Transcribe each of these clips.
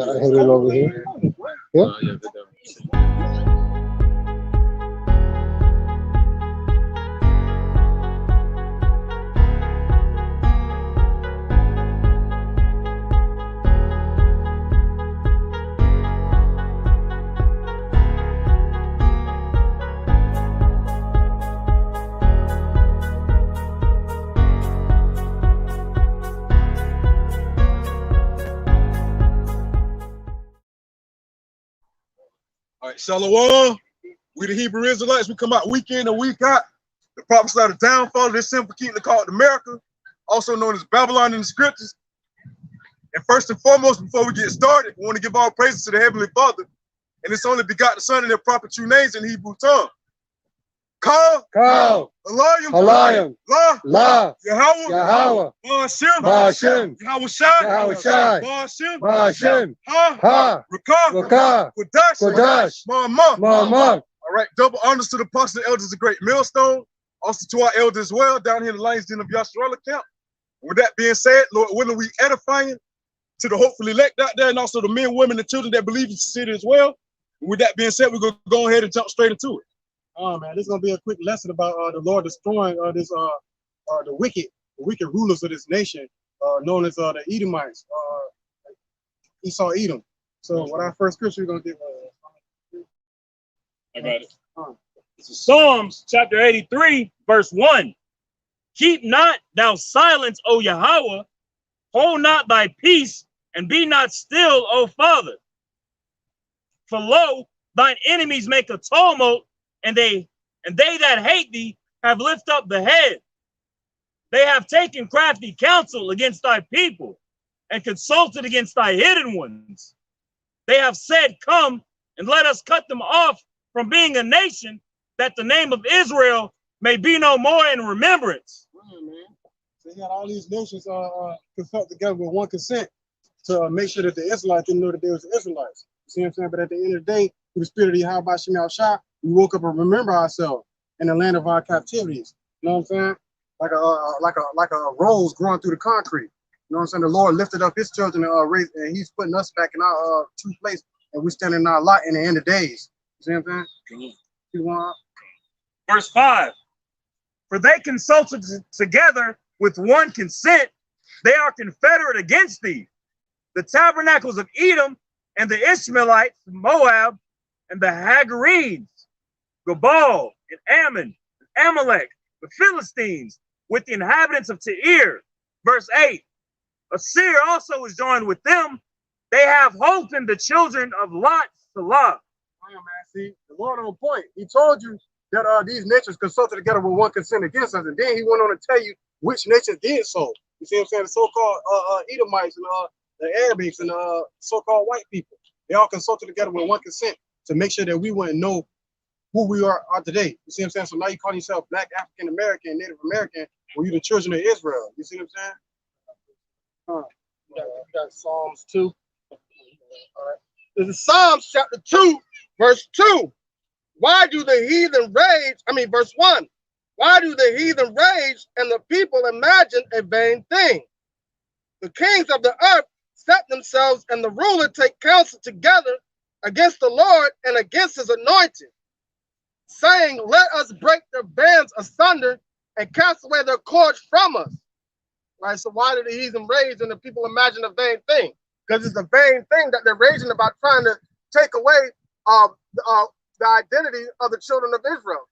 I hit it over here. Yeah. All right, Shalom. We the Hebrew Israelites. We come out week in and week out. The prophets are the downfall of this simple kingdom called America, also known as Babylon in the scriptures. And first and foremost, before we get started, we want to give all praises to the Heavenly Father and His only begotten Son in their proper true names in Hebrew tongue. Ka, Alayim, La, Yahweh, Ba'ashem, Yahweh Shai, Ba'ashem, Ha, Rakah, Kodash, Ma'amah. All right, double honors to the apostles and elders of Great Millstone, also to our elders as well, down here in the Lions Den of Yasharallah camp. With that being said, Lord willing, we edifying to the hopefully elect out there, and also the men, women, and children that believe in the city as well. And with that being said, we're going to go ahead and jump straight into it. Oh man, this is gonna be a quick lesson about the Lord destroying the wicked rulers of this nation, known as the Edomites, Esau, Edom. So what our first scripture we're gonna get? I got it. This is Psalms chapter 83, verse 1. Keep not thou silence, O Yahweh, hold not thy peace, and be not still, O Father. For lo, thine enemies make a tumult, and they that hate thee have lifted up the head. They have taken crafty counsel against thy people, and consulted against thy hidden ones. They have said, come, and let us cut them off from being a nation, that the name of Israel may be no more in remembrance. Man. So you got all these nations consult together with one consent to make sure that the Israelites didn't know that they was the Israelites. You see what I'm saying? But at the end of the day, through the spirit of Yahweh Shem Shah, we woke up and remember ourselves in the land of our captivities. You know what I'm saying? Like a rose growing through the concrete. You know what I'm saying? The Lord lifted up His children and He's putting us back in our true place, and we stand in our lot in the end of days. You see what I'm saying? Verse 5. For they consulted together with one consent, they are confederate against thee. The tabernacles of Edom and the Ishmaelites, Moab, and the Hagarenes, Gabal, and Ammon, and Amalek, the Philistines, with the inhabitants of Tyre. Verse 8. Assyria also is joined with them. They have hope in the children of Lot, Salah. Man, see, the Lord on point. He told you that these nations consulted together with one consent against us, and then He went on to tell you which nations did so. You see what I'm saying? The so-called Edomites and the Arabics and so-called white people. They all consulted together with one consent to make sure that we wouldn't know who we are today. You see what I'm saying? So now you call yourself Black, African American, Native American, or you're the children of Israel. You see what I'm saying? You got Psalms 2. All right. This is Psalms chapter 2, verse 2. Why do the heathen rage? Verse 1. Why do the heathen rage and the people imagine a vain thing? The kings of the earth set themselves, and the ruler take counsel together against the Lord and against His anointed, saying, let us break their bands asunder and cast away their cords from us. Right? So why do the heathen rage and the people imagine a vain thing? Because it's a vain thing that they're raging about, trying to take away the identity of the children of Israel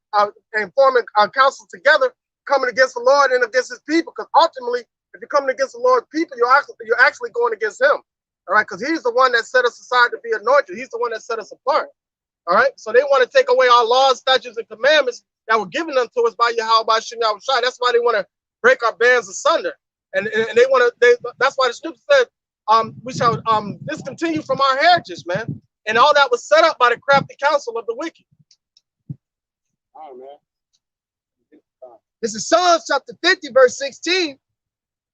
and forming a council together, coming against the Lord and against His people. Because ultimately, if you're coming against the Lord's people, you're actually going against Him. All right, because He's the one that set us aside to be anointed. He's the one that set us apart. All right, so they want to take away our laws, statutes, and commandments that were given unto us by Yahweh by Shem Shai. That's why they want to break our bands asunder, and they want to. That's why the scripture said, "We shall discontinue from our heritage, man." And all that was set up by the crafty counsel of the wicked. All right, man. This is Psalms chapter 50, verse 16.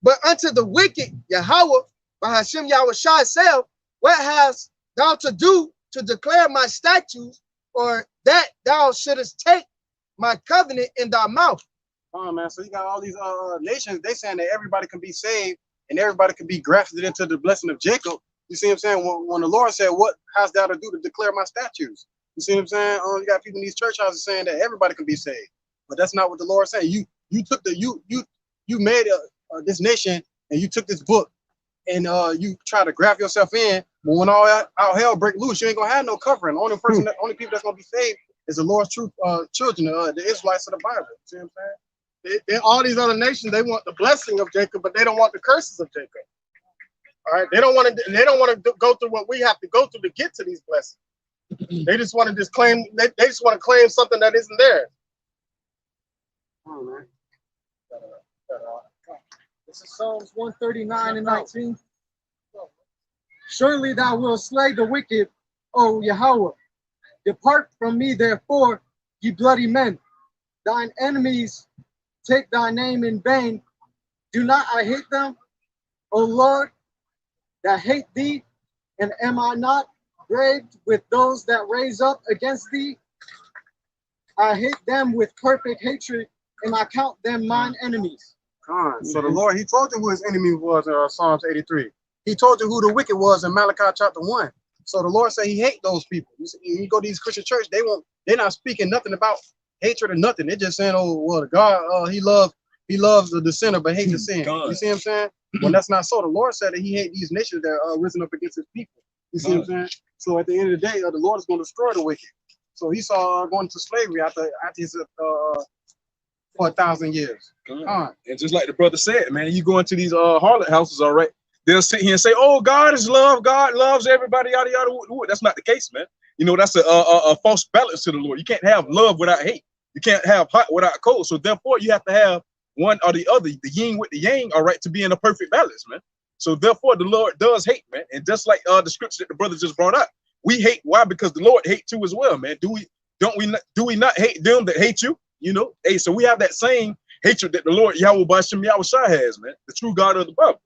But unto the wicked, Yahweh, by Hashem Yahweh Shai said, what hast thou to do to declare my statutes, or that thou shouldest take my covenant in thy mouth? Oh man, so you got all these nations, they saying that everybody can be saved and everybody can be grafted into the blessing of Jacob. You see what I'm saying? When the Lord said, "What hast thou to do to declare my statutes?" You see what I'm saying? You got people in these church houses saying that everybody can be saved, but that's not what the Lord said. You took you made this nation, and you took this book, and you try to graft yourself in. But when all out hell break loose, you ain't gonna have no covering. The only people that's gonna be saved is the Lord's true children, the Israelites of the Bible. You see what I'm saying? All these other nations, they want the blessing of Jacob, but they don't want the curses of Jacob. All right, they don't want to. They don't want to go through what we have to go through to get to these blessings. They just want to just claim. They just want to claim something that isn't theirs. Oh, man. This is Psalms 139 and 19. Surely thou wilt slay the wicked, O Yahweh. Depart from me, therefore, ye bloody men. Thine enemies take thy name in vain. Do not I hate them, O Lord, that hate thee? And am I not braved with those that raise up against thee? I hate them with perfect hatred, and I count them mine enemies. So the Lord, he told you who his enemy was in Psalms 83. He told you who the wicked was in Malachi chapter 1. So the Lord said he hate those people. You go to these Christian church, they're not speaking nothing about hatred or nothing. They're just saying, oh, well, God, he loves the sinner, but hates the sin. You see what I'm saying? When that's not so, the Lord said that he hate these nations that are risen up against his people. You see what I'm saying? So at the end of the day, the Lord is going to destroy the wicked. So he saw going to slavery after his for 1,000 years. And just like the brother said, man, you go into these harlot houses, all right, they'll sit here and say, oh, God is love, God loves everybody, yada yada. That's not the case, man. You know, that's a false balance to the Lord. You can't have love without hate. You can't have hot without cold. So therefore, you have to have one or the other, the yin with the yang, all right, to be in a perfect balance, man. So therefore, the Lord does hate, man. And just like the scripture that the brother just brought up, we hate. Why? Because the Lord hate too as well, man. Do we not hate them that hate you? You know, hey, so we have that same hatred that the Lord Yahweh Bashim Yahushua has, man, the true God of the Bible.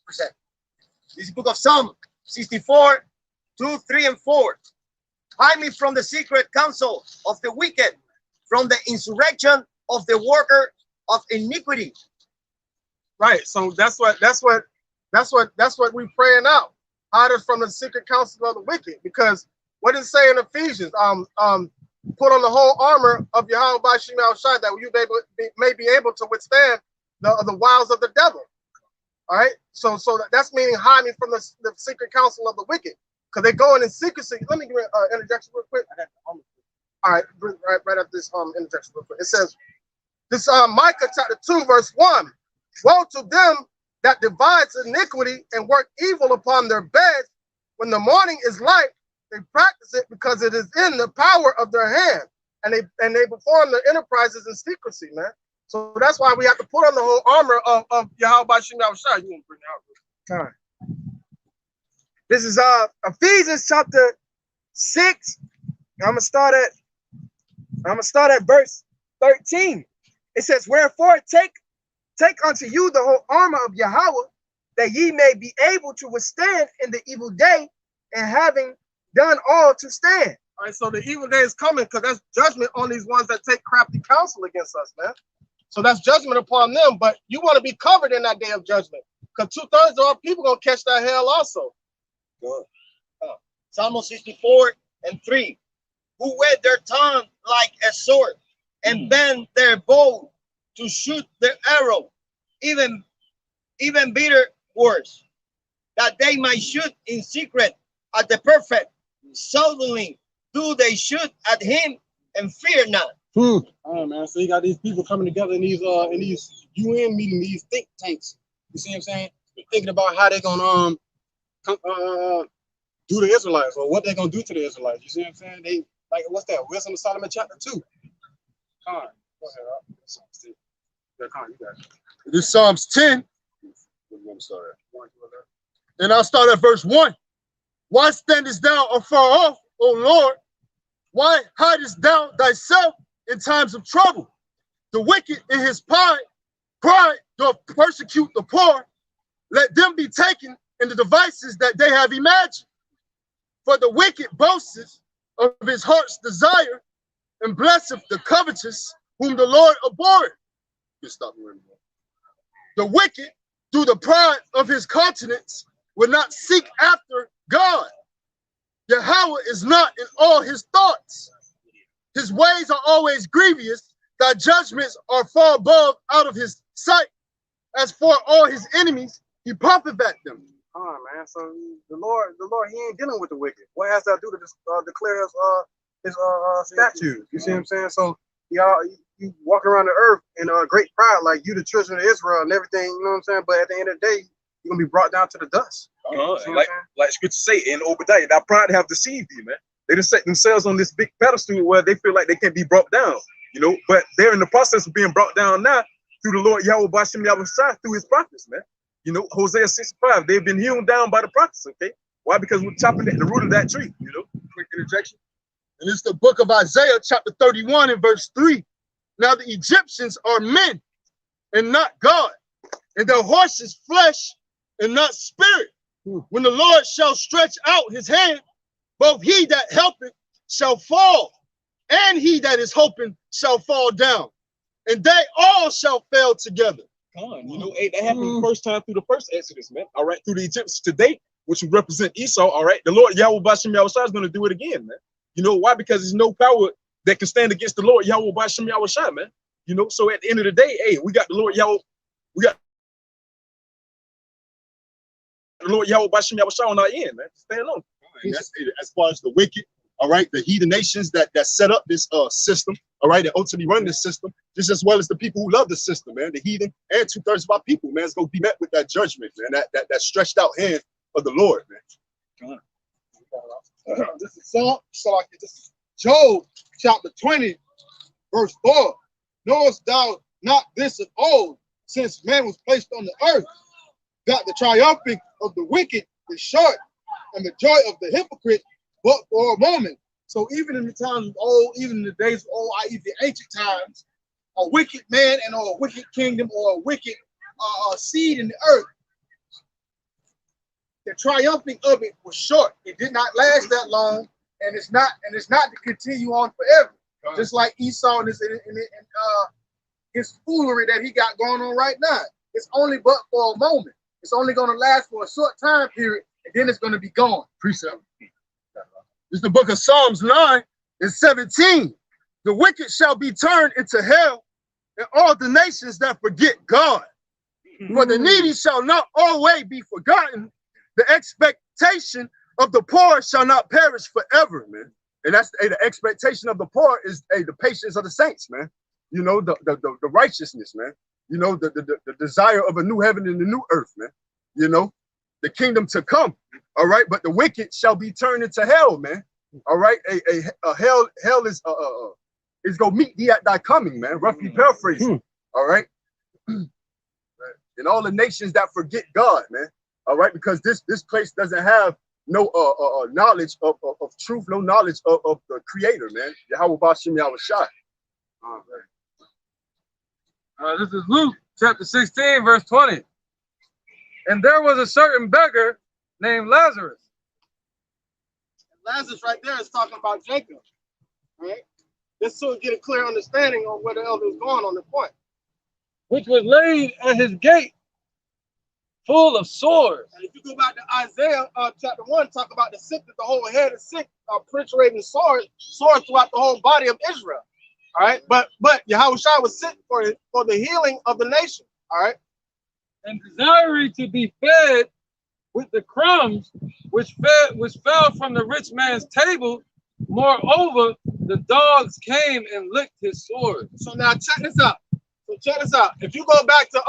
This is the book of Psalm 64, 2, 3, and 4. Hide me from the secret counsel of the wicked, from the insurrection of the worker of iniquity. Right. So that's what we praying out. Hide us from the secret counsel of the wicked. Because what does it say in Ephesians? Put on the whole armor of Yahweh by Shem Shai, that you may be able to withstand the wiles of the devil. All right. So that's meaning hide me from the secret counsel of the wicked, because they go in secrecy. Let me give an interjection real quick. All right, right after this interjection real quick. It says, this Micah chapter 2 verse 1. Woe to them that divides iniquity and work evil upon their beds. When the morning is light, they practice it because it is in the power of their hand, and they perform their enterprises in secrecy, man. So that's why we have to put on the whole armor of Yahweh Bashim Yahushua. You want to bring it out? All right. This is Ephesians chapter 6. I'm gonna start at verse 13. It says, wherefore take unto you the whole armor of Yahweh, that ye may be able to withstand in the evil day, and having done all to stand. All right, so the evil day is coming, because that's judgment on these ones that take crafty counsel against us, man. So that's judgment upon them, but you want to be covered in that day of judgment, because 2/3 of our people going to catch that hell also. Psalm 64 and 3. Who whet their tongue like a sword, and bend their bow to shoot their arrow, even bitter words, that they might shoot in secret at the perfect. Suddenly do they shoot at him and fear not. All right, man. So you got these people coming together in these UN meetings, these think tanks. You see what I'm saying? They're thinking about how they're gonna do the Israelites, or what they're gonna do to the Israelites. You see what I'm saying? They like, what's that? Wisdom of Solomon chapter 2. Go ahead. Yeah, you got it. This is Psalms 10. And I'll start at verse 1. Why standest thou afar off, O Lord? Why hidest thou thyself in times of trouble? The wicked in his pride doth persecute the poor. Let them be taken in the devices that they have imagined. For the wicked boasteth of his heart's desire, and blesseth the covetous, whom the Lord abhorreth. The wicked, through the pride of his countenance, will not seek after God. Yahweh is not in all his thoughts. His ways are always grievous. Thy judgments are far above out of his sight. As for all his enemies, he puffeth at them. Come on, man. So the Lord, he ain't dealing with the wicked. What has that to do to declare his statutes? You see what I'm saying? So y'all, you walking around the earth in great pride, like you the children of Israel and everything. You know what I'm saying? But at the end of the day, you're gonna be brought down to the dust. Like scripture say in Obadiah, that pride have deceived you, man. They just set themselves on this big pedestal where they feel like they can't be brought down, you know. But they're in the process of being brought down now through the Lord Yahweh Bashem Yahushua, through his prophets, man. You know, Hosea 65, they've been hewn down by the prophets, okay? Why? Because we're chopping at the root of that tree, you know. Quick interjection. And it's the book of Isaiah, chapter 31 and verse 3. Now the Egyptians are men and not God, and their horses flesh and not spirit. When the Lord shall stretch out his hand, both he that helpeth shall fall, and he that is hoping shall fall down, and they all shall fail together. You know, hey, that happened the first time through the first Exodus, man. All right, through the Egyptians today, which would represent Esau. All right, the Lord Yahweh Bashem Yahushua is going to do it again, man. You know why? Because there's no power that can stand against the Lord Yahweh Bashem Yahushua, man. You know, so at the end of the day, hey, we got the Lord Yahweh, Bashem Yahushua on our end, man. Stand on. And that's as far as the wicked, all right, the heathen nations that set up this system, all right, that ultimately run this system, just as well as the people who love the system, man, the heathen, and 2/3 of our people, man, is going to be met with that judgment, man, that stretched out hand of the Lord, man. This is this is Job chapter 20, verse 4. Knowest thou not this of old, since man was placed on the earth, that the triumphing of the wicked is short, and the joy of the hypocrite but for a moment. So even in the times of old, even in the days of old, i.e. the ancient times, a wicked man and or a wicked kingdom or a wicked seed in the earth, the triumphing of it was short. It did not last that long, and it's not to continue on forever. Just like Esau and his foolery that he got going on right now. It's only but for a moment. It's only going to last for a short time period, and then it's going to be gone. Precept. It's the book of Psalms 9 and 17. The wicked shall be turned into hell, and all the nations that forget God. For the needy shall not always be forgotten. The expectation of the poor shall not perish forever, man. And that's the expectation of the poor is the patience of the saints, man. You know, the righteousness, man. You know, the desire of a new heaven and a new earth, man. You know, the kingdom to come. All right, but the wicked shall be turned into hell, man. All right, hell is gonna meet thee at thy coming, man. Roughly paraphrasing. All right, and all the nations that forget God, man. All right, because this place doesn't have no knowledge of truth, no knowledge of the Creator, man. Yahweh Bashem Yahushua. This is Luke chapter 16, verse 20. And there was a certain beggar named Lazarus. Lazarus right there is talking about Jacob, right? Just so we get a clear understanding on where the elder is going on the point. Which was laid at his gate, full of sores. And if you go back to Isaiah chapter 1, talk about the sick, that the whole head is sick, perforating sores throughout the whole body of Israel. All right, but Yahushua was sent for the healing of the nation. All right, and desiring to be fed with the crumbs which fell from the rich man's table. Moreover, the dogs came and licked his sores. So now check this out. If you go back to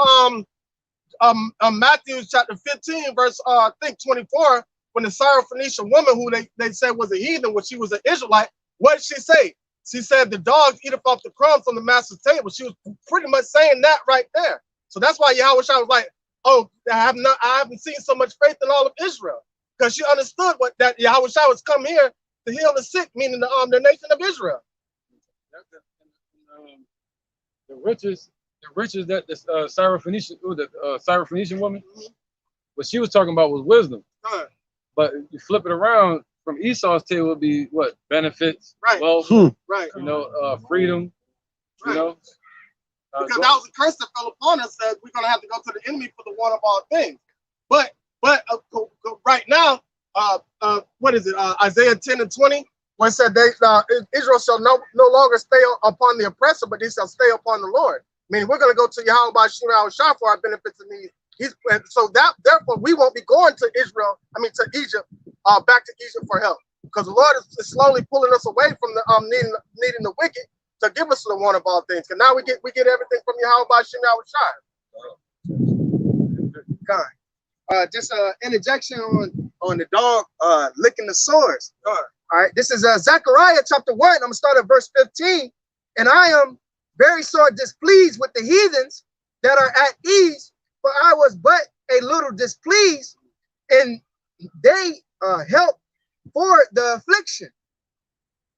Matthew chapter 15, verse I think 24, when the Syrophoenician woman who they said was a heathen, when she was an Israelite, what did she say? She said the dogs eat up off the crumbs from the master's table. She was pretty much saying that right there. So that's why Yahushua was like, oh, I haven't seen so much faith in all of Israel. Because she understood that Yahushua was come here to heal the sick, meaning the nation of Israel. The riches that the Syrophoenician woman, what she was talking about was wisdom. But you flip it around, from Esau's table would be what? Benefits, right, wealth, right, you know, freedom, right. You know. Because that was a curse that fell upon us, that we're gonna have to go to the enemy for the one of all things. But But right now, what is it? Isaiah 10 and 20, when it said Israel shall no longer stay upon the oppressor, but they shall stay upon the Lord. Meaning we're going to go to Yahweh by Shema Shah for our benefits and needs. So therefore we won't be going to Israel, to Egypt, back to Egypt for help. Because the Lord is slowly pulling us away from the needing the wicked to give us the one of all things. Because now we get everything from Yahweh by Shema Shah. Just interjection on the dog licking the sores. All right, this is Zechariah chapter 1. I'm gonna start at verse 15. And I am very sore displeased with the heathens that are at ease, for I was but a little displeased, and they help for the affliction.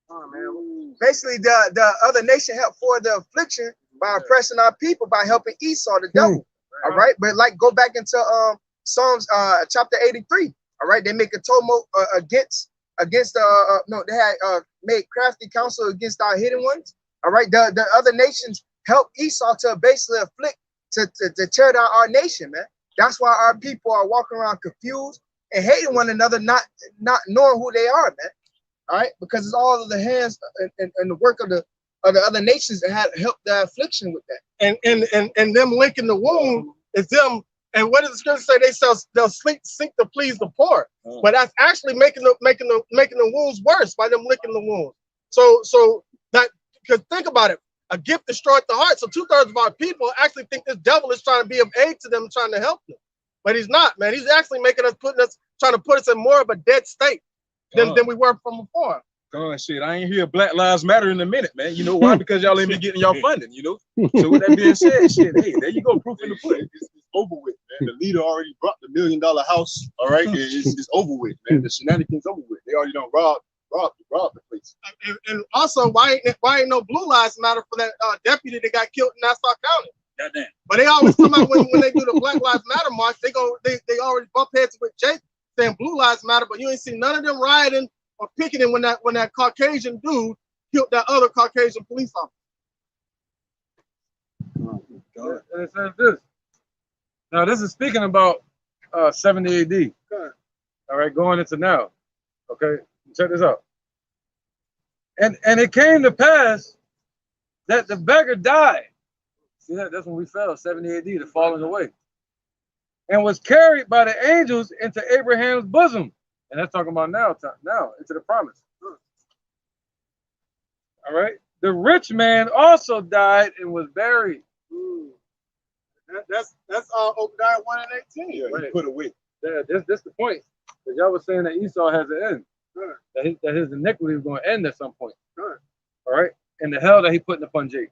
Oh, man. Basically, the other nation helped for the affliction by oppressing our people, by helping Esau, the devil. All right, but go back into Psalms chapter 83. All right, they make a tumult against they had made crafty counsel against our hidden ones. All right, the other nations help Esau to basically afflict to tear down our nation, man. That's why our people are walking around confused and hating one another, not knowing who they are, man. All right, because it's all of the hands and the work of the other nations that had helped the affliction with that. And them linking the wound is them. And what does the scripture say? They'll seek to please the poor, but that's actually making the wounds worse by them licking the wounds. So that, because think about it, a gift destroyed the heart. So 2/3 of our people actually think this devil is trying to be of aid to them, trying to help them, but he's not, man. He's actually trying to put us in more of a dead state than we were from before. God, shit, I ain't hear Black Lives Matter in a minute, man. You know why? Because y'all ain't been getting y'all funding, you know? So with that being said, shit, hey, there you go, proof in the pudding. It's over with, man. The leader already brought the $1 million house, all right? It's over with, man. The shenanigans over with. They already done robbed the place. And also, why ain't no Blue Lives Matter for that deputy that got killed in Nassau County? Goddamn. But they always come out when they do the Black Lives Matter march, they already bump heads with Jake saying Blue Lives Matter, but you ain't seen none of them rioting or picketing when that Caucasian dude killed that other Caucasian police officer. And it says this. Now this is speaking about 70 AD. Okay. All right, going into now. Okay, check this out. And it came to pass that the beggar died. See that? That's when we fell, 70 AD, the falling away. And was carried by the angels into Abraham's bosom. And that's talking about now, into the promise. All right. The rich man also died and was buried. That's Obadiah 1 and 18. Yeah, he put away. Yeah, that's the point. Because y'all was saying that Esau has an end. Sure. That his iniquity is going to end at some point. Sure. All right. And the hell that he put upon Jake.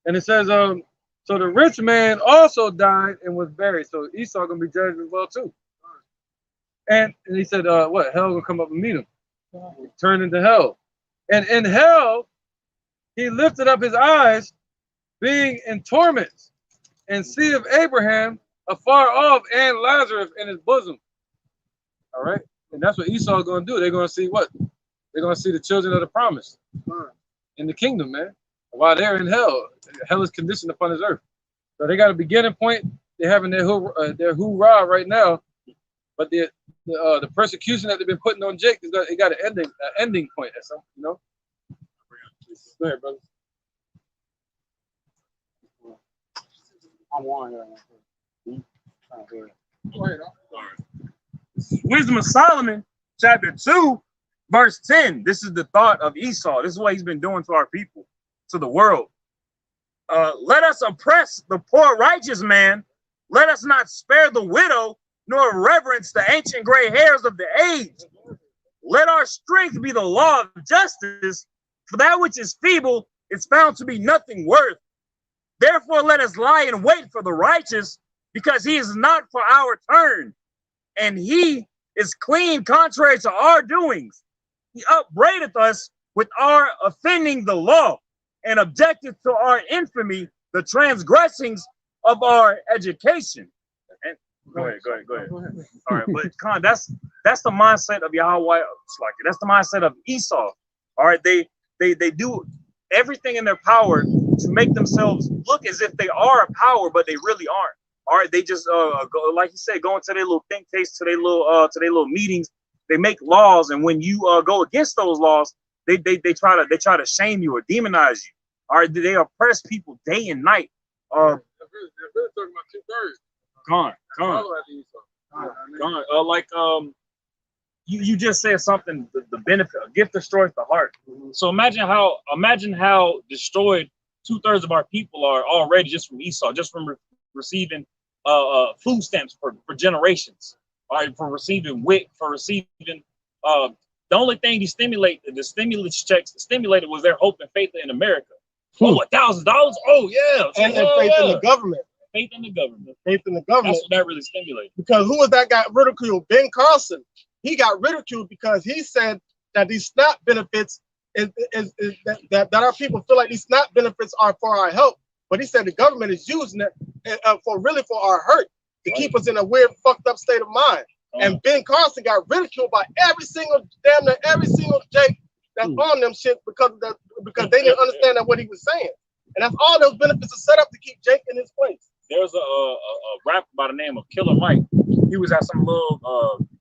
And it says, so the rich man also died and was buried. So Esau gonna be judged as well too. And he said, what? Hell gonna come up and meet him. He turned into hell. And in hell, he lifted up his eyes, being in torments, and see of Abraham afar off and Lazarus in his bosom. All right. And that's what Esau is gonna do. They're gonna see what? They're gonna see the children of the promise in the kingdom, man. While they're in hell, hell is conditioned upon this earth. So they got a beginning point. They're having their hoorah right now, but the persecution that they've been putting on Jake it got an ending point at some, you know. Go ahead, brother. I'm on here. Go ahead. Wisdom of Solomon, chapter 2, verse 10. This is the thought of Esau. This is what he's been doing to our people, to the world. Let us oppress the poor righteous man. Let us not spare the widow, nor reverence the ancient gray hairs of the age. Let our strength be the law of justice, for that which is feeble is found to be nothing worth. Therefore, let us lie in wait for the righteous, because he is not for our turn, and he is clean contrary to our doings. He upbraideth us with our offending the law, and objected to our infamy, the transgressings of our education. And go ahead. All right, but Khan, that's the mindset of Yahweh. That's the mindset of Esau. All right, they do everything in their power to make themselves look as if they are a power, but they really aren't. All right, they just go, like you said, go into their little think tanks, to their little meetings. They make laws, and when you go against those laws, they try to shame you or demonize you. All right, they oppress people day and night. They're really talking about 2/3. Gone. Like you just said something. The benefit, a gift destroys the heart. So imagine how destroyed 2/3 of our people are already just from Esau, just from receiving food stamps for generations. All right, for receiving WIC, for receiving the only thing the stimulus checks stimulated was their hope and faith in America. Oh, $1,000? Oh yeah, and faith in the government. Faith in the government. Faith in the government. That's what that really stimulated. Because who was that got ridiculed? Ben Carson. He got ridiculed because he said that these SNAP benefits that our people feel like these SNAP benefits are for our help. But he said the government is using it for our hurt, to keep us in a weird, fucked up state of mind. And Ben Carson got ridiculed by damn near every single Jake that's on them shit because they didn't understand that what he was saying. And that's all those benefits are set up to keep Jake in his place. There's a rapper by the name of Killer Mike. He was at some little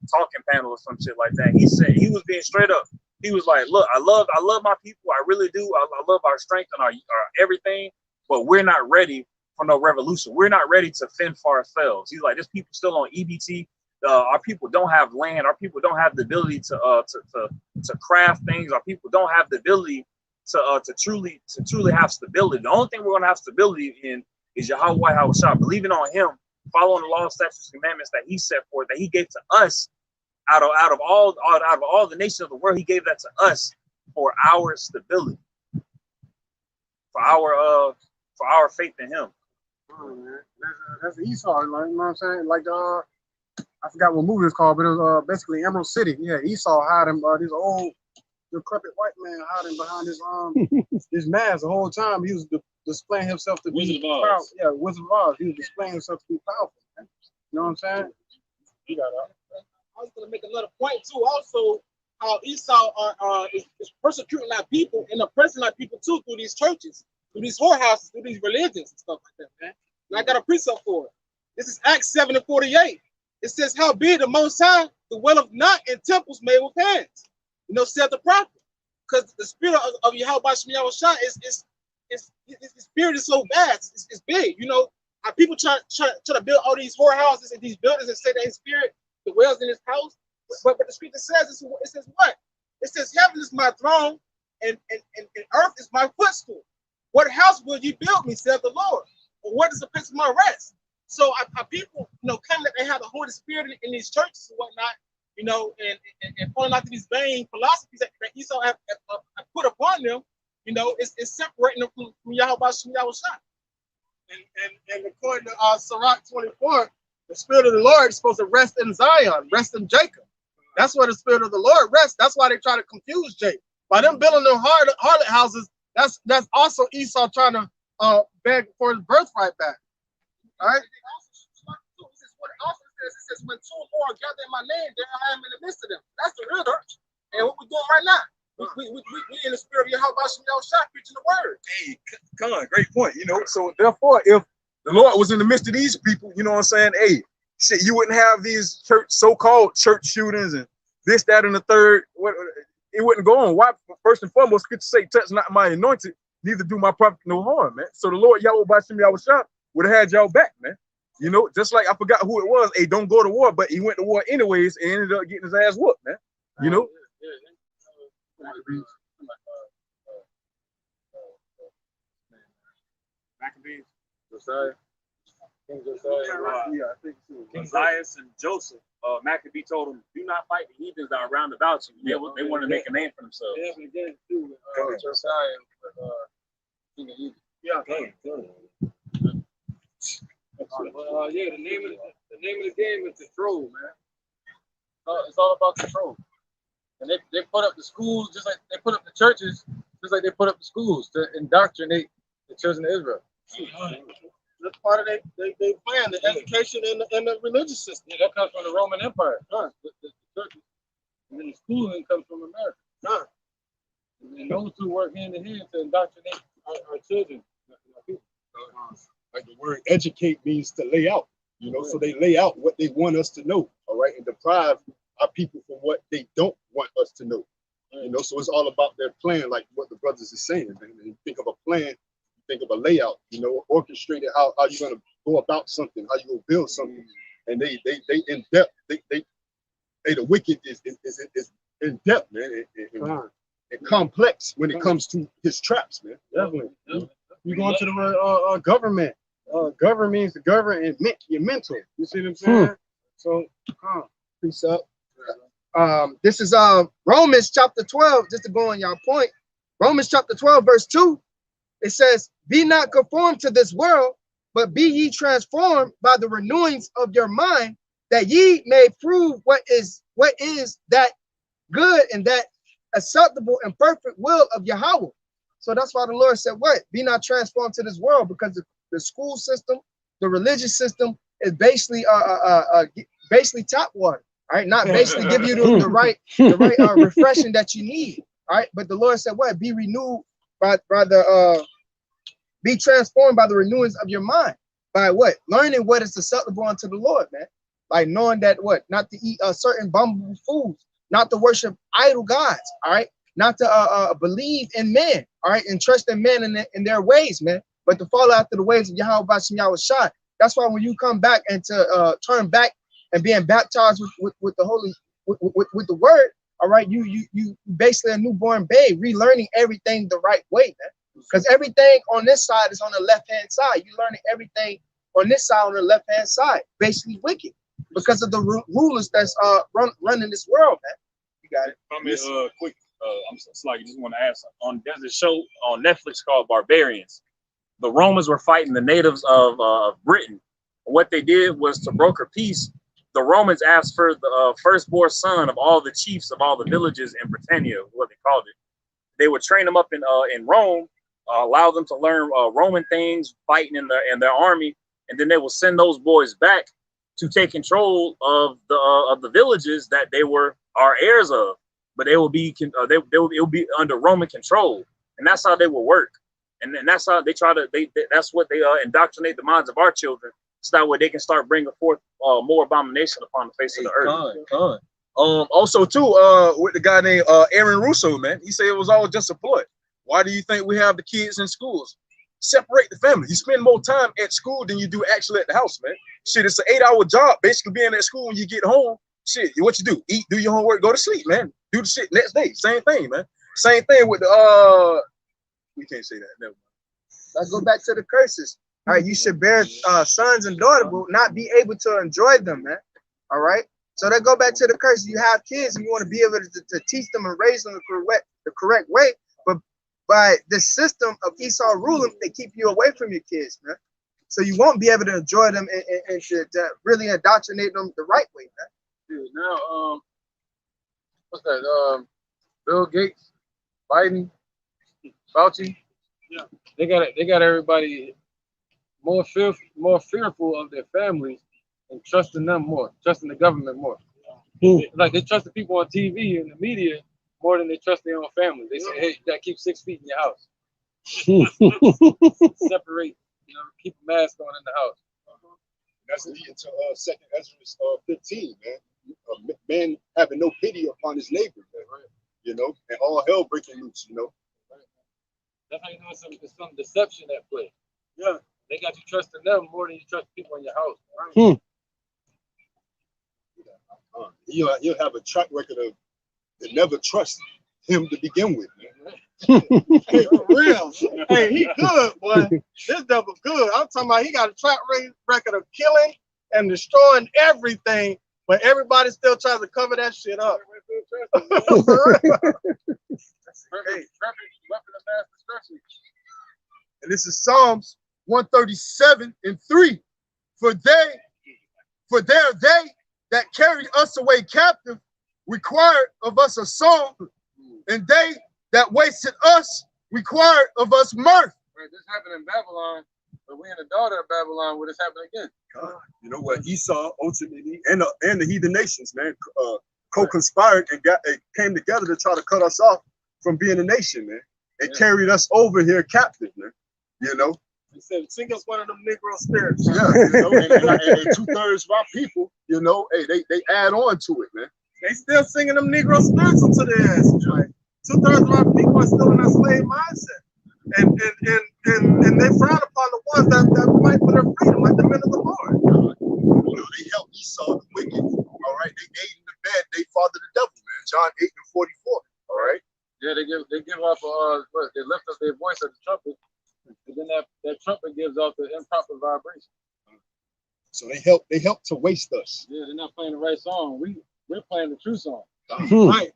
talking panel or some shit like that. He said, he was being straight up. He was like, look, I love my people. I really do. I love our strength and our everything, but we're not ready for no revolution. We're not ready to fend for ourselves. He's like, there's people still on EBT. Our people don't have land. Our people don't have the ability to craft things. Our people don't have the ability to truly have stability. The only thing we're gonna have stability in is Yahweh Hawashah, believing on Him, following the law, statutes, and commandments that He set forth, that He gave to us out of all the nations of the world. He gave that to us for our stability, for our faith in Him. Oh, man. That's Esau, like, you know what I'm saying? Like I forgot what movie it's called, but it was basically Emerald City. Yeah, Esau hiding this old decrepit white man hiding behind his his mask the whole time. He was displaying himself to be powerful. Yeah, Wizard of Oz. He was displaying himself to be powerful. Man. You know what I'm saying? He got up. I was gonna make another point too. Also, how Esau is persecuting our people and oppressing our people too through these churches, through these whorehouses, through these religions and stuff like that, man. And I got a precept for it. This is Acts 7:48. It says, "How be the Most High, the well of not in temples made with hands." You know, said the prophet, because the spirit of Yahweh Shah is his spirit is so vast, it's big. You know, our people try to build all these whorehouses and these buildings and say that his spirit dwells in his house. But the scripture says, it says what? It says, "Heaven is my throne, and earth is my footstool. What house will you build me, saith the Lord? Or what is the place of my rest?" So our people, you know, claim that they have the Holy Spirit in these churches and whatnot, you know, and falling out to these vain philosophies that Esau have put upon them, you know, it's separating them from Yahweh Shah. And according to Sirach 24, the Spirit of the Lord is supposed to rest in Zion, rest in Jacob. That's where the Spirit of the Lord rests. That's why they try to confuse Jacob. By them building them harlot houses, that's also Esau trying to beg for his birthright back. All right? It says, "When two or more are gathered in my name, there I am in the midst of them." That's the real church. And what we're doing right now, we in the spirit of Yahweh Shah preaching the word. Hey, come on, great point. You know, so therefore, if the Lord was in the midst of these people, you know what I'm saying? Hey, shit, you wouldn't have these so-called church shootings and this, that, and the third. It wouldn't go on. Why? First and foremost, scripture say, "Touch not my anointed, neither do my prophet no harm," man. So the Lord Yahweh Shah would have had y'all back, man. You know, just like I forgot who it was. Hey, don't go to war, but he went to war anyways and ended up getting his ass whooped, man. You know. Maccabees, Josiah, King Josiah, King Zias and Joseph, Maccabee told him, "Do not fight the heathens that are round about you." They want to make a name for themselves. They haven't again too. Josiah with King of Egypt. Yeah, good. Yeah, the name of the game is control, man. It's all about control. And they put up the schools just like they put up the churches, just like they put up the schools to indoctrinate the children of Israel. That's part of their plan, the education and the religious system. Yeah, that comes from the Roman Empire. The churches. And then the schooling comes from America. And those two work hand in hand to indoctrinate our children. Like the word educate means to lay out. know, so they lay out what they want us to know, all right, and deprive our people from what they don't want us to know. You know, so it's all about their plan, like what the brothers is saying. Man. You think of a plan, you think of a layout, you know, orchestrated how you're gonna go about something, how you gonna build something, and they in depth. The wicked is in depth, man, and complex when it comes to his traps, man. Definitely. You go into the word government. Govern means to govern and your mental. You see what I'm saying? So, Peace up. This is Romans chapter 12, just to go on y'all point. Romans chapter 12, verse 2. It says, be not conformed to this world, but be ye transformed by the renewings of your mind, that ye may prove what is that good and that acceptable and perfect will of Yahweh. So that's why the Lord said, what? Be not transformed to this world, because the school system, the religious system is basically tap water. All right, not basically give you the right refreshing that you need. All right, but the Lord said, what? Be renewed by the be transformed by the renewings of your mind. By what? Learning what is acceptable unto the Lord, man. Like knowing that what? Not to eat certain abominable foods, not to worship idol gods, all right? Not to believe in men, all right, and trust in men in their ways, man, but to follow after the ways of Yahweh Bashim Yahushua. That's why when you come back and to turn back and being baptized with the holy with the word, all right, you basically a newborn babe, relearning everything the right way, man. Because everything on this side is on the left-hand side. You're learning everything on this side on the left-hand side, basically wicked, because of the rulers that's running this world, man. You got it. I mean, quick, I'm sorry, I just want to ask. There's a show on Netflix called Barbarians. The Romans were fighting the natives of Britain. What they did was to broker peace. The Romans asked for the firstborn son of all the chiefs of all the villages in Britannia, what they called it. They would train them up in Rome, allow them to learn Roman things, fighting in their army, and then they will send those boys back to take control of the villages that they are heirs of. But they will be it will be under Roman control, and that's how they will work. And that's how they try to that's what they indoctrinate the minds of our children, so that way they can start bringing forth more abomination upon the face of the earth. Also too, with the guy named Aaron Russo, man, he said it was all just a ploy. Why do you think we have the kids in schools? Separate the family. You spend more time at school than you do actually at the house, man. Shit, it's an 8-hour job, basically being at school. When you get home, shit, what you do? Eat, do your homework, go to sleep, man. Do the shit next day. Same thing, man. Same thing with the we can't say that. Never mind. Let's go back to the curses. All right, you should bear sons and daughters, but not be able to enjoy them, man. All right. So that go back to the curse. You have kids and you want to be able to teach them and raise them the correct way. But by the system of Esau ruling, they keep you away from your kids, man. So you won't be able to enjoy them and to really indoctrinate them the right way, man. Dude, now, what's that? Bill Gates, Biden, Fauci. Yeah, they got everybody more fearful of their families and trusting them more, trusting the government more. Like they trust the people on TV and the media more than they trust their own family. They say, hey, you gotta keep 6 feet in your house. Separate, keep a mask on in the house. That's leading to 2nd Ezra 15, man. Man having no pity upon his neighbor, man, and all hell breaking loose, That's how you know it's some deception at play. Yeah, they got you trusting them more than you trust people in your house. Right? You'll have a track record of never trust him to begin with, man. Hey, for real. Hey, he good, boy. This devil good. I'm talking about he got a track record of killing and destroying everything, but everybody still tries to cover that shit up. And this is Psalms 137:3. For there they that carried us away captive required of us a song, and they that wasted us required of us mirth. Right, this happened in Babylon, but we in the daughter of Babylon, where this happened again. You know what? Esau ultimately and the heathen nations, man, co-conspired and came together to try to cut us off from being a nation, man. It carried us over here captive, man. He said, sing us one of them Negro spirits. Yeah, you know, and 2/3 of our people, you know, hey, they add on to it, man. They still singing them Negro spirits into their asses. Like 2/3 of our people are still in that slave mindset. And they frown upon the ones that fight for their freedom, like the men of the Lord. You know, they help Esau, the wicked. All right, they aid in the bad, they father the devil, man. John 8:44. All right. Yeah, they give off what, they lift up their voice at the trumpet, and then that trumpet gives off the improper vibration. So they help to waste us. Yeah, they're not playing the right song. We're playing the true song. Right.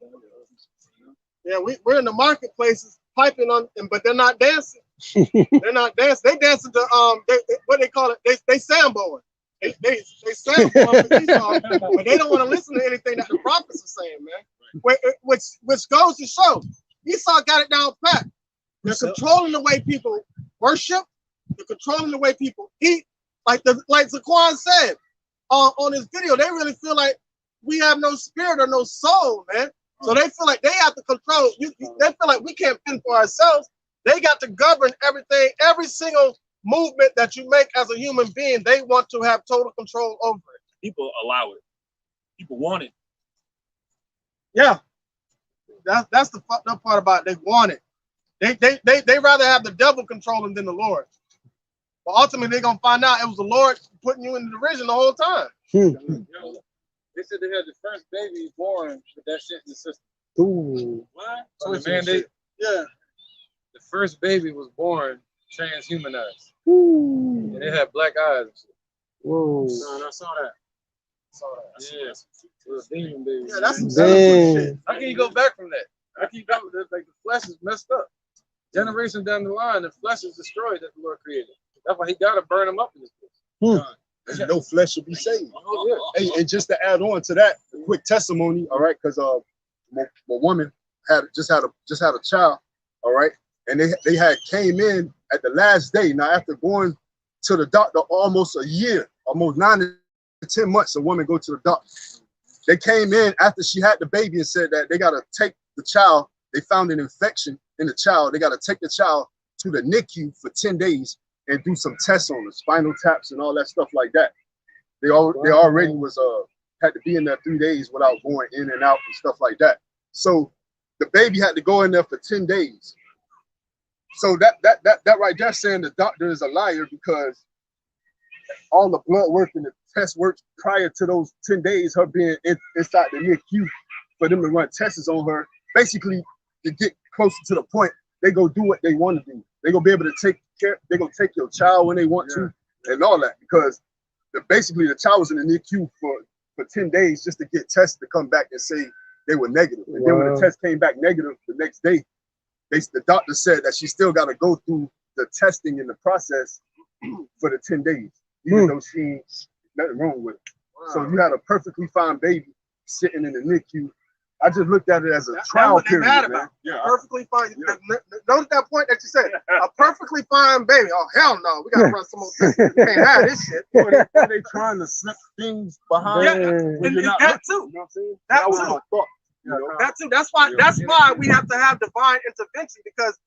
Yeah, we're in the marketplaces piping on, but they're not dancing. They're not dancing. They dancing to what they call it. They samboing. They samboing for Esau, but they don't want to listen to anything that the prophets are saying, man. Which goes to show Esau got it down pat. They're controlling the way people worship. They're controlling the way people eat. Like Zaquan said on his video, they really feel like we have no spirit or no soul, man. So they feel like they have to control. They feel like we can't fend for ourselves. They got to govern everything, every single movement that you make as a human being. They want to have total control over it. People allow it. People want it. Yeah, that's the fucked up part about it. They want it. They rather have the devil control them than the Lord. But ultimately, they're gonna find out it was the Lord putting you in the division the whole time. They said they had the first baby born with that shit in the system. Ooh. What? So the first baby was born transhumanized. Ooh. And they had black eyes. Whoa. No, I saw that. Yeah. It was a demon baby. Yeah, that's some shit. How can you go back from that? How can you go? Like the flesh is messed up. Generation down the line, the flesh is destroyed that the Lord created. That's why he got to burn them up in this place. And no flesh should be saved. Oh, yeah. Hey, and just to add on to that, a quick testimony, all right, because my woman just had a child, all right, and they had came in at the last day. Now after going to the doctor almost a year, almost 9 to 10 months, a woman go to the doctor. They came in after she had the baby and said that they gotta take the child. They found an infection in the child. They gotta take the child to the NICU for 10 days and do some tests on the spinal taps and all that stuff like that. They already was had to be in there 3 days without going in and out and stuff like that. So the baby had to go in there for 10 days. So that right there saying the doctor is a liar, because all the blood work and the test work prior to those 10 days, her being inside the NICU, for them to run tests on her, basically to get closer to the point, they go do what they want to do. They gonna be able to take care. They gonna take your child when they want to, and all that, because basically the child was in the NICU for 10 days just to get tested to come back and say they were negative. And then when the test came back negative the next day, the doctor said that she still got to go through the testing and the process for the 10 days, even though she ain't nothing wrong with it. Wow. So you had a perfectly fine baby sitting in the NICU. I just looked at it as a trial period. Man. Yeah, perfectly fine. Yeah. Notice that point that you said, a perfectly fine baby. Oh hell no, we gotta run some more tests. We can't have this shit. Are they trying to slip things behind? Yeah, and that too. You know what I'm saying? That too. That too. That's why we have to have divine intervention, because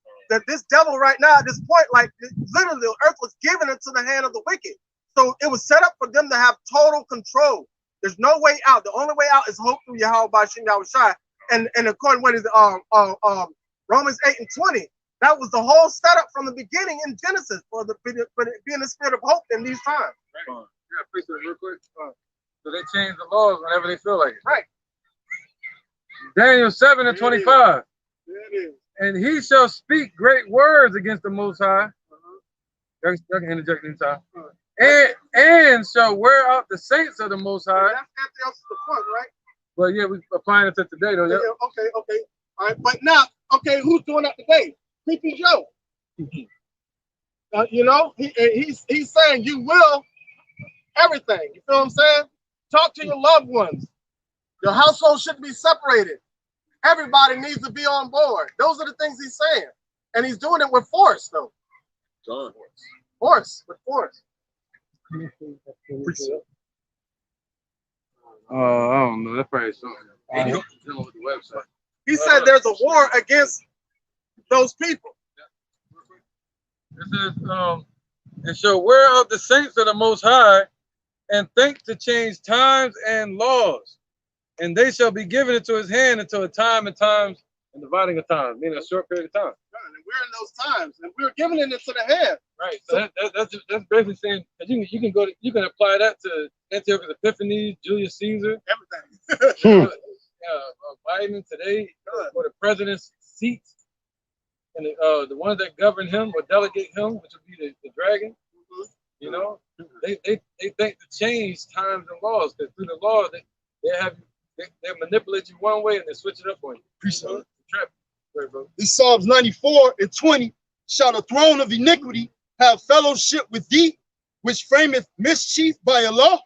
this devil right now at this point, like literally the earth was given into the hand of the wicked. So it was set up for them to have total control. There's no way out. The only way out is hope through Yahweh by Shem Yahushai. And according to what is Romans 8:20, that was the whole setup from the beginning in Genesis for being the spirit of hope in these times. Right. Yeah, please real quick. So they change the laws whenever they feel like it. Right. Daniel 7:25. There it is. And he shall speak great words against the Most High. I can interject anytime. And shall wear out the saints of the Most High. That's the point, right? But yeah, we're applying it to today, though. Yep. Yeah, okay. All right, but now, okay, who's doing that today? Creepy Joe. You know, he's saying you will everything. You feel what I'm saying? Talk to your loved ones. Your household shouldn't be separated. Everybody needs to be on board. Those are the things he's saying. And he's doing it with force, though. Force, with force. I don't know. That's probably something. He said there's a war against those people. It says, and shall wear out the saints of the Most High, and think to change times and laws. And they shall be given into his hand until a time and times and dividing of time, meaning a short period of time. And we're in those times, and we're giving it into the hand. Right. So that's basically saying that you can apply that to Antiochus Epiphanes, Julius Caesar, Everything. Biden today, for the president's seat, and the ones that govern him or delegate him, which would be the dragon. You know, they think to change times and laws, because through the law they manipulate you one way and they switch it up on you. Appreciate it. Right, bro. These Psalms 94 and 20, shall the throne of iniquity have fellowship with thee, which frameth mischief by a law?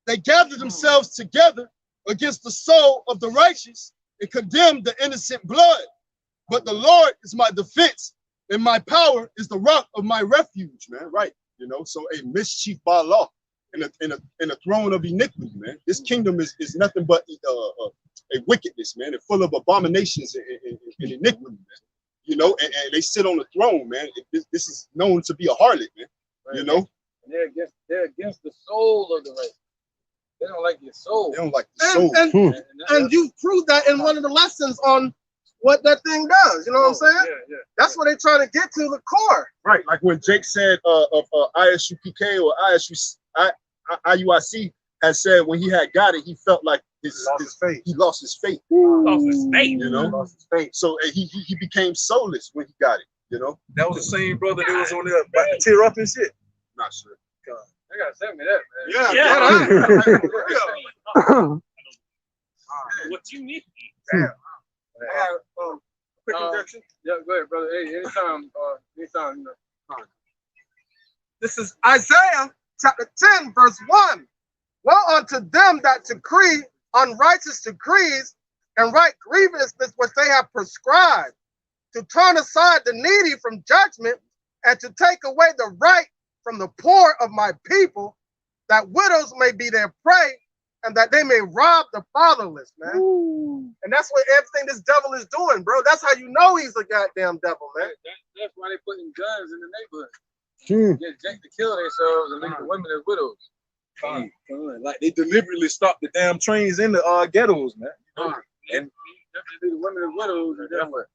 They gather themselves together against the soul of the righteous and condemn the innocent blood. But the Lord is my defense, and my power is the rock of my refuge, man. Right. You know, so a mischief by law and a throne of iniquity, man. This kingdom is nothing but a wickedness, man, and full of abominations and iniquity, man. You know, and they sit on the throne, man. This is known to be a harlot, man. Right. You know, and they're against the soul of the race. They don't like your soul. They don't like the soul. And you proved that in one of the lessons on what that thing does. You know what I'm saying? Yeah. That's what they're trying to get to the core. Right. Like when Jake said of ISUPK or IUIC had said when he had got it, he felt like he lost his faith. Lost his faith. You know, Lost his faith. so he became soulless when he got it. You know, That was the same brother that was on there about to tear up and shit. not sure. They gotta send me that, man. Yeah. What you need? Quick injection. Yeah, go ahead, brother. Hey, anytime, you know. This is Isaiah chapter 10, verse 1. Woe unto them that decree unrighteous decrees and write grievousness which they have prescribed, to turn aside the needy from judgment, and to take away the right from the poor of my people, that widows may be their prey, and that they may rob the fatherless, man. Ooh. And that's what everything this devil is doing, bro. That's how you know he's a goddamn devil, man. That's why they putting guns in the neighborhood. Hmm. Get to kill themselves and leave the women as widows. Like they deliberately stopped the damn trains in the ghettos, man. And they leave the women as widows and then what?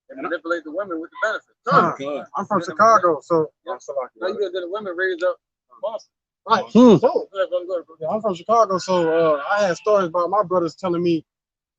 And manipulate the women with the benefits. I'm from Chicago, so Now you got the women raised up in Boston. right. Hmm. So, yeah, I'm from Chicago, so I had stories about my brothers telling me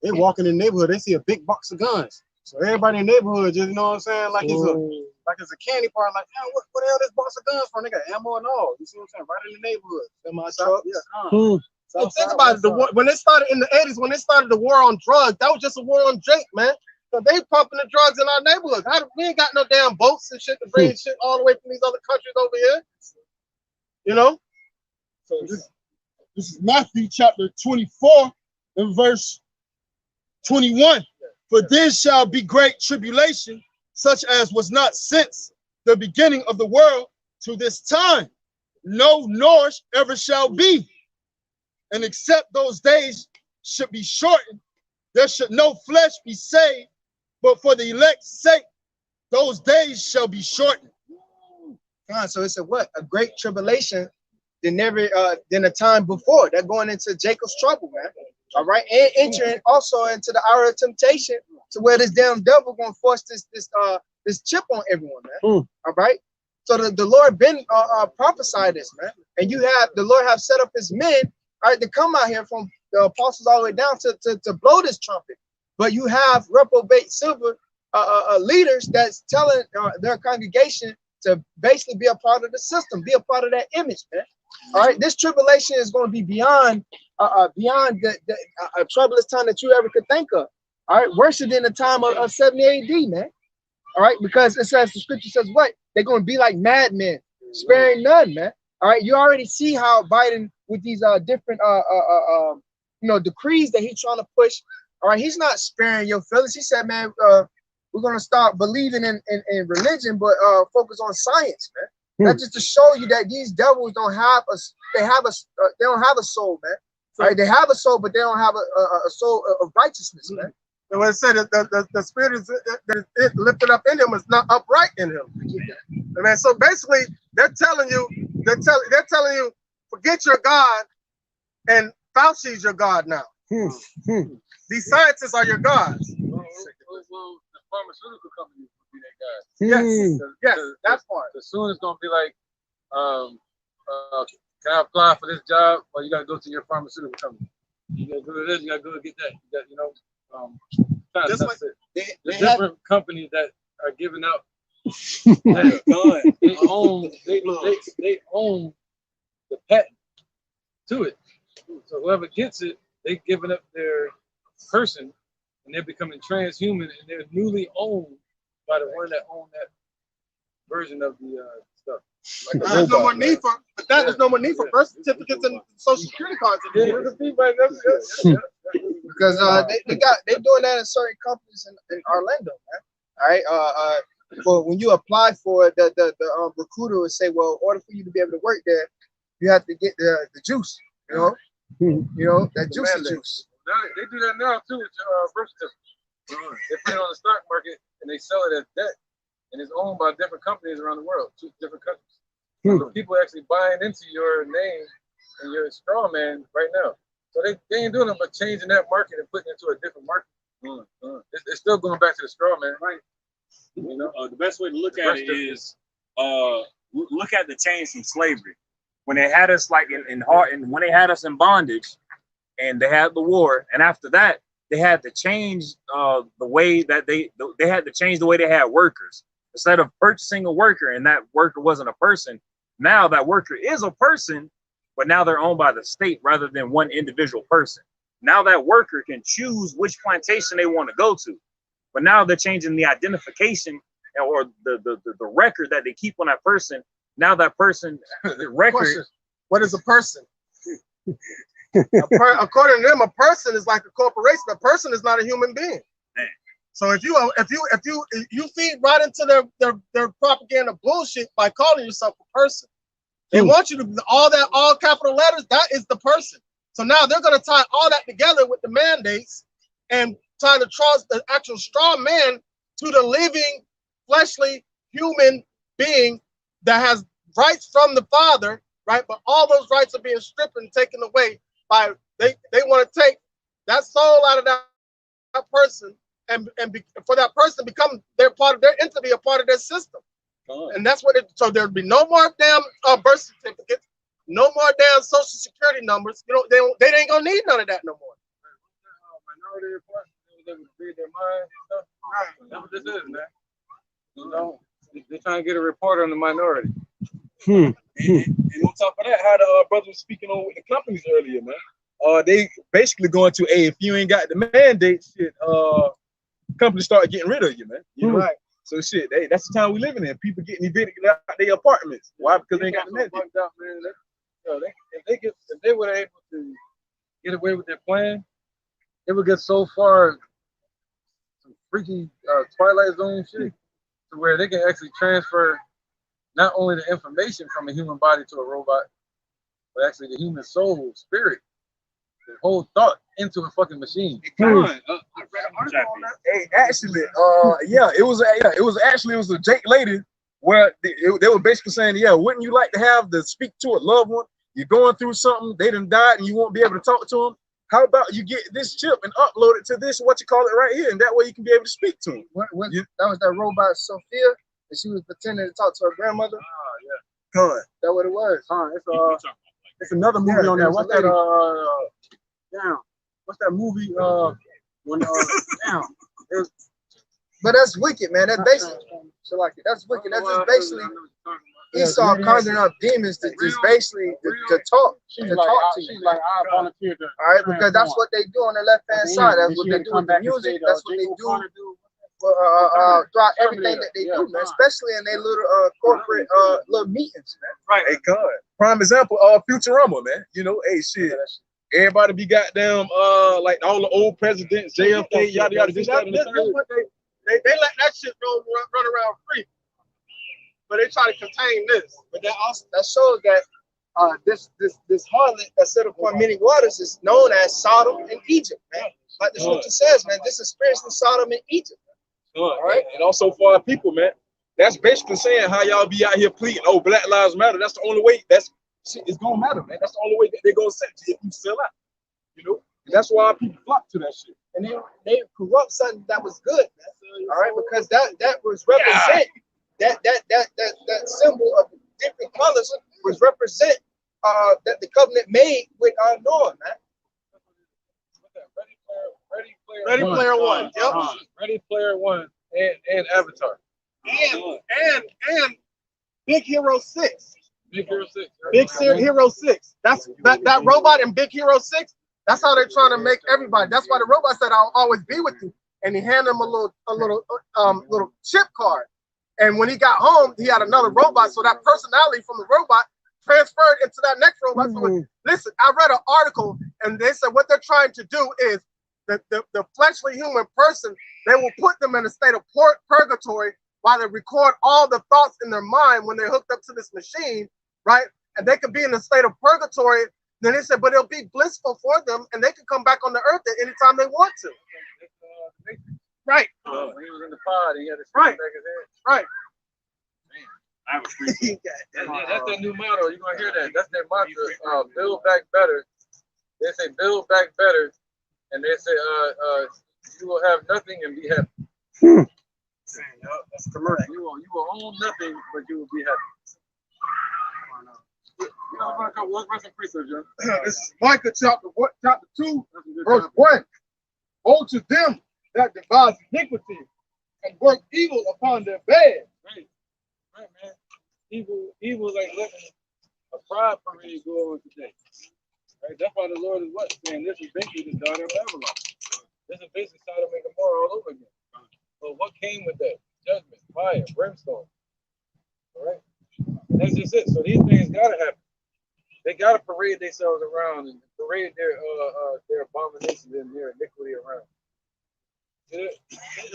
they walk in the neighborhood, they see a big box of guns. So everybody in the neighborhood just, you know what I'm saying, like it's a candy bar, like, yeah, what the hell this box of guns for? They got ammo and all. You see what I'm saying? Right in the neighborhood. Semi truck. Yeah. Hmm. So think about it. When they started in the 80s, when they started the war on drugs, that was just a war on drink, man. So they pumping the drugs in our neighborhood. We ain't got no damn boats and shit to bring shit all the way from these other countries over here. You know? So this is Matthew chapter 24 and verse 21. For then shall be great tribulation, such as was not since the beginning of the world to this time, no nor ever shall be. And except those days should be shortened, there should no flesh be saved, but for the elect's sake, those days shall be shortened. So it's a great tribulation than a time before. They're going into Jacob's trouble, man. All right, and entering also into the hour of temptation, to where this damn devil gonna force this chip on everyone, man. All right. So the Lord been prophesied this, man, and the Lord have set up his men, all right, to come out here from the apostles all the way down to blow this trumpet. But you have reprobate silver leaders that's telling their congregation to basically be a part of the system, be a part of that image, man. All right, this tribulation is going to be beyond the troublous time that you ever could think of. All right, worse than the time of 70 AD, man. All right, because it says, the scripture says what? They're going to be like madmen, sparing none, man. All right, you already see how Biden with these different decrees that he's trying to push. All right, he's not sparing your feelings. He said, man, we're going to start believing in religion, but focus on science, man. That's just to show you that these devils don't have they don't have a soul, man. All right, they have a soul, but they don't have a soul of righteousness, man. And when it said that the spirit is lifted up in him is not upright in him. Man, so basically, they're telling you, forget your God, and Fauci's your God now. These scientists are your gods. Well, the pharmaceutical companies would be their guys. Yes, that part. As soon as it's gonna be like, can I apply for this job? Well, you gotta go to your pharmaceutical company. You gotta go to this. You gotta go get that. You got, Just like the they different companies that are giving out. They own the patent to it. So whoever gets it, they giving up their person, and they're becoming transhuman, and they're newly owned by the one that owned that version of the stuff. Like there's no more need for, there's no more need for birth certificates and social security cards anymore. Because they're doing that in certain companies in Orlando, man. All right. For when you apply for it, the recruiter would say, well, in order for you to be able to work there, you have to get the juice. You know that juicy juice. Now, they do that now too with your birth certificate. They put it on the stock market and they sell it as debt, and it's owned by different companies around the world, 2 different countries. So people actually buying into your name and your straw man right now. So they ain't doing it but changing that market and putting it into a different market. It's still going back to the straw man, right? You know, the best way to look at it is look at the change from slavery. When they had us like when they had us in bondage, and they had the war, and after that they had to change the way that they had to change the way they had workers. Instead of purchasing a worker and that worker wasn't a person, now that worker is a person, but now they're owned by the state rather than one individual person. Now that worker can choose which plantation they want to go to, but now they're changing the identification or the record that they keep on that person. Now that person, the record. Question. What is a person? According to them, a person is like a corporation. A person is not a human being. Man. So if you feed right into their propaganda bullshit by calling yourself a person, they want you to all capital letters. That is the person. So now they're going to tie all that together with the mandates and tie the actual straw man to the living, fleshly human being that has rights from the Father, right? But all those rights are being stripped and taken away by they want to take that soul out of that person and for that person to become their part of their entity, a part of their system. And that's what so there'll be no more damn birth certificates, no more damn social security numbers. You know, they ain't gonna need none of that no more. Minority report, they would read their minds and stuff. Right. That's what this is, man. You know, they're trying to get a report on the minority. And on top of that, how the brother was speaking on with the companies earlier, man. They basically going to, hey, if you ain't got the mandate, shit, companies start getting rid of you, man. You know, right? So shit, that's the time we living in. People getting evicted out their apartments. Why? Because they ain't got the mandate. Out, man. If they were able to get away with their plan, it would get so far some freaky Twilight Zone shit to where they can actually transfer not only the information from a human body to a robot, but actually the human soul, spirit, the whole thought into a fucking machine. I read an article on that. Hey, actually, it was a Jake lady where they were basically saying, yeah, wouldn't you like to have to speak to a loved one? You're going through something, they done died, and you won't be able to talk to them. How about you get this chip and upload it to this, what you call it right here, and that way you can be able to speak to them. That was that robot Sophia, and she was pretending to talk to her grandmother. Con. That what it was. It's another movie on there. What's that? What's that movie? But that's wicked, man. That's basically that's wicked. That's just basically Esau conjuring up demons to just basically to talk to you. She's like, I volunteered. All right, because that's what they do on the left hand side. That's what they do with the music. That's what they do throughout everything that they do, man. Especially in their little corporate little meetings, man. Right. Hey, God. Prime example, Futurama, man. You know, hey, shit. Everybody be goddamn, like all the old presidents, JFK, yada yada. This what they let that shit run around free, but they try to contain this. But that shows that this harlot that set upon many waters is known as Sodom and Egypt, man. Like the scripture says, man, this experience in Sodom and Egypt. All right, and also for our people, man. That's basically saying how y'all be out here pleading, oh, Black Lives Matter. That's the only way. That's shit is gonna matter, man. That's the only way that they're gonna set you if you sell out. You know, and that's why people flock to that shit. And they corrupt something that was good, man. All right, because that was represent that symbol of different colors was represent that the covenant made with Noah, man. Ready Player One. Yep. Ready Player One and Avatar. And Big Hero 6. Big Hero 6. Big Hero 6. That's that robot in Big Hero 6. That's how they're trying to make everybody. That's why the robot said, "I'll always be with you." And he handed him a little chip card. And when he got home, he had another robot. So that personality from the robot transferred into that next robot. So listen, I read an article, and they said what they're trying to do is the fleshly human person, they will put them in a state of purgatory while they record all the thoughts in their mind when they're hooked up to this machine, right? And they could be in a state of purgatory. Then they said, but it'll be blissful for them, and they can come back on the earth at any time they want to. Right. When he was in the pod, he had his right. back his head. Right. That's their new motto. You're gonna hear that. That's their mantra. Build back better. They say build back better, and they say you will have nothing and be happy. That's commercial. You will own nothing, but you will be happy. Let's run some precepts, John. This is Micah chapter 2, verse 1. Woe to them that devise iniquity and work evil upon their bed. Right, man. Evil like letting a pride parade go on today. Right? That's why the Lord is what? Saying this is basically the daughter of Babylon. This is basically Sodom and Gomorrah all over again. But what came with that? Judgment, fire, brimstone. All right? And that's just it. So these things gotta happen. They gotta parade themselves around and parade their abominations and their iniquity around.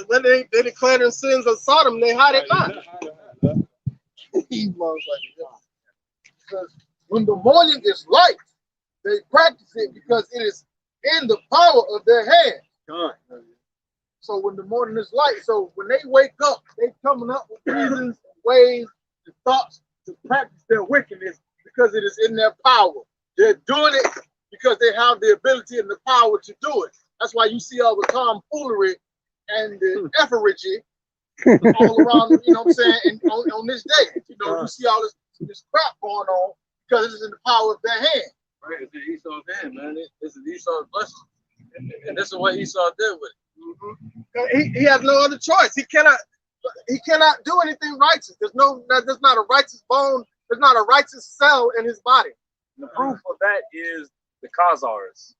When they declare the sins of Sodom, they hide it not. Because when the morning is light, they practice it because it is in the power of their hand. So when the morning is light, so when they wake up, they coming up with reasons, ways, and thoughts to practice their wickedness because it is in their power. They're doing it because they have the ability and the power to do it. That's why you see all the tomfoolery and the efferage all around, you know what I'm saying, and on this day. You know, you see all this crap going on because it is in the power of their hand. Right, it's Esau's hand, man. This is Esau's blessing. And this is what Esau did with it. He has no other choice. He cannot do anything righteous. There's not a righteous bone, there's not a righteous cell in his body. The proof of that is the Khazars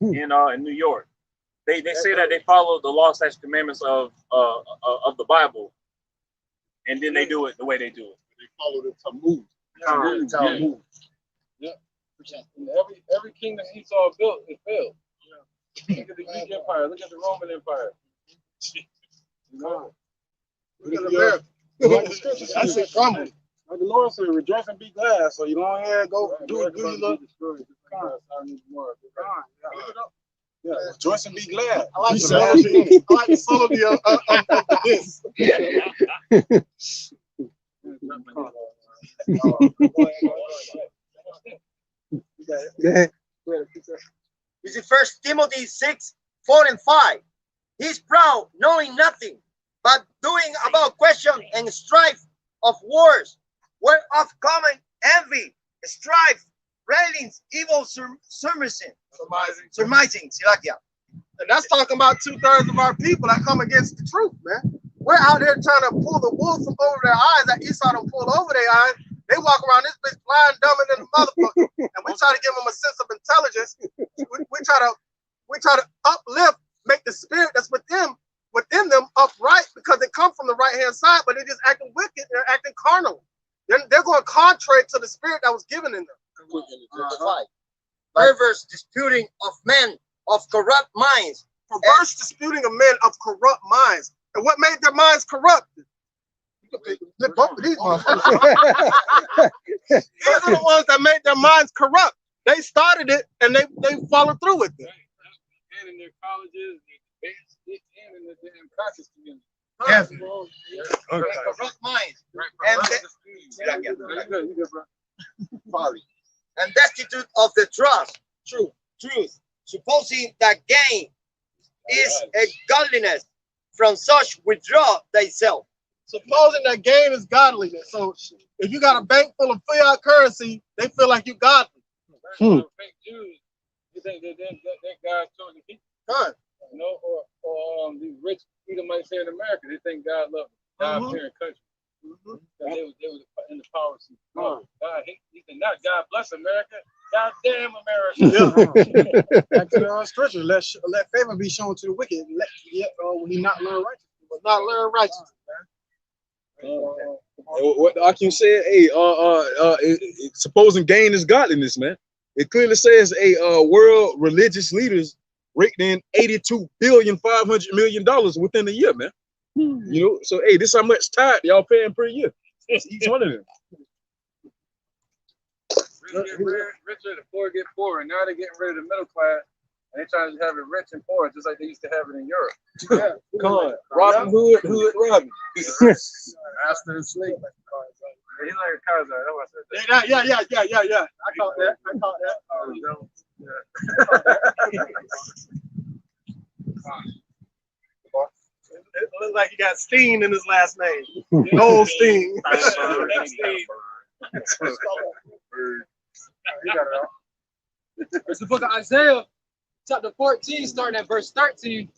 in New York. They say that they follow the law, statutes, commandments of the Bible, and then they do it the way they do it. They follow the Talmud. Yeah. And every kingdom Esau built, it failed. Yeah. Look at the Greek Empire. Look at the Roman Empire. Look at America. That's it coming. Like the Lord said, rejoice and be glad. So you go ahead, go do your little. Yeah, rejoice and be glad. I like the subtlety of this. This is 1 Timothy 6, 4 and 5. He's proud, knowing nothing, but doing about question and strife of wars, whereof common envy, strife, railings, evil surmising, Silakia. And that's talking about 2/3 of our people that come against the truth, man. We're out here trying to pull the wool from over their eyes that Esau don't pull over their eyes. They walk around this bitch blind, dumb, and the motherfucker. And we try to give them a sense of intelligence. We try to uplift, make the spirit that's within them upright because they come from the right hand side, but they're just acting wicked. They're acting carnal. They're going contrary to the spirit that was given in them. Perverse disputing of men of corrupt minds. Perverse disputing of men of corrupt minds. And what made their minds corrupt? Both of these motherfuckers. These are the ones that made their minds corrupt. They started it and they followed through with it. And in their colleges, and in the damn practice community. Heavy. Corrupt minds. And destitute of the truth, supposing that gain is a godliness. From such withdraw thyself. Supposing that gain is godliness. So if you got a bank full of fiat currency, they feel like you godly. Fake Jews, you think that God's chosen people? God. You know, or these rich Edomites here in America, they think God loves them. God parent country. They was in the power seat. God he said, not God bless America. God damn America. Back to the scripture. Let favor be shown to the wicked. When he not learn righteousness, but not learn righteousness, man. What the Akim said, hey, supposing gain is godliness, man. It clearly says world religious leaders raked in $82,500,000,000 within a year, man. You know, so hey, this how much tithe y'all paying per year. Each one of them. Rich get richer, the poor get poorer. And now they're getting rid of the middle class. And they're trying to have it rich and poor, just like they used to have it in Europe. Come on. Robin Hood Robin. Master and slave. He's like a Kaiser. That's what I said. Yeah. I caught that. It looks like he got Steen in his last name. No Steen. It's the book of Isaiah, chapter 14, starting at verse 13.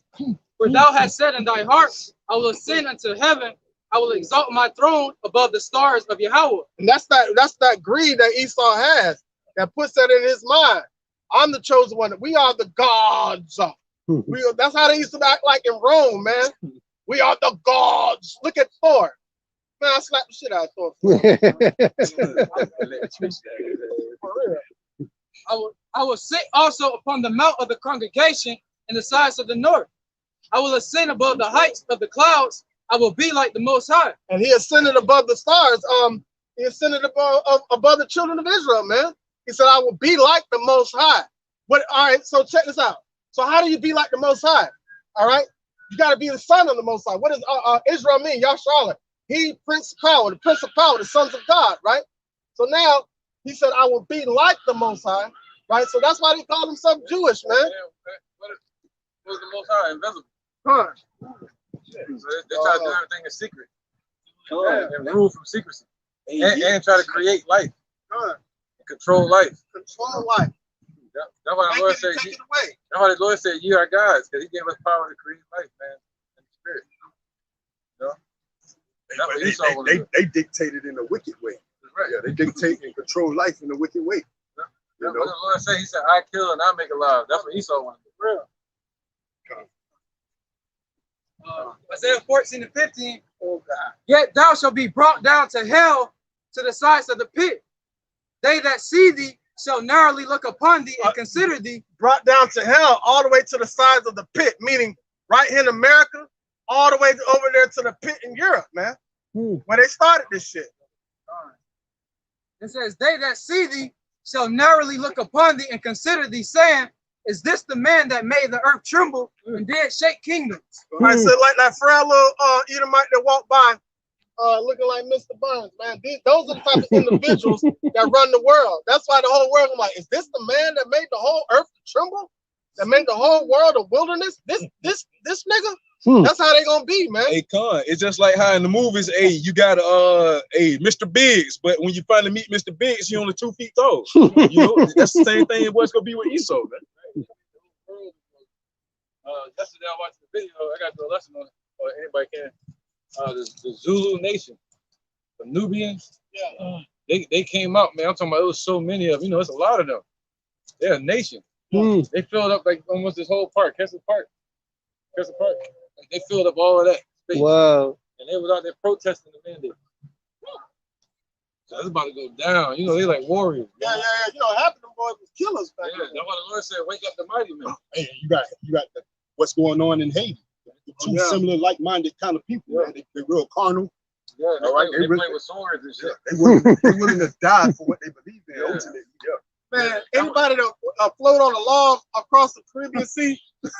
For thou hast said in thy heart, I will ascend unto heaven, I will exalt my throne above the stars of Yahweh. And that's that greed that Esau has that puts that in his mind. I'm the chosen one. We are the gods. That's how they used to act like in Rome, man. We are the gods. Look at Thor. Man, I slapped the shit out of Thor. I will sit also upon the mount of the congregation in the sides of the north. I will ascend above the heights of the clouds. I will be like the Most High. And he ascended above the stars. He ascended above the children of Israel, man. He said, I will be like the Most High. All right, so check this out. So how do you be like the Most High? All right, you got to be the son of the Most High. What does Israel mean? Yahshua. He, Prince of Power, the Prince of Power, the sons of God, right? So now he said, I will be like the Most High, right? So that's why they call themselves Jewish, man. What's the Most High? Invisible. Huh. So they try to do everything in secret. And rule from secrecy. And try to create life. And control life. Control life. That's why the Lord said, that's why the Lord said, you are gods, because he gave us power to create life, man, in the spirit. You know? They dictated in a wicked way. Right. Yeah, they dictate and control life in a wicked way. That's what the Lord said. He said, I kill and I make alive. That's what Esau wanted to do. Real. Isaiah 14:15. Oh God. Yet thou shalt be brought down to hell, to the sides of the pit. They that see thee shall narrowly look upon thee and consider thee. Brought down to hell, all the way to the sides of the pit, meaning right here in America, all the way over there to the pit in Europe, man. Where they started this shit. It says, they that see thee shall narrowly look upon thee and consider thee, saying, is this the man that made the earth tremble and did shake kingdoms? Right, so like that frail little Edomite that walked by looking like Mr. Burns, man. Those are the type of individuals that run the world. That's why the whole world, I'm like, is this the man that made the whole earth tremble? That made the whole world a wilderness? This nigga? That's how they gonna be, man. Hey, Con, it's just like how in the movies, hey, you got Mr. Biggs, but when you finally meet Mr. Biggs, he only 2 feet tall. You know, that's the same thing what's gonna be with Esau, man. Yesterday I watched the video. I got to do a lesson on it, or anybody can. The Zulu Nation, the Nubians. Yeah. They came out, man. I'm talking about it was so many of them. You know, it's a lot of them. They're a nation. They filled up like almost this whole park, Kessler Park. Like, they filled up all of that space. Wow. And they was out there protesting the mandate. So it's about to go down. You know, they like warriors. Yeah. You know, half of them boys was killers back then. That's why the Lord said, wake up the mighty men. Hey, you got what's going on in Haiti. Two similar, like-minded kind of people, man. They real carnal. Yeah, all right. They play with swords and shit. They're willing to die for what they believe in. Ultimately, Man, anybody that float on a log across the Caribbean Sea, you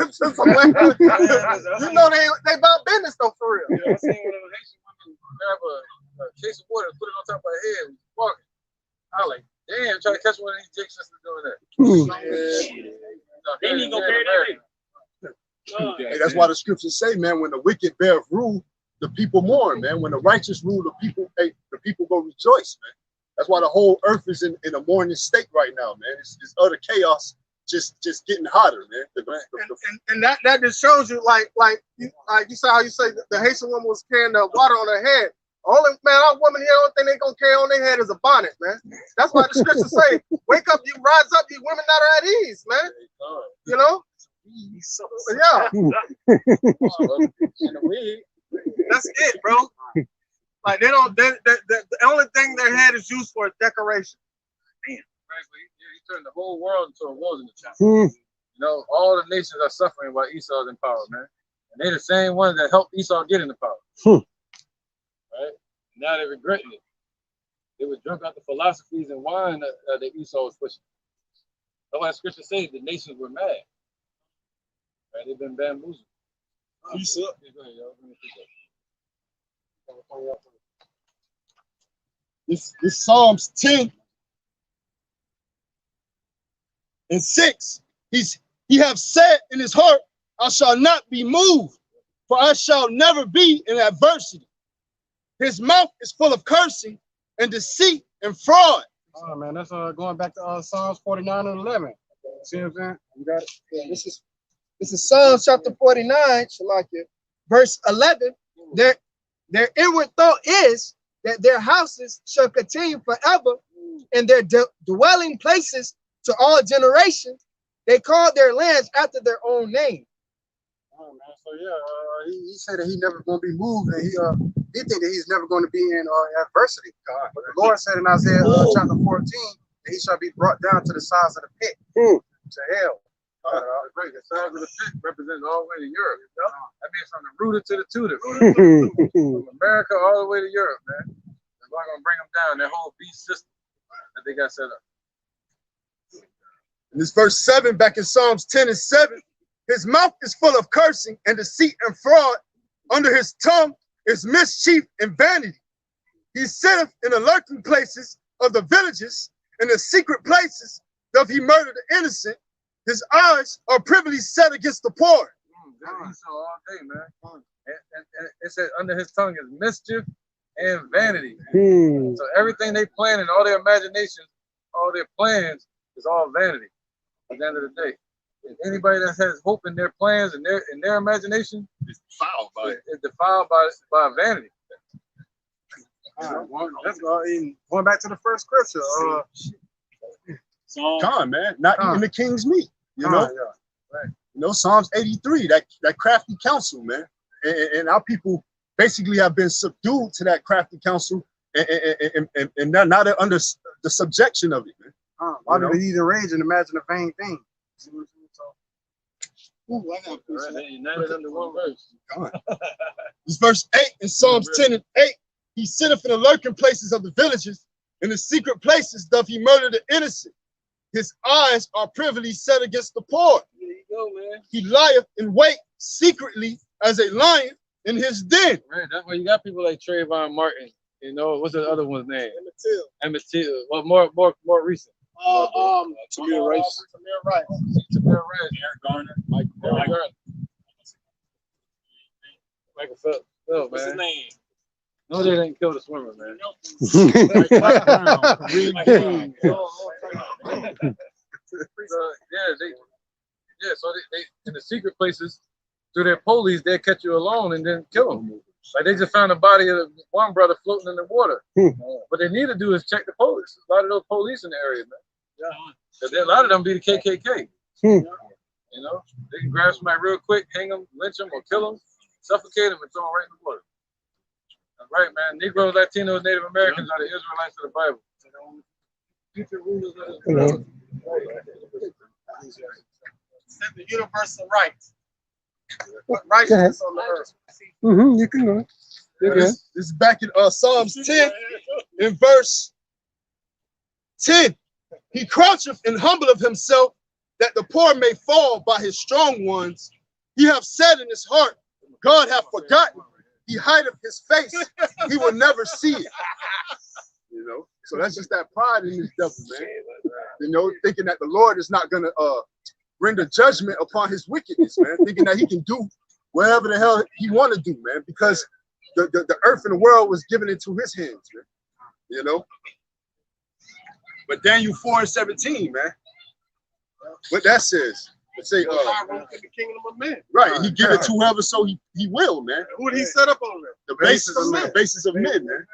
know they about business though, for real. Yeah, I seen one of the Haitian women grab a case of water and put it on top of her head and walking. I was like, damn, try to catch one of these jigs just doing that. They need to go carry that. Hey, that's why the scriptures say, man, when the wicked bear rule, the people mourn, man. When the righteous rule, the people go rejoice, man. That's why the whole earth is in a mourning state right now, man. It's utter chaos, just getting hotter, man. And that just shows you, like you saw how you say the Haitian woman was carrying the water on her head. Only man, our woman here, only thing they gonna carry on their head is a bonnet, man. That's why the scriptures say, "Wake up, you rise up, you women that are at ease, man." You know. Yeah. That's it, bro. Like they don't. The only thing their head is used for is decoration. Damn. Frankly, he turned the whole world into a wilderness. You know, all the nations are suffering while Esau's in power, man. And they're the same ones that helped Esau get into power. Right? Now they're regretting it. They were drunk out the philosophies and wine that Esau was pushing. That's why scripture says the nations were mad. Right? They've been bamboozled. Peace up. Yeah, go ahead, y'all. This Psalms 10 and 6. He have said in his heart, I shall not be moved, for I shall never be in adversity. His mouth is full of cursing and deceit and fraud. Oh man, that's going back to Psalms 49 and 11. See what I'm saying? You got it. Yeah, this is Psalms chapter 49, Shalakia, verse 11. Their inward thought is that their houses shall continue forever, and their dwelling places to all generations. They call their lands after their own name. Oh man, so yeah, he said that he never going to be moved, and he think that he's never going to be in adversity. But the Lord said in Isaiah chapter 14 that he shall be brought down to the size of the pit, to hell. Right, the size of the pit represents all the way to Europe. That means from the rooter to the tutor. From America all the way to Europe, man. They're not going to bring them down, their whole beast system that they got set up. In this verse 7, back in Psalms 10 and 7, his mouth is full of cursing and deceit and fraud. Under his tongue is mischief and vanity. He sitteth in the lurking places of the villages. In the secret places doth he murder the innocent. His eyes are privily set against the poor. Esau all day, man. And it said under his tongue is mischief and vanity. So everything they plan and all their imaginations, all their plans is all vanity at the end of the day. And anybody that has hope in their plans and their imagination is defiled by it. It's defiled by vanity. That's going back to the first scripture. Con, man, not eating the king's meat. You know, right. You know, Psalms 83, that crafty counsel, man, and our people basically have been subdued to that crafty counsel, and now they're under the subjection of it, man. Why do they eat and rage and imagine a vain thing? United under one verse. This verse 8 in Psalms 10 and 8. He sitteth in the lurking places of the villages. In the secret places doth he murder the innocent. His eyes are privily set against the poor. There you go, man. He lieth in wait secretly as a lion in his den. Right, that's why you got people like Trayvon Martin. You know, what's the other one's name? Emmett Till. Well, more recent. Tamir Rice. Tamir Rice. Eric Garner. Michael Garner. Michael Phelps. Oh, What's his man. name? No, they didn't kill the swimmer, man. So they in the secret places through their police, they'll catch you alone and then kill them. Like they just found the body of one brother floating in the water. What they need to do is check the police. A lot of those police in the area, man. Yeah. A lot of them be the KKK. You know, they can grab somebody real quick, hang them, lynch them, or kill them, suffocate them, and throw them right in the water. That's right, man. Negroes, Latinos, Native Americans are the Israelites of the Bible. Future rulers of the world. The universal rights. Righteousness on the earth. You can go. This is back in Psalms 10 in verse 10. He croucheth and humbleth himself, that the poor may fall by his strong ones. He hath said in his heart, God hath forgotten. He hideth his face. He will never see it. You know, so that's just that pride in this devil, man. You know, thinking that the Lord is not gonna render judgment upon his wickedness, man. Thinking that he can do whatever the hell he want to do, man, because the earth and the world was given into his hands, man. You know. But Daniel 4:17, man. What that says. It say, the kingdom of men. right, he give it to whoever so he will, man. Who did he set up on that? The basis of men, man.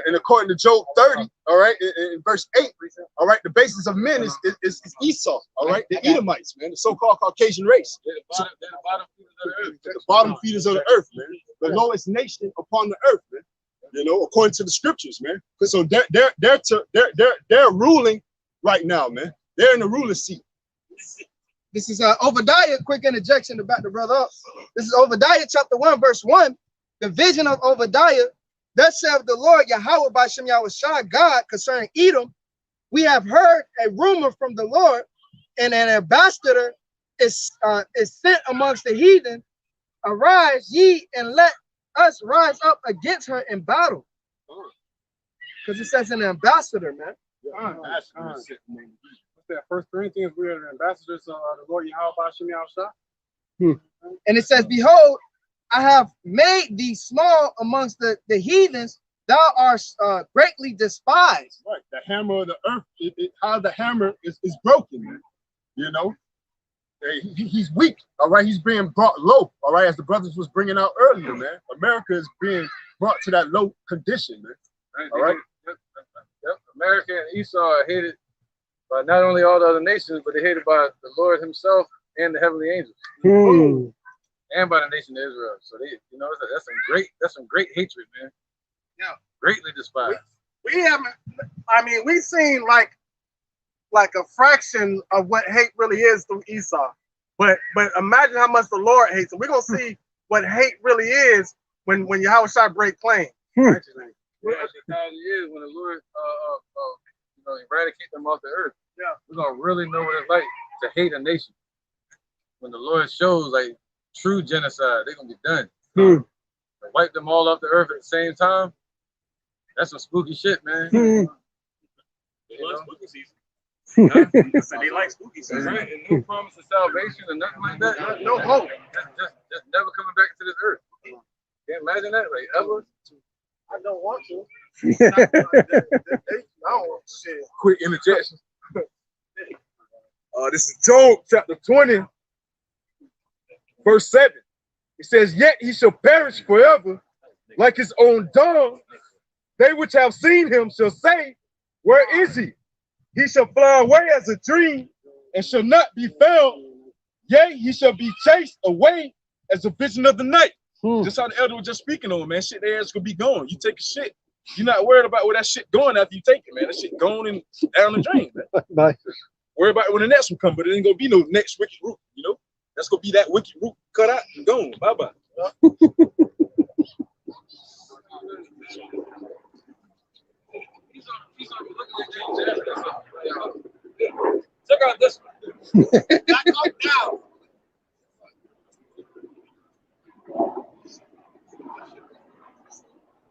And according to Job 30, all right, in verse 8, all right, the basis of men is Esau, all right, the Edomites, man, the so-called Caucasian race. They're the bottom feeders of the earth. The bottom feeders of the earth, man. The lowest nation upon the earth, man. You know, according to the scriptures, man. So they're ruling right now, man. They're in the ruler seat. This is Obadiah. Quick interjection to back the brother up. This is Obadiah chapter 1, verse 1. The vision of Obadiah. Thus saith the Lord Yahweh by Shem Yahushua God concerning Edom. We have heard a rumor from the Lord, and an ambassador is sent amongst the heathen. Arise ye and let us rise up against her in battle. Because it says an ambassador, man. What's that? 1 Corinthians, we are the ambassadors of the Lord Yahweh Bashem Yahushua. And it says, behold, I have made thee small amongst the heathens. Thou art greatly despised. Right, the hammer of the earth, how the hammer is broken, man. You know, he's weak, all right? He's being brought low, all right? As the brothers was bringing out earlier, man. America is being brought to that low condition, man. All right? Yep. America and Esau are hated by not only all the other nations, but they're hated by the Lord himself and the heavenly angels, and by the nation of Israel. So they, you know, that's some great hatred, man. Yeah, greatly despised. We haven't. I mean, we've seen like a fraction of what hate really is through Esau. But imagine how much the Lord hates. And we're gonna see what hate really is when Yahweh Shai break claim. Actually, 1,000 years when the Lord eradicate them off the earth. Yeah, we're gonna really know what it's like to hate a nation. When the Lord shows like true genocide, they're gonna be done. Wipe them all off the earth at the same time. That's some spooky shit, man. They like spooky season. They like spooky season. Right? And no promise of salvation or nothing like that. no hope. Just never coming back to this earth. Can't imagine that, like ever. I don't want to. I don't want to. Shit. Quick interjection. This is Job chapter 20, verse 7. It says, yet he shall perish forever like his own dog. They which have seen him shall say, where is he? He shall fly away as a dream and shall not be found. Yea, he shall be chased away as a vision of the night. Just how the elder was just speaking on, man. Shit, their ass gonna be gone. You take a shit. You're not worried about where that shit going after you take it, man. That shit gone and down the drain, man. Nice. Worry about when the next one come, but it ain't gonna be no next wicked root, you know? That's gonna be that wicked root cut out and gone. Bye-bye. Check out this one. Back up now.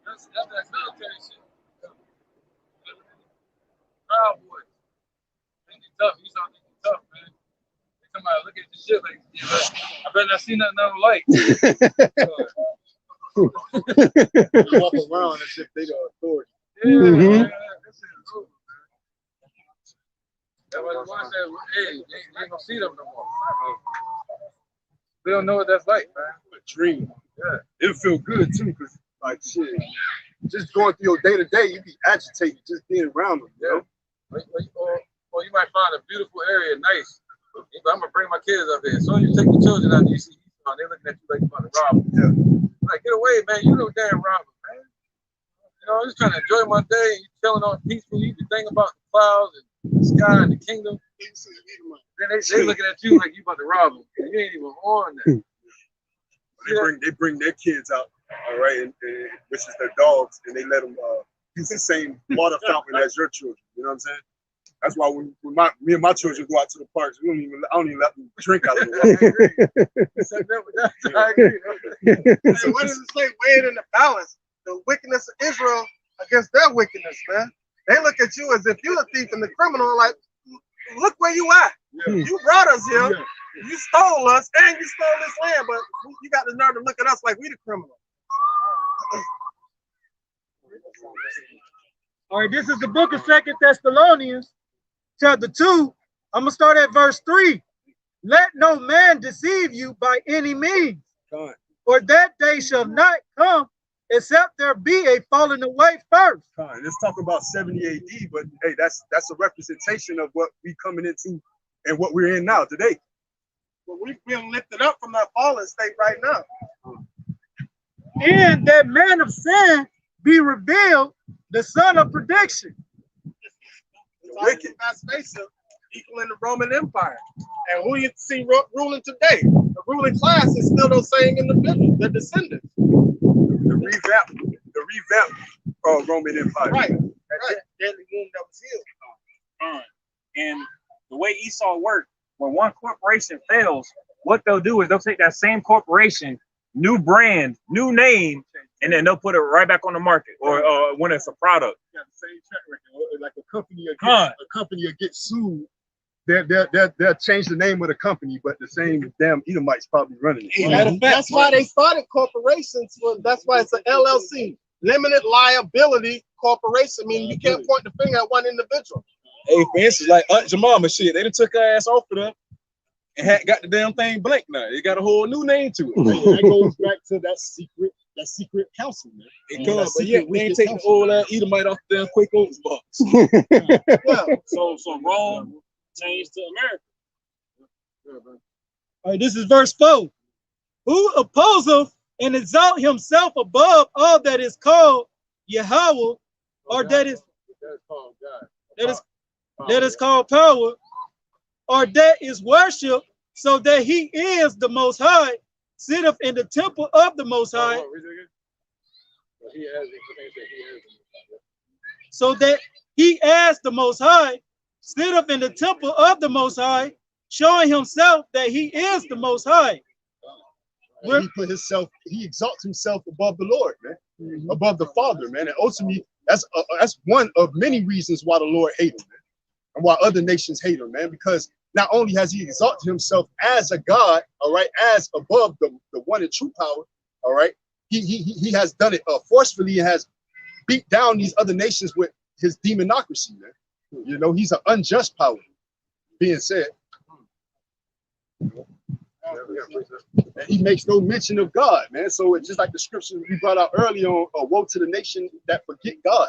That's that military shit. Proud boys. Think you tough. You sound think you tough, man. Somebody look at the shit like, I better not see nothing I don't like. Walk around as if they the authority. Yeah, man. That shit is over, man. That's why the Lord said, hey, they ain't gonna see them no more. They don't know what that's like, man. A dream. Yeah. It'll feel good too, because like shit, just going through your day-to-day, you be agitated just being around them, you know? Or you might find a beautiful area, nice. I'm gonna bring my kids up there. So you take your children out, you see, they're looking at you like you're about to rob them. Yeah. Like, get away, man. You know damn robber, man. You know, I'm just trying to enjoy my day. You chilling on peaceful. You can think about the clouds and the sky and the kingdom. Then they looking at you like you about to rob them. You ain't even on that. They bring their kids out, all right, and which is their dogs, and they let them use the same water fountain as your children. You know what I'm saying? That's why when me and my children go out to the parks, I don't even let them drink out of the water. I agree. So what does it say? Weigh it in the balance. The wickedness of Israel against their wickedness, man. They look at you as if you're a thief and the criminal. Like, look where you at. Yeah. You brought us here. Yeah. You stole us, and you stole this land. But you got the nerve to look at us like we the criminal. All right, this is the book of 2 Thessalonians, chapter 2. I'm going to start at verse 3. Let no man deceive you by any means, or that day shall not come, except there be a falling away first. Let's talk about 70 AD, but hey, that's a representation of what we coming into and what we're in now today. But we've been lifted up from that fallen state right now. And that man of sin be revealed, the son of prediction. It's wicked. Vespasian equaling the Roman Empire. And who you see ruling today? The ruling class is still those same individuals, the descendants. The revamped Roman Empire. Right. That deadly wound that was healed. And the way Esau worked, when one corporation fails, what they'll do is they'll take that same corporation, new brand, new name, and then they'll put it right back on the market, or when it's a product. Got the same track record. Like a company will get sued. They'll change the name of the company, but the same damn Edomites probably running it. That's why they started corporations. That's why it's an LLC, limited liability corporation. Meaning you can't point the finger at one individual. Hey, for instance, like Aunt Jemima shit, they done took her ass off of them and had got the damn thing blank now. It got a whole new name to it. That goes back to that secret council, man. It comes, but yeah, they ain't taking the old Edomite off the damn Quakos box. Yeah. So Rome changed to America. All right, this is verse 4. Who opposeth and exalt himself above all that is called Yahweh, or that is called God. That is called power, or that is worship, so that he is the Most High, sitteth in the temple of the Most High, so that he as the Most High sitteth in the temple of the Most High, showing himself that he is the Most High. He exalts himself above the Lord, man, above the Father, man, and ultimately that's one of many reasons why the Lord hates him, man. And why other nations hate him, man, because not only has he exalted himself as a God, all right, as above the one in true power, all right, he has done it forcefully and has beat down these other nations with his demonocracy, man. You know, he's an unjust power, being said. And he makes no mention of God, man. So it's just like the scripture we brought out earlier on, woe to the nation that forget God.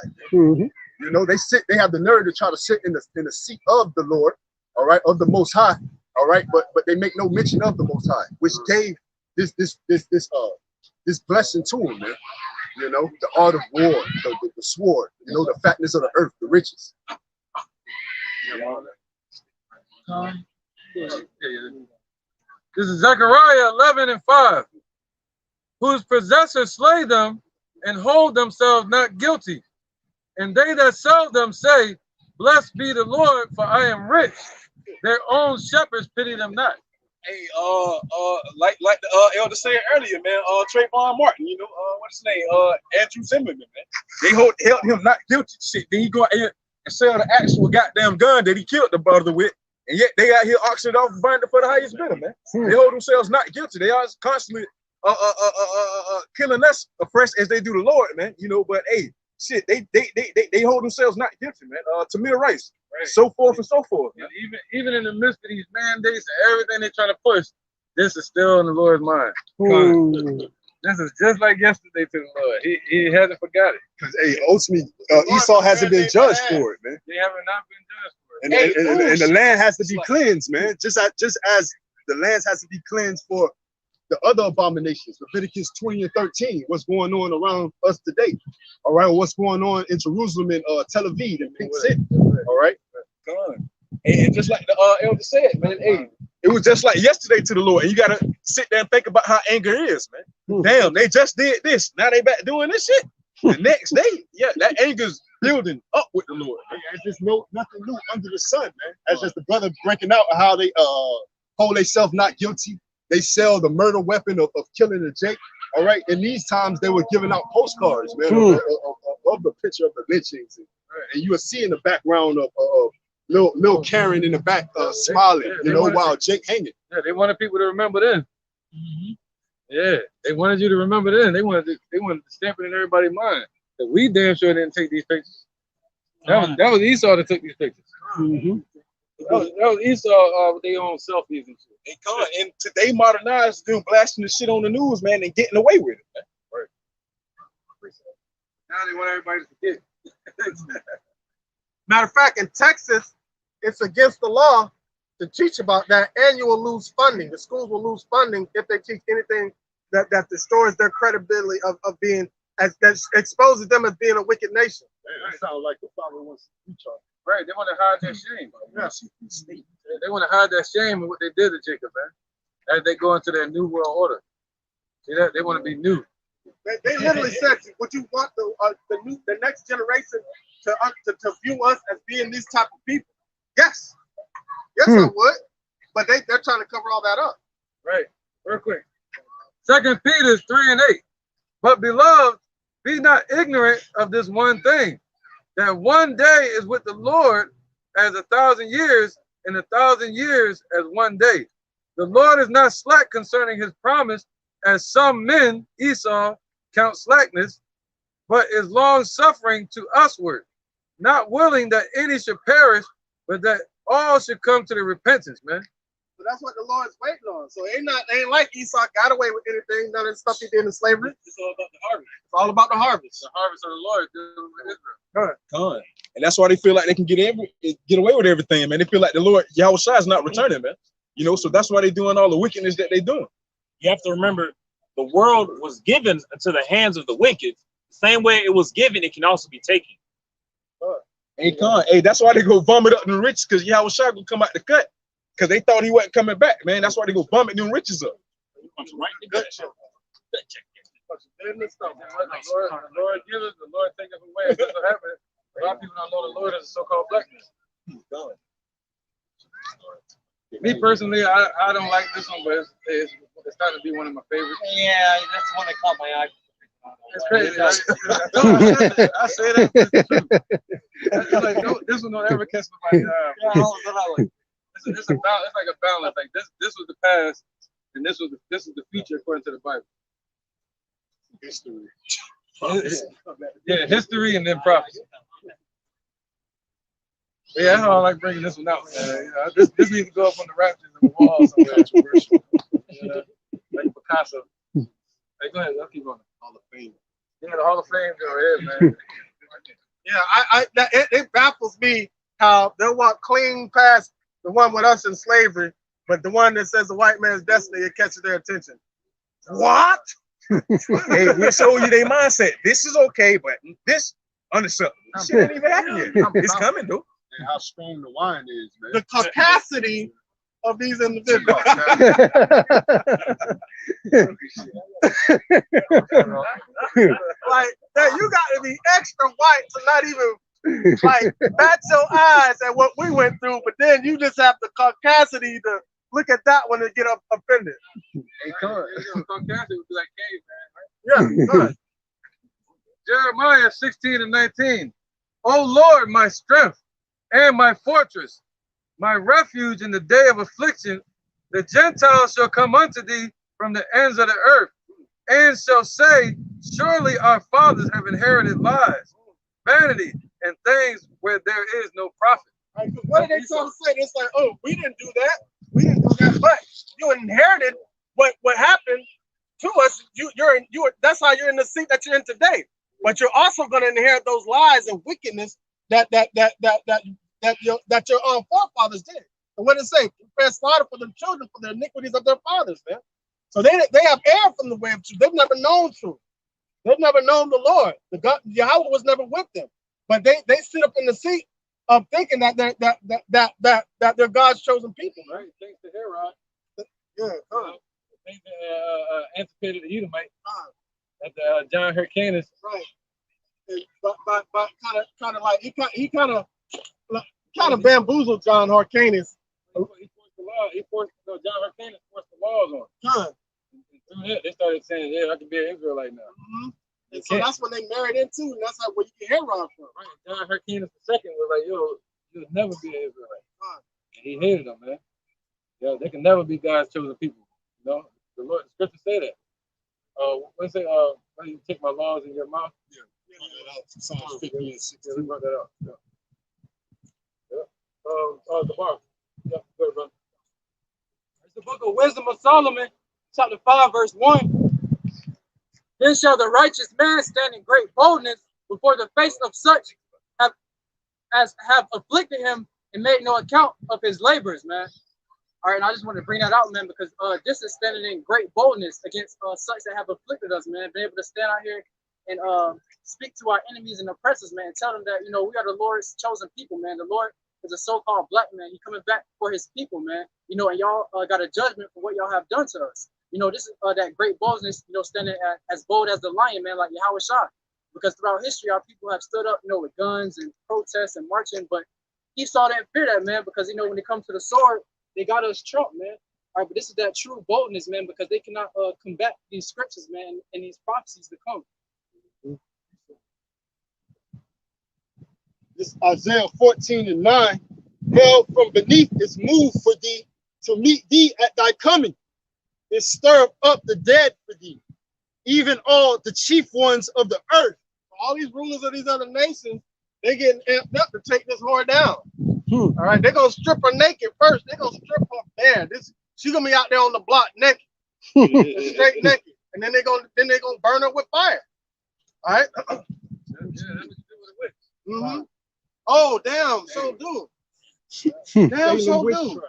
You know, they have the nerve to try to sit in the seat of the Lord, all right, of the Most High, all right, but they make no mention of the Most High, which gave this blessing to him, man. You know, the art of war, the sword, you know, the fatness of the earth, the riches. This is Zechariah 11:5. Whose possessors slay them and hold themselves not guilty. And they that sell them say, blessed be the Lord, for I am rich. Their own shepherds pity them not. Hey, like the elder said earlier, man, Trayvon Martin, you know, what's his name? Andrew Zimmerman, man. They held him not guilty shit. Then he go out here and sell the actual goddamn gun that he killed the brother with. And yet they out here auctioning off and buying it for the highest bidder, man. They hold themselves not guilty. They are constantly killing us afresh as they do the Lord, man. You know, but hey, shit, they hold themselves not guilty, man. Tamir Rice, right. So forth and so forth. And even in the midst of these mandates and everything they're trying to push, this is still in the Lord's mind. This is just like yesterday to the Lord. He hasn't forgot it. Because hey, ultimately, Esau hasn't been judged for it, man. They haven't not been judged for it. And the land has to be cleansed, man. Just as the land has to be cleansed for the other abominations. Leviticus 20 and 13, what's going on around us today. All right, what's going on in Jerusalem and Tel Aviv and Pink City. All right. And just like the elder said, man, hey, it was just like yesterday to the Lord. And you gotta sit there and think about how anger is, man. Damn, they just did this. Now they back doing this shit. The next day, yeah, that anger's building up with the Lord. It's just nothing new under the sun, man. That's just the brother breaking out how they hold themselves not guilty. They sell the murder weapon of killing a Jake. All right. In these times, they were giving out postcards, man, of the picture of the lynchings. And you will see in the background of Lil Karen in the back smiling, while Jake hanging. Yeah, they wanted people to remember then. Yeah, they wanted you to remember then. They wanted to stamp it in everybody's mind. That we damn sure didn't take these pictures. That was Esau that took these pictures. That was Esau with their own selfies and shit. And today modernized them blasting the shit on the news, man, and getting away with it, man. Right. Now they want everybody to forget. Matter of fact, in Texas, it's against the law to teach about that, and you will lose funding. The schools will lose funding if they teach anything that destroys their credibility of being, that exposes them as being a wicked nation. That sounds like the 501c3 charge. Right, they want to hide their shame. They want to hide that shame of what they did to Jacob, man. As they go into their new world order. See that? They want to be new. They literally said, "Would you want the next generation to view us as being these type of people?" Yes, yes, I would. But they're trying to cover all that up. Right, real quick. 2 Peter 3:8. But beloved, be not ignorant of this one thing, that one day is with the Lord as 1,000 years, and 1,000 years as one day. The Lord is not slack concerning his promise, as some men, Esau, count slackness, but is long suffering to usward, not willing that any should perish, but that all should come to the repentance, man. So that's what the Lord's waiting on. So ain't like Esau got away with anything, none of the stuff he did in slavery. It's all about the harvest. It's all about the harvest. The harvest of the Lord dealing with Israel. And that's why they feel like they can get away with everything, man. They feel like the Lord Yahweh Shai is not returning, man. So that's why they're doing all the wickedness that they're doing. You have to remember, the world was given into the hands of the wicked. The same way it was given, it can also be taken. Hey, that's why they go vomit up the rich, because Yahweh Shai will come out the cut. Because they thought he wasn't coming back, man. That's why they go vomit them riches up. Right in the gut check. The Lord gives us, the Lord takes us away. That's what happens. A lot of people don't know the Lord as a so-called blackness. Me personally, I don't like this one, but it's starting to be one of my favorites. Yeah, that's the one that caught my eye. It's crazy. Right? I say that. It's like, this one don't ever catch my eye. It's like a balance. Like this was the past, and this is the future according to the Bible. History. Yeah, history and then prophecy. Yeah, that's how I like bringing this one out. This needs to go up on the rafters of the wall somewhere. Like Picasso. Hey, go ahead. I'll keep going. Hall of Fame. Yeah, the Hall of Fame go ahead, man. Yeah, it baffles me how they'll walk clean past the one with us in slavery, but the one that says the white man's destiny, it catches their attention. What? Hey, we show you their mindset. This is okay, but this unacceptable. Shit ain't even happening yet. It's coming, though. And how strong the wine is, man. The capacity of these individuals. Like that, you got to be extra white to not even like bat your eyes at what we went through, but then you just have the capacity to look at that one and get offended. Hey, come on. Capacity would be like caveman, right? Yeah. Jeremiah 16:19. O Lord, my strength and my fortress, my refuge in the day of affliction, the Gentiles shall come unto thee from the ends of the earth, and shall say, surely our fathers have inherited lies, vanity, and things where there is no profit. Like, what are they trying to say? It's like, oh, we didn't do that. We didn't do that, but you inherited what happened to us. That's how you're in the seat that you're in today. But you're also going to inherit those lies and wickedness that your forefathers did. And what does it say? Prepare slaughter for the children for the iniquities of their fathers, man. So they have erred from the way of truth. They've never known truth. They've never known the Lord. Yahweh was never with them. But they sit up in the seat of thinking that they're God's chosen people. Right. Thanks to Herod. Yeah. Thanks to Antipater the Edomite. That John Hyrcanus. Right. but kind of like he kind of bamboozled John Hyrcanus. He forced the law. John Hyrcanus forced the laws on him. Huh. And through that, they started saying, "Yeah, I can be an Israelite now." Mm-hmm. And so that's when they married into, and that's how where you get Herod from. Right. John Hyrcanus II was like, "Yo, you'll never be an Israelite." And he hated them, man. Yeah, they can never be God's chosen people. You know, the Lord, the scriptures say that. Let's say, you take my laws in your mouth. Yeah. Psalms 50 and 16. Yeah, we brought that up. Yeah. The bar. Yeah, good, brother. It's the book of Wisdom of Solomon, chapter 5, verse 1. Then shall the righteous man stand in great boldness before the face of such as have afflicted him and made no account of his labors, man. All right, and I just want to bring that out, man, because this is standing in great boldness against such that have afflicted us, man. Being able to stand out here and speak to our enemies and oppressors, man. Tell them that, we are the Lord's chosen people, man. The Lord is a so-called black man. He coming back for his people, man. And y'all got a judgment for what y'all have done to us. This is that great boldness, standing as bold as the lion, man, like Yahweh Shah. Because throughout history, our people have stood up, with guns and protests and marching, but Esau didn't fear that, man, because, when it comes to the sword, they got us trumped, man. All right, but this is that true boldness, man, because they cannot combat these scriptures, man, and these prophecies to come. This Isaiah 14 and 9. Hell from beneath is moved for thee to meet thee at thy coming, and stir up the dead for thee, even all the chief ones of the earth. All these rulers of these other nations, they getting amped up to take this whore down. All right, they're gonna strip her naked first. They're gonna strip her bare. She's gonna be out there on the block naked, straight naked, and then they're gonna burn her with fire. All right. Mm-hmm. Oh damn! So do. Damn, so do.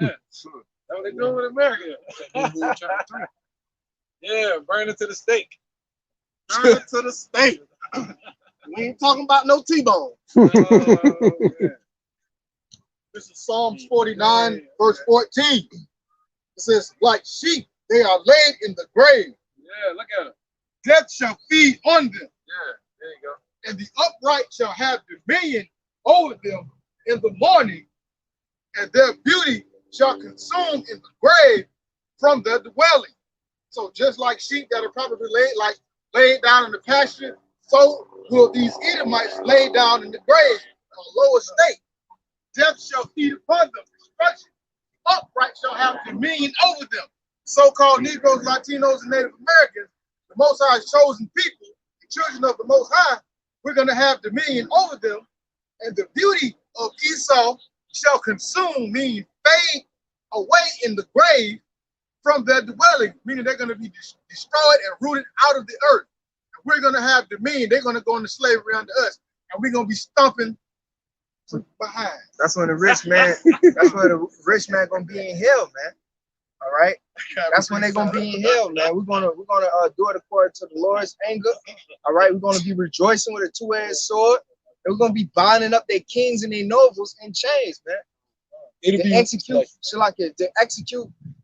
Yeah, that's what they doing with America. Yeah, burn it to the stake. Burn it to the stake. We ain't talking about no T-bone. This is Psalms 49, verse 14. It says, like sheep, they are laid in the grave. Yeah, look at them. Death shall feed on them. Yeah, there you go. And the upright shall have dominion over them in the morning, and their beauty shall consume in the grave from their dwelling. So just like sheep that are probably laid down in the pasture, so will these Edomites lay down in the grave on a lower state. Death shall feed upon them, destruction. Upright shall have dominion over them. So-called Negroes, Latinos, and Native Americans, the Most High's chosen people, the children of the Most High, we're going to have dominion over them. And the beauty of Esau shall consume, meaning fade away in the grave from their dwelling, meaning they're going to be destroyed and rooted out of the earth. And we're going to have dominion. They're going to go into slavery under us, and we're going to be stomping behind. That's when the rich man gonna be in hell, man. All right. That's when they're gonna be in hell, man. We're gonna do it according to the Lord's anger. All right, we're gonna be rejoicing with a two-edged sword, and we're gonna be binding up their kings and their nobles in chains, man. To execute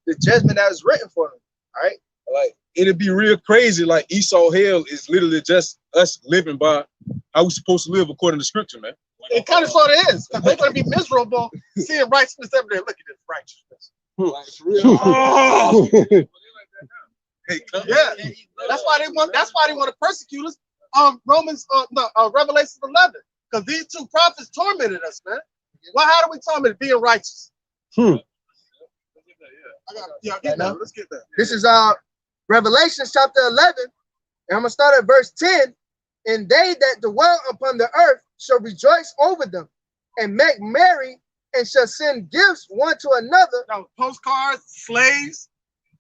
the judgment that was written for them. All right. Like it'd be real crazy. Like Esau hell is literally just us living by how we're supposed to live according to scripture, man. It kind of sort of is, because they're going to be miserable seeing righteousness every day. Look at this righteousness. Oh. Yeah, that's why they want to persecute us. Revelation 11, because these two prophets tormented us, man. Well, how do we torment being righteous? Let's get that. This is Revelation chapter 11, and I'm gonna start at verse 10. And they that dwell upon the earth shall rejoice over them, and make merry, and shall send gifts one to another. No, postcards, slaves,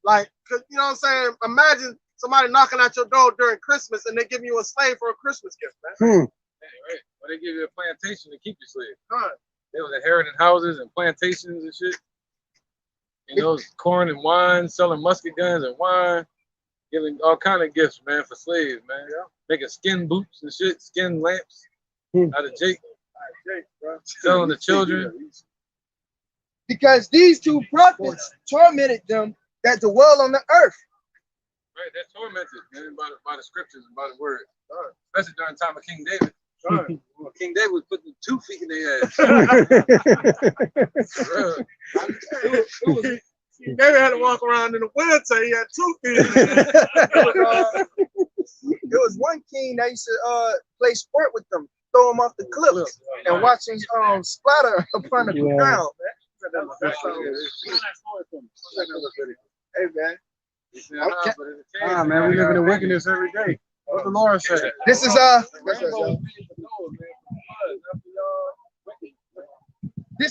like, you know what I'm saying? Imagine somebody knocking at your door during Christmas, and they give you a slave for a Christmas gift, man. Hey, right. Well, they give you a plantation to keep you slave. They was inheriting houses and plantations and shit. Corn and wine, selling musket guns and wine, giving all kind of gifts, man, for slaves, man. Yeah. Making skin boots and shit, skin lamps out of Jake, bro. Selling the children. Because these two prophets tormented them that dwell on the earth. Right, they're tormented, man, by the scriptures and by the word. Especially during the time of King David. Well, King David was putting 2 feet in their ass. King David had to walk around in the winter. He had 2 feet. There was one king that used to play sport with them, throw them off the cliffs, and watch them splatter upon the ground, man. Hey, man. Man, we live in wickedness every day. What the Lord said. This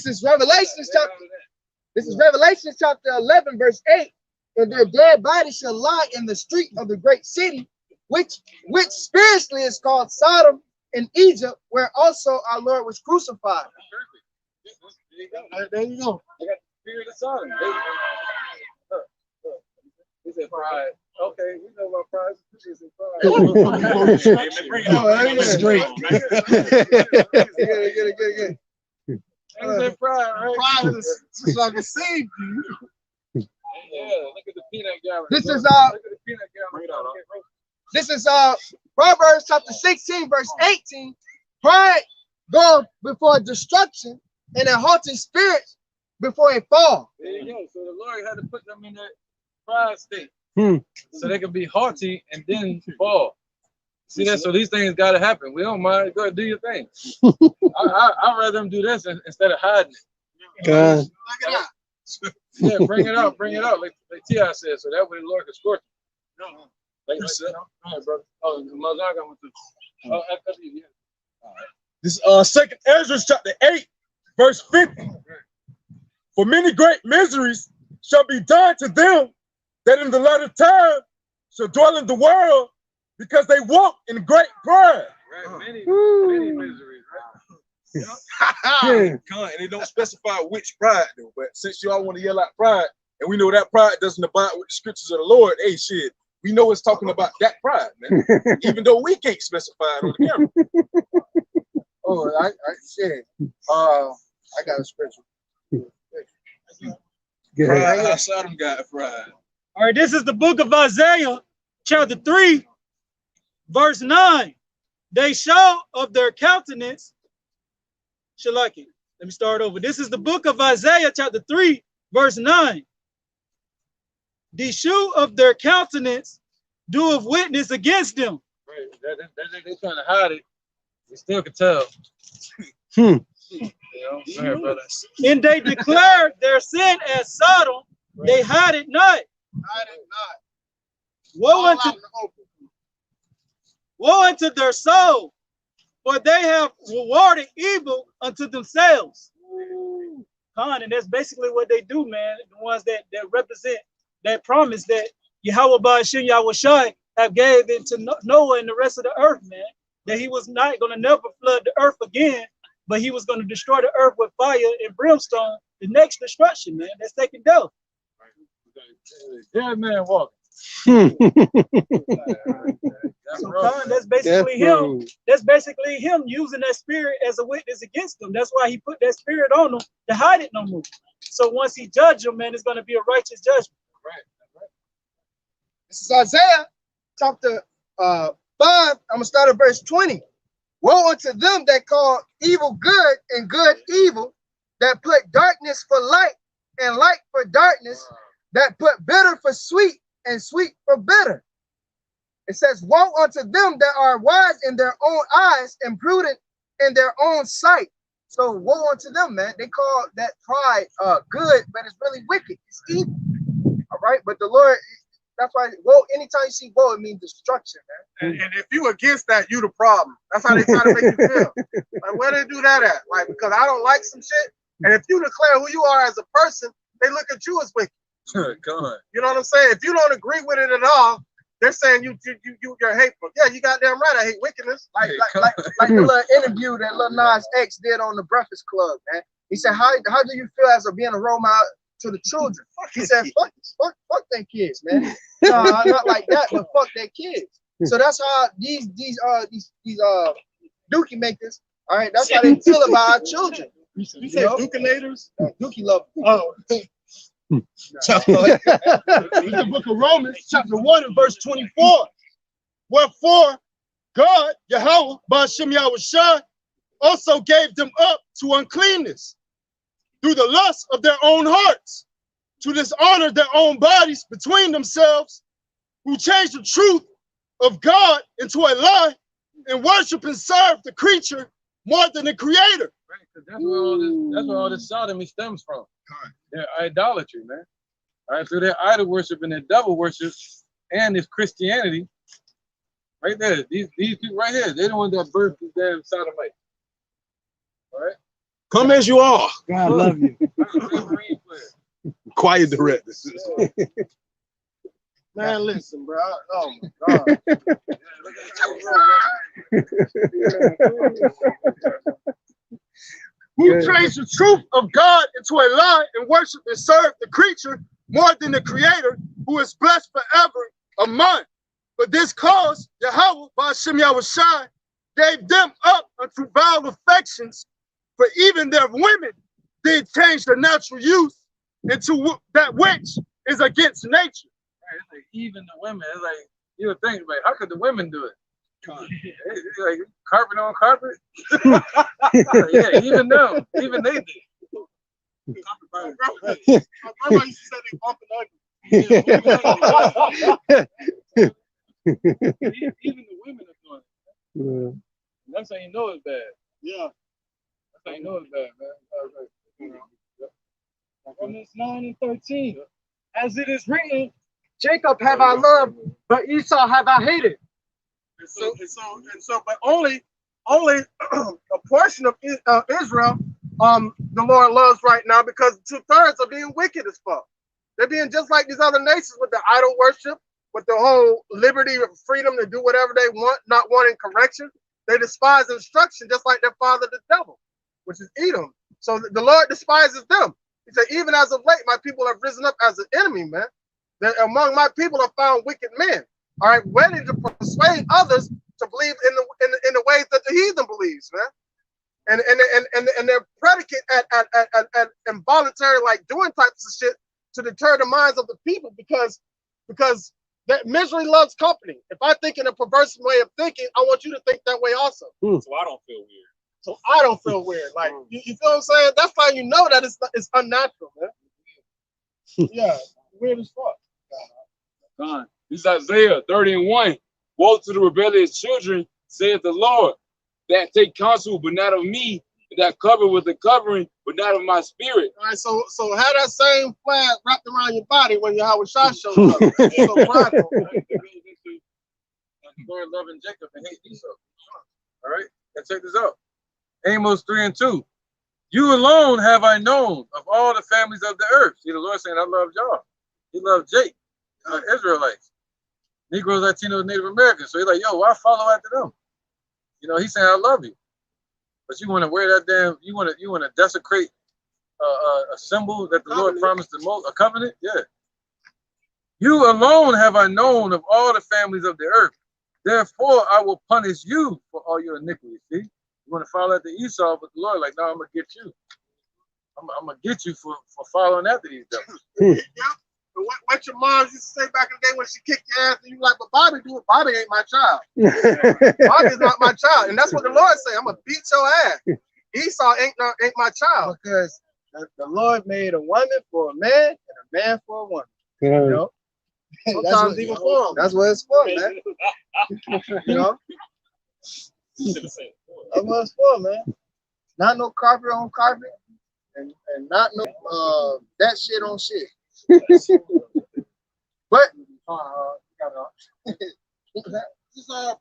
is Revelation chapter. This is Revelation chapter 11, verse 8. And their dead bodies shall lie in the street of the great city, which spiritually is called Sodom in Egypt, where also our Lord was crucified. There you go. I got the spirit of Sodom. He said pride. Okay, we know about pride. Good. Pride, right? Pride is like a seed. Yeah, look at the peanut gallery. This is Look at the peanut gallery. This is Proverbs chapter 16, verse 18. Pride goeth before destruction, and a haughty spirit before a fall. There you go. So the Lord had to put them in that pride state, so they can be haughty and then fall. See that? So these things got to happen. We don't mind. Go ahead, do your thing. I'd rather them do this instead of hiding it. God. Yeah, bring it out, like T.I. said, so that way the Lord can scorch you. Like, go ahead, brother. Oh, Mazar got one too. Oh, after you, yeah. All right. This is 2nd Ezra chapter 8, verse 50. For many great miseries shall be done to them that in the latter time shall dwell in the world, because they walk in great pride. Right, many miseries, right? And they don't specify which pride though. But since y'all want to yell out pride, and we know that pride doesn't abide with the scriptures of the Lord, hey shit, we know it's talking about that pride, man. Even though we can't specify it on the camera. Oh, I got a scripture. Pride, how Sodom got pride. All right, this is the book of Isaiah, chapter 3, verse 9. They show of their countenance. Shalaki. Let me start over. This is the book of Isaiah, chapter 3, verse 9. The show of their countenance doeth witness against them. Right. They're trying to hide it. We still can tell. And they declare their sin as Sodom. Right. They hide it not. Woe unto their soul, for they have rewarded evil unto themselves. And that's basically what they do, man. The ones that represent that promise that Yahweh Ba'ashem Yahushai have gave into Noah and the rest of the earth, man. That he was not going to never flood the earth again, but he was going to destroy the earth with fire and brimstone. The next destruction, man. That's taking death. Dead man walking. That's basically him. That's basically him using that spirit as a witness against them. That's why he put that spirit on them to hide it no more. So once he judges them, man, it's going to be a righteous judgment. Right. This is Isaiah chapter 5. I'm gonna start at verse 20. Woe unto them that call evil good and good evil, that put darkness for light and light for darkness, that put bitter for sweet and sweet for bitter. It says, woe unto them that are wise in their own eyes and prudent in their own sight. So woe unto them, man. They call that pride good, but it's really wicked. It's evil. All right, but the Lord, that's why woe, anytime you see woe, it means destruction, man. And if you against that, you the problem. That's how they try to make you feel. Like, where they do that at? Like, because I don't like some shit. And if you declare who you are as a person, they look at you as wicked. Come on. You know what I'm saying? If you don't agree with it at all, they're saying you're hateful. Yeah, you goddamn right. I hate wickedness. Like the little interview that Lil Nas X did on the Breakfast Club, man. He said, how do you feel as being a role model to the children? He said, fuck them kids, man. No, not like that, but fuck their kids. So that's how these dookie makers, all right, that's how they feel about our children. You said dookinators? Dookie love. Oh. Chapter, the book of Romans, chapter 1 and verse 24. Wherefore, God, Yahweh, Ba'ashem Yahushua, also gave them up to uncleanness through the lust of their own hearts, to dishonor their own bodies between themselves, who changed the truth of God into a lie and worship and serve the creature more than the creator. Right, because that's where all this sodomy stems from. Their idolatry, man. All right, through their idol worship and their devil worship and this Christianity, right there, these people right here, they're the ones that birthed this damn sodomite. All right? Come as you are. God love you. Quiet director. Man, listen, bro. Oh my God. Who changed the truth of God into a lie and worship and serve the creature more than the creator, who is blessed forever. Amen. For this cause, Yahweh, Ba'ashem Yahushua, gave them up unto vile affections, for even their women did change their natural use into that which is against nature. Right, it's like even the women, it's like, you would think, like, how could the women do it? It's like carpet on carpet. Yeah, even them, even they did. My grandma used to say they bumping ugly. Even the women are doing it. Yeah. That's how you know it's bad. Yeah. That's how you know it's bad, man. Romans 9 and 13. As it is written, Jacob have I loved, but Esau have I hated. And so, but only a portion of Israel, the Lord loves right now, because 2/3 are being wicked as fuck. They're being just like these other nations with the idol worship, with the whole liberty of freedom to do whatever they want, not wanting correction. They despise instruction just like their father, the devil, which is Edom. So the Lord despises them. He said, even as of late, my people have risen up as an enemy, man. That among my people are found wicked men. All right, ready to persuade others to believe in the ways that the heathen believes, man. And they're predicate at involuntary, like, doing types of shit to deter the minds of the people, because that misery loves company. If I think in a perverse way of thinking, I want you to think that way also. So I don't feel weird. So I don't feel weird. Like, you feel what I'm saying? That's how you know that it's unnatural, man. Yeah, weird as fuck. God. This is Isaiah 30:1. Woe to the rebellious children, saith the Lord, that take counsel, but not of me, that cover with the covering, but not of my spirit. All right, so have that same flag wrapped around your body when Yahweh Shah shows up. It's so prideful. Lord loving Jacob and hate Esau. All right, and check this out. Amos 3 and 2. You alone have I known of all the families of the earth. See, the Lord saying, I love y'all. He loved Jake, Israelites, Negroes, Latinos, Native Americans. So he's like, yo, why follow after them? You know, he's saying, I love you. But you want to wear that damn, you want to desecrate a symbol that the Lord promised to most, a covenant? Yeah. You alone have I known of all the families of the earth. Therefore, I will punish you for all your iniquities. See? You want to follow after Esau, but the Lord, like, no, I'm going to get you. I'm going to get you for following after these devils. Yeah. What your mom used to say back in the day when she kicked your ass, and you like, but Bobby do it. Bobby ain't my child. Bobby's not my child. And that's what the Lord say. I'm going to beat your ass. Esau ain't my child. Because the Lord made a woman for a man and a man for a woman. Yeah. You know? Sometimes even for them. That's what it's for, man. You know? That's what it's for, man. Not no carpet on carpet, and not no that shit on shit. But this is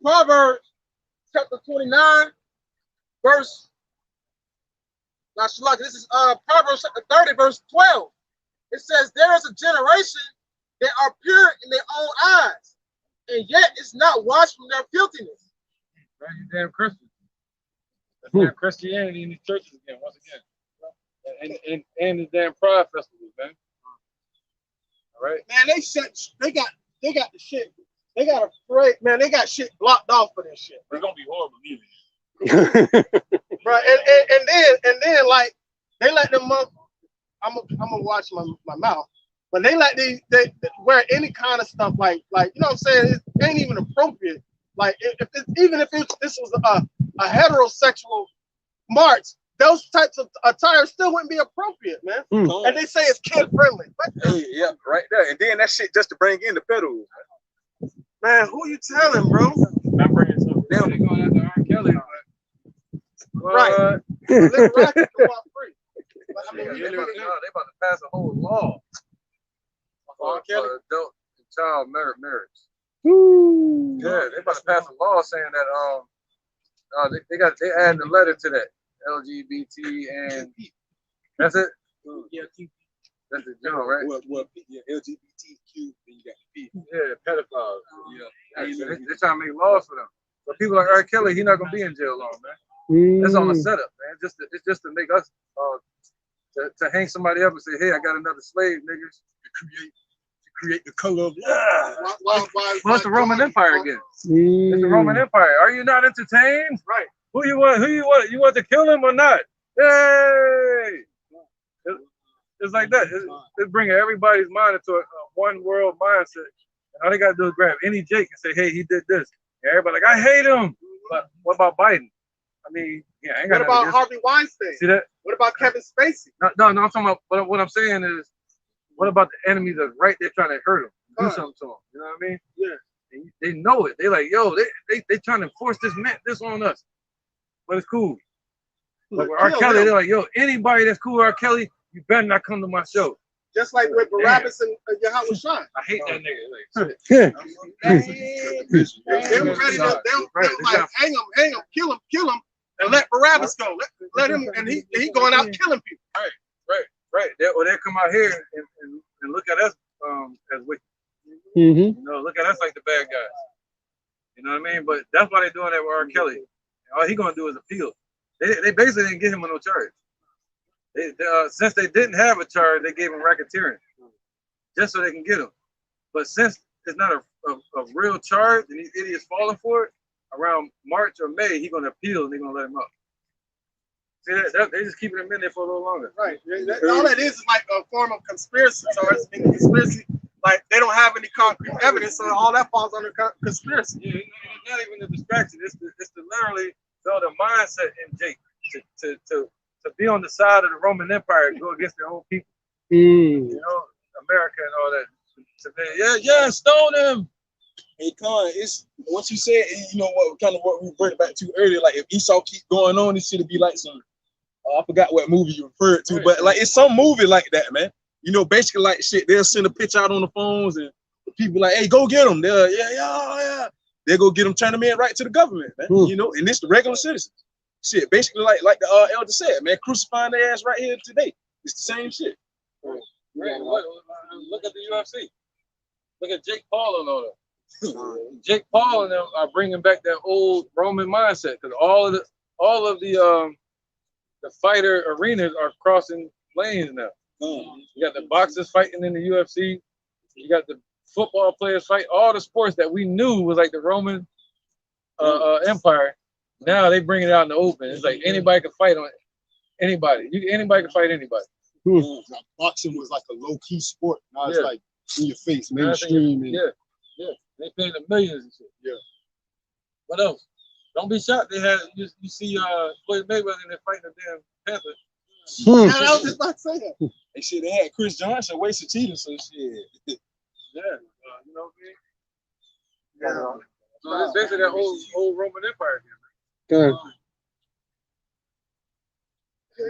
Proverbs chapter 29, verse. Now, Shalak, this is Proverbs chapter 30, verse 12. It says, there is a generation that are pure in their own eyes, and yet it's not washed from their filthiness. Right, you damn Christians. That's damn Christianity in these churches again, once again. And the damn pride festivals, man. All right. Man, they got the shit. They got afraid, man. They got shit blocked off for this shit. It's gonna be horrible leaving. Right, and then like they let them gonna watch my mouth. But they let they wear any kind of stuff like you know what I'm saying? It ain't even appropriate. Like even if this was a heterosexual march, those types of attire still wouldn't be appropriate, man. And they say it's kid friendly. Hey, yeah, right there. And then that shit just to bring in the pedals. Man, who you telling, bro? Not bringing something. They going after R. Kelly, Right. Let racket come out free. But, I mean, they about to pass a whole law for adult and child marriage. Yeah, they about to pass a law saying that they added a letter to that LGBT and that's it. That's the general, right? Well, yeah, LGBTQ, then you got the P. Yeah, pedophiles. Yeah, they're trying to make laws for them. But people like R. Kelly, he's not gonna be in jail long, man. That's on the setup, man. It's just to make us to hang somebody up and say, hey, I got another slave, niggas. To create the color of why it's the Roman Empire again. It's the Roman Empire. Are you not entertained? Right. Who you want? You want to kill him or not? Yay! It's like that. It's bringing everybody's mind into a one world mindset. And all they gotta do is grab any Jake and say, hey, he did this. And everybody like, I hate him. But what about Biden? I mean, yeah, I ain't got what about Harvey Weinstein? See that? What about Kevin Spacey? No, I'm talking about what I'm saying is, what about the enemies that's right there trying to hurt him? Do something to him. You know what I mean? Yeah. They know it. They like, yo, they trying to force this on us. But it's cool. Like with R. Kelly, they're like, yo, anybody that's cool with R. Kelly, you better not come to my show. Just like with Barabbas and Yahweh Shai. I hate that nigga. Like, They're ready to like hang him, kill him, and let Barabbas go. Let him, and he going out killing people. Right. They'll come out here and look at us as wicked. Mm-hmm. You know, look at us like the bad guys. You know what I mean? But that's why they're doing that with R. Kelly. All he gonna do is appeal. They basically didn't give him no charge. Since they didn't have a charge, they gave him racketeering, just so they can get him. But since it's not a real charge and these idiots falling for it, around March or May, he's gonna appeal and they're gonna let him up. See that they just keeping him in there for a little longer. Right. All that is like a form of conspiracy. So it's conspiracy. Like they don't have any concrete evidence, so all that falls under conspiracy. Yeah, it's not even a distraction. It's to literally build a mindset in Jake to be on the side of the Roman Empire and go against their own people. You know, America and all that. Yeah, stone him. Hey, Con, it's what you said. You know what we referred back to earlier. Like if Esau keep going on, it should be like some. I forgot what movie you referred to, but like it's some movie like that, man. You know, basically like shit. They'll send a picture out on the phones, and people like, hey, go get them. They'll yeah. They go get them, turn them in right to the government, man. You know, and it's the regular citizens. Shit, basically like the elder said, man, crucifying their ass right here today. It's the same shit. Right. Look at the UFC. Look at Jake Paul and all that. Jake Paul and them are bringing back that old Roman mindset because all of the fighter arenas are crossing lanes now. You got the boxers fighting in the UFC. You got the football players fight. All the sports that we knew was like the Roman Empire. Now they bring it out in the open. It's like anybody can fight on anybody. Anybody can fight anybody. Boxing was like a low key sport. Now it's like in your face, mainstream. Yeah. They paying the millions and shit. Yeah. What else? Don't be shocked. They had you see Floyd Mayweather and they're fighting a damn panther. Yeah, I was just about to say that. They shit, they had Chris Johnson wasted cheating, so shit. You know what I mean? So it's basically that whole Roman Empire again, man.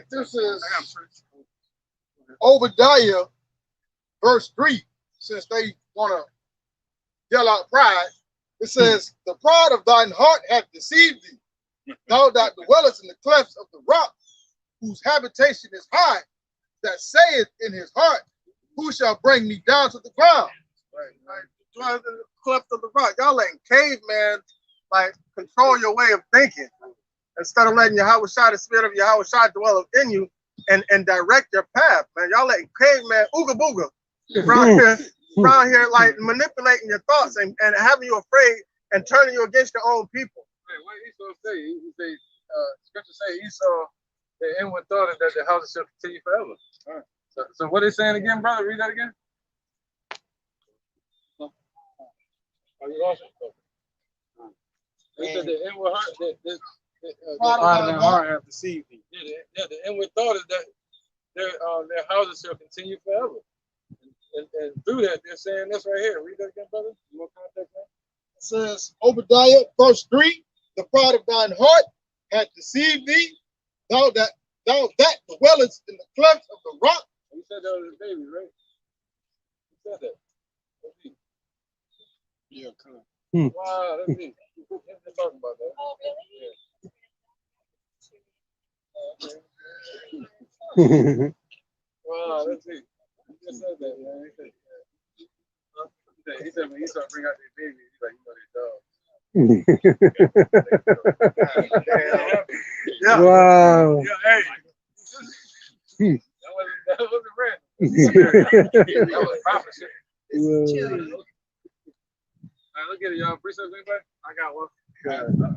This is Obadiah, verse 3, since they want to yell out pride. It says, the pride of thine heart hath deceived thee. Thou that dwellest in the clefts of the rock, whose habitation is high, that saith in his heart, who shall bring me down to the ground? Right. Dwell in the cleft of the rock. Y'all letting caveman like control your way of thinking. Instead of letting Yahweh Shai, the spirit of Yahweh Shai dwell in you and direct your path, man. Y'all letting caveman ooga booga around here like manipulating your thoughts and having you afraid and turning you against your own people. Hey, what Esau say? He say, scripture say Esau, the inward thought is that the house shall continue forever. So what are they saying again, brother? Read that again. Oh, you lost it? They said the inward heart, the Pride of the heart have deceived thee. Yeah, the inward thought is that their houses shall continue forever. And through that, they're saying this right here. Read that again, brother. You want context, man? It says, Obadiah, verse 3, the pride of thine heart hath deceived thee, thou that dwellest in the cleft of the rock. You said that was a baby, right? You said that. That's me. Yeah, come on. Wow, that's me. They're talking about that. Oh, really? Yeah. Wow, that's me. You just said that, man. He said when he started bringing out their baby, he's like, Yeah. Wow. Yeah, hey. That wasn't random. That was prophecy. All right, look at it, y'all. Precepts, anybody? I got one. I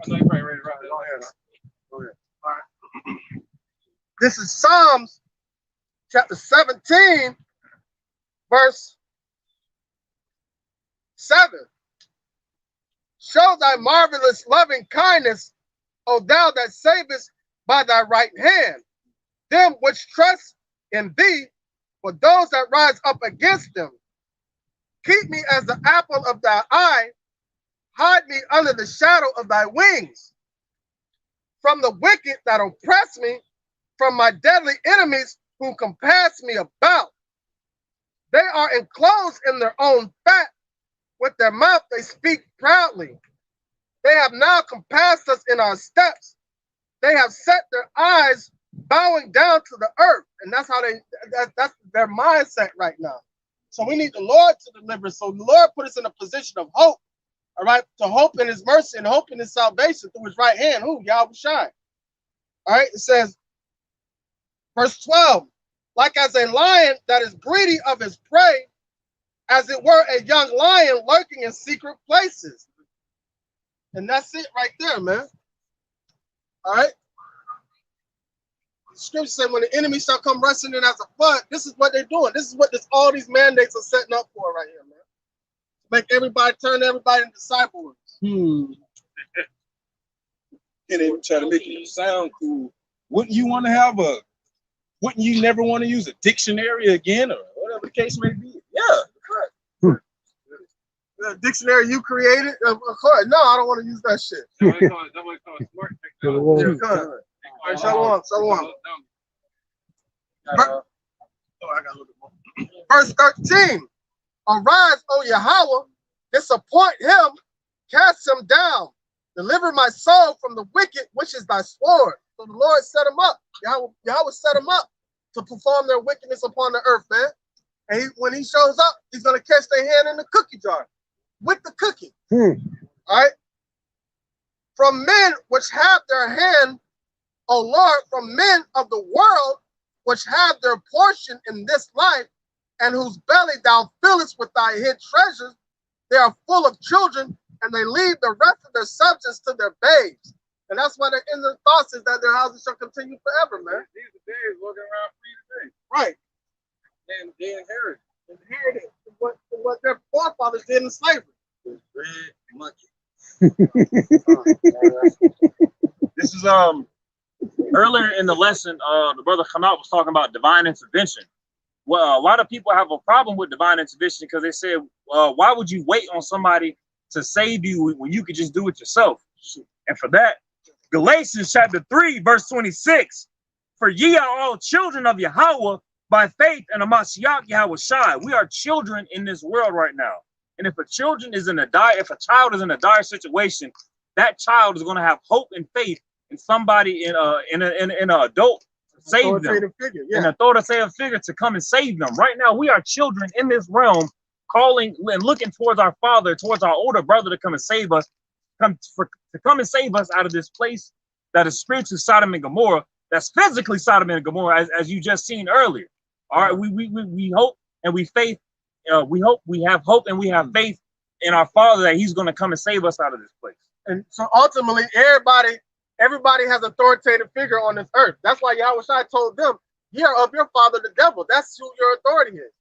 know you're probably ready to rock it. Go ahead. All right. This is Psalms chapter 17, verse 7. Show thy marvelous loving kindness, O thou that savest by thy right hand, them which trust in thee, for those that rise up against them. Keep me as the apple of thy eye, hide me under the shadow of thy wings. From the wicked that oppress me, from my deadly enemies who compass me about. They are enclosed in their own fat, with their mouth they speak proudly. They have now compassed us in our steps. They have set their eyes bowing down to the earth. And that's how that's their mindset right now. So we need the Lord to deliver. So the Lord put us in a position of hope, all right, to hope in his mercy and hope in his salvation through his right hand, who? Yahweh Shai. All right, it says, verse 12, like as a lion that is greedy of his prey, as it were a young lion lurking in secret places. And that's it right there, man. All right. The scripture said when the enemy shall come rushing in as a flood, this is what they're doing. This is what all these mandates are setting up for right here, man. Make everybody turn everybody into disciples. And they try to make it sound cool. Wouldn't you want to have wouldn't you never want to use a dictionary again or whatever the case may be? Yeah. The dictionary you created? Of course. No, I don't want to use that shit. That's what it's called smart technology. All right, shalom. I got a little bit more. Verse 13. Arise, O Yahweh, disappoint him, cast him down, deliver my soul from the wicked, which is thy sword. So the Lord set him up. Yahweh set him up to perform their wickedness upon the earth, man. And when he shows up, he's going to catch their hand in the cookie jar with the cookie. All right. From men which have their hand, O Lord, from men of the world which have their portion in this life, and whose belly thou fillest with thy hid treasures, they are full of children, and they leave the rest of their substance to their babes. And that's why their inner thoughts is that their houses shall continue forever, man. These are days walking around free today. Right. And they Inherited what their forefathers did in slavery. red monkey. This is earlier in the lesson, the brother Khanat was talking about divine intervention. Well, a lot of people have a problem with divine intervention because they say, why would you wait on somebody to save you when you could just do it yourself? And for that, Galatians chapter 3, verse 26, for ye are all children of Yahweh by faith in the Mashiach Yahweh Shai. We are children in this world right now. And if a child is in a dire situation, that child is going to have hope and faith in somebody in an adult to save them, an authoritative figure to come and save them. Right now, we are children in this realm, calling and looking towards our father, towards our older brother to come and save us, to come and save us out of this place that is spiritually Sodom and Gomorrah, that's physically Sodom and Gomorrah, as you just seen earlier. All right, we hope and we faith. We have hope and we have faith in our Father that He's going to come and save us out of this place. And so ultimately, everybody has authoritative figure on this earth. That's why Yahweh Shai told them, ye are of your father, the devil. That's who your authority is.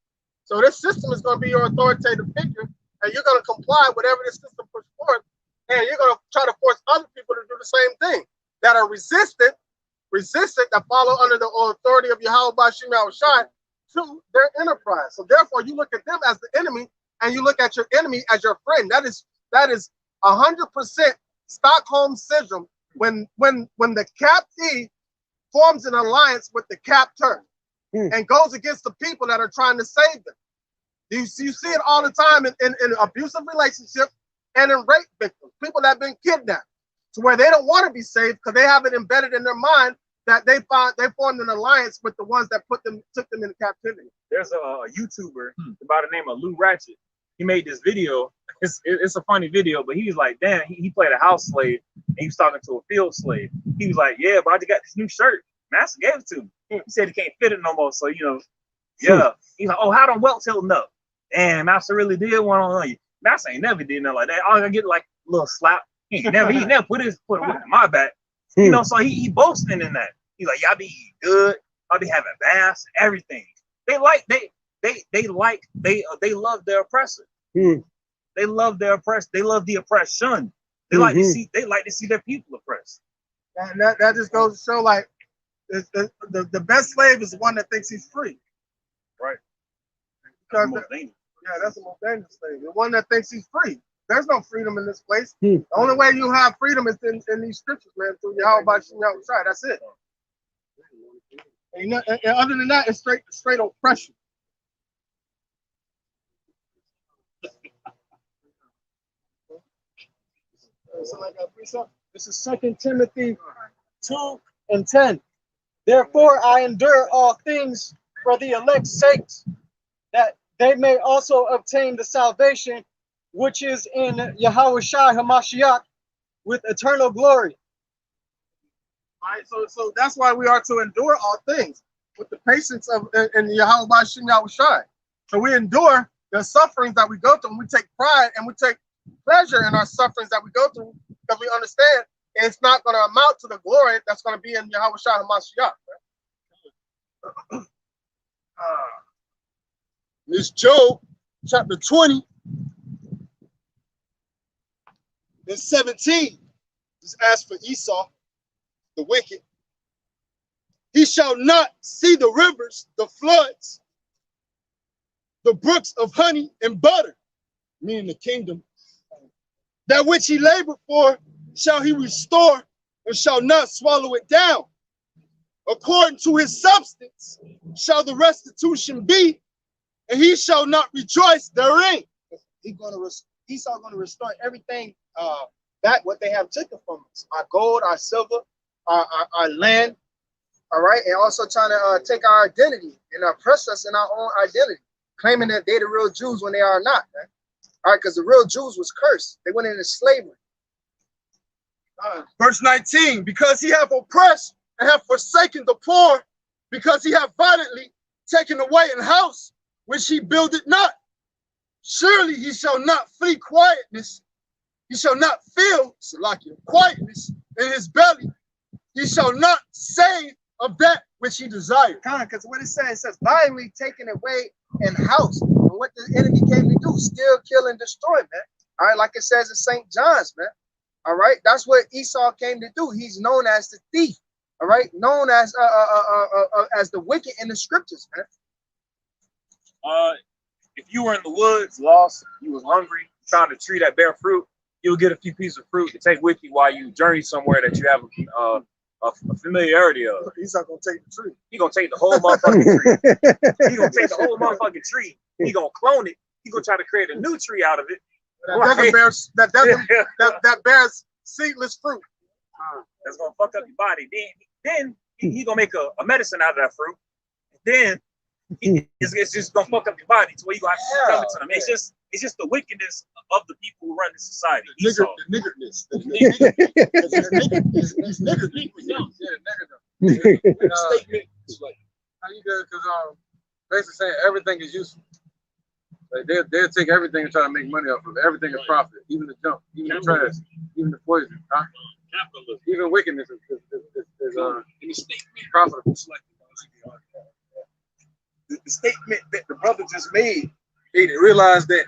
So this system is going to be your authoritative figure, and you're going to comply whatever this system puts forth, and you're going to try to force other people to do the same thing that are resistant, that follow under the authority of Yahweh Bashim Yahushai to their enterprise. So therefore, you look at them as the enemy, and you look at your enemy as your friend. That is 100% Stockholm syndrome. When the captee forms an alliance with the captor and goes against the people that are trying to save them. You see it all the time in abusive relationships and in rape victims, people that have been kidnapped, to where they don't want to be saved because they have it embedded in their mind that they formed an alliance with the ones that took them into captivity. There's a YouTuber by the name of Lou Ratchet. He made this video. It's a funny video, but he was like, damn, he played a house slave and he was talking to a field slave. He was like, yeah, but I just got this new shirt. Master gave it to me. He said he can't fit it no more. So, yeah. He's like, oh, how them welts holding up? Damn, Master really did one on you. Master ain't never did nothing like that. I get like a little slap. He never put it in my back. So he boasting in that. He's like, y'all be eating good. I'll be having baths, everything. They love their oppressor. They love their oppressed. They love the oppression. They like to see their people oppressed. And that just goes to show, like, the best slave is the one that thinks he's free. Right. Because that's the most dangerous slave. The one that thinks he's free. There's no freedom in this place. The only way you have freedom is in these scriptures, man, through Yahweh Bashim Yahushai. That's it. And other than that, it's straight oppression. This is 2 Timothy 2:10. Therefore, I endure all things for the elect's sakes, that they may also obtain the salvation which is in Yahushua HaMashiach with eternal glory. All right, so that's why we are to endure all things with the patience of in Yahweh Bashim Yahushai. So we endure the sufferings that we go through, and we take pride and we take pleasure in our sufferings that we go through, because we understand it's not going to amount to the glory that's going to be in Yahushua HaMashiach. This Job chapter 20 and 17 is asked for Esau, the wicked. He shall not see the rivers, the floods, the brooks of honey and butter, meaning the kingdom. That which he labored for shall he restore, and shall not swallow it down. According to his substance shall the restitution be, and he shall not rejoice therein. Esau going to restore everything back what they have taken from us: our gold, our silver, our land. All right, and also trying to take our identity and oppress us in our own identity, claiming that they're the real Jews when they are not. Man. All right, because the real Jews was cursed; they went into slavery. Verse 19, because he hath oppressed and hath forsaken the poor, because he hath violently taken away an house which he builded not. Surely he shall not flee quietness. He shall not feel quietness in his belly. He shall not save of that which he desired. Because what it says violently taken away an house. And what the enemy came to do, steal, kill, and destroy, man. All right, like it says in St. John's, man. All right, that's what Esau came to do. He's known as the thief. All right, known as the wicked in the scriptures, man. If you were in the woods, lost, you was hungry, found a tree that bear fruit, you'll get a few pieces of fruit to take with you while you journey somewhere that you have a familiarity of. He's not gonna take the tree. He gonna take the whole motherfucking tree. He gonna take the whole motherfucking tree. He gonna clone it. He gonna try to create a new tree out of it. That bears seedless fruit. That's gonna fuck up your body. Then he gonna make a medicine out of that fruit. Then it's just gonna fuck up your body to where you gonna have to come into them. It's just the wickedness of the people who run this society. The niggerness. These nigger people. Statement. How you good? Because basically saying everything is useful. Like they'll take everything and try to make money off of it. Everything is profit, even the junk, even the trash, even the poison, even wickedness is profitable. the statement that the brother just made it realize that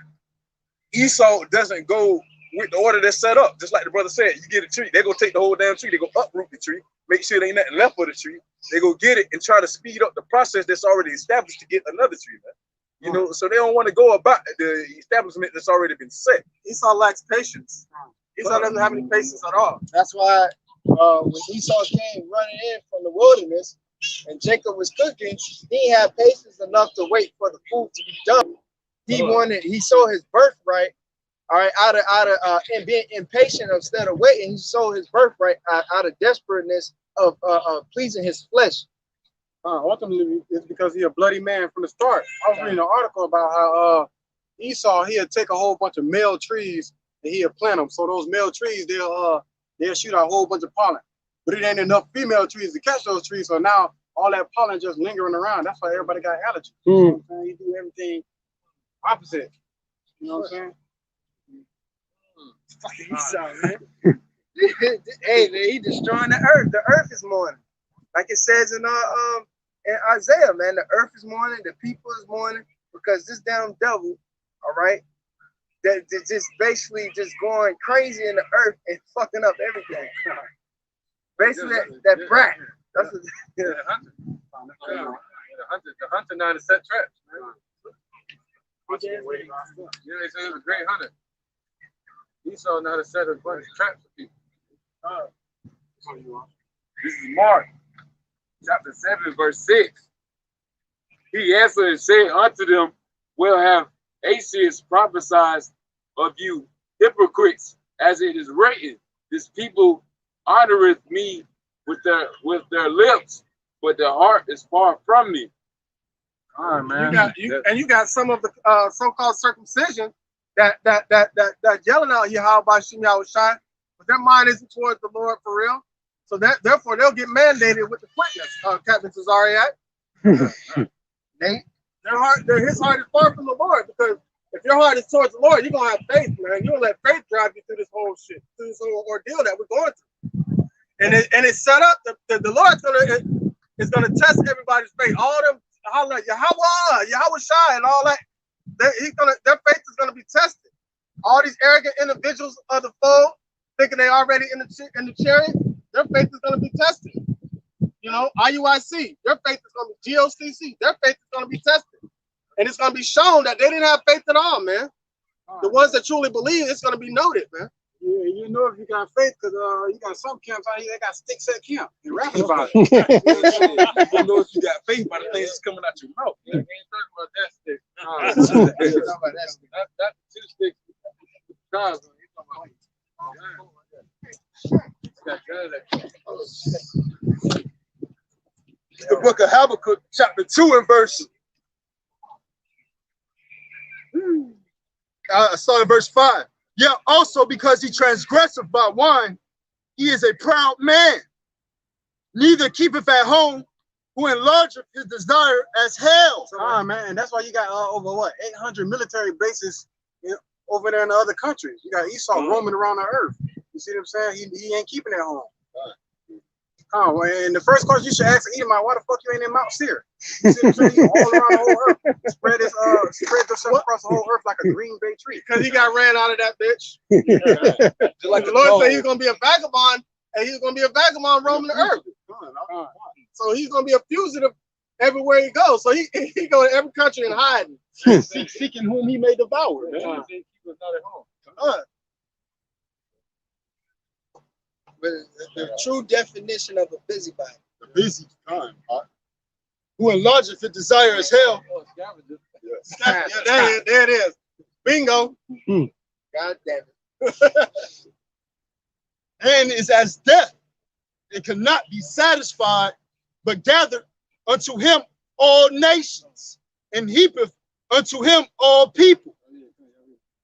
Esau doesn't go with the order that's set up. Just like the brother said, you get a tree, they go take the whole damn tree, they go uproot the tree, make sure there ain't nothing left of the tree. They go get it and try to speed up the process that's already established to get another tree, man. You know, so they don't want to go about the establishment that's already been set. Esau lacks patience. Esau doesn't have any patience at all. That's why when Esau came running in from the wilderness and Jacob was cooking, he had patience enough to wait for the food to be done. He sold his birthright, all right, out of and being impatient instead of waiting. He sold his birthright out of desperateness of pleasing his flesh. Ultimately, it's because he's a bloody man from the start. I was reading an article about how Esau, he'd take a whole bunch of male trees and he'd plant them. So those male trees, they'll shoot out a whole bunch of pollen. But it ain't enough female trees to catch those trees. So now all that pollen just lingering around. That's why everybody got allergies. You know what I'm saying? You do everything opposite. You know what I'm saying? Fucking Esau, man. Hey, man, he destroying the earth. The earth is mourning. Like it says in Isaiah, man, the earth is mourning, the people is mourning, because this damn devil, all right, that just basically just going crazy in the earth and fucking up everything. Basically, that brat. That's what, the hunter now to set traps, man. Yeah, they say he was a great hunter. Esau now to set a bunch of traps for people. This is Mark, chapter 7, verse 6. He answered and said unto them, well have Asius prophesied of you hypocrites, as it is written, this people honoreth me with their lips, but their heart is far from me. All right, man. You got some of the so-called circumcision that yelling out Yahweh by Shem Yahushai, but their mind isn't towards the Lord for real. So therefore they'll get mandated with the quickness, Captain Cesariak. His heart is far from the Lord, because if your heart is towards the Lord, you're gonna have faith, man. You don't let faith drive you through this whole shit, through this whole ordeal that we're going through. And it's set up. The Lord's gonna test everybody's faith. All them holler Yahweh Shai and all that. Their faith is gonna be tested. All these arrogant individuals of the fold, thinking they already in the chariot, their faith is gonna be tested. You know, IUIC, their faith is gonna be GOCC, their faith is gonna be tested, and it's gonna be shown that they didn't have faith at all, man. The ones that truly believe, it's gonna be noted, man. Yeah, you know if you got faith, because you got some camps out here that got sticks at camp and rapping about it. You know if you got faith by the things that's coming out your mouth. We ain't talking about that stick. That's two sticks. The book of Habakkuk, chapter 2 and verse. Starting verse 5. Yeah, also because he transgresseth by wine, he is a proud man. Neither keepeth at home, who enlargeth his desire as hell. Man, and that's why you got over 800 military bases over there in the other countries. You got Esau roaming around the earth. You see what I'm saying? He ain't keeping it at home. And the first question you should ask Edomite, why the fuck you ain't in Mount Seir? You see what I'm saying? You all around the whole earth. Spread yourself across the whole earth like a green bay tree. Because he got ran out of that bitch. Like the Lord said he was going to be a vagabond, and he's going to be a vagabond roaming the earth. So he's going to be a fugitive everywhere he goes. So he go to every country and hiding. Seeking whom he may devour. He was not at home. But the true definition of a busybody. The busy time, who enlargeth his desire as hell. Yeah, there it is. Bingo. God damn it. And is as death. It cannot be satisfied, but gathered unto him all nations, and heapeth unto him all people.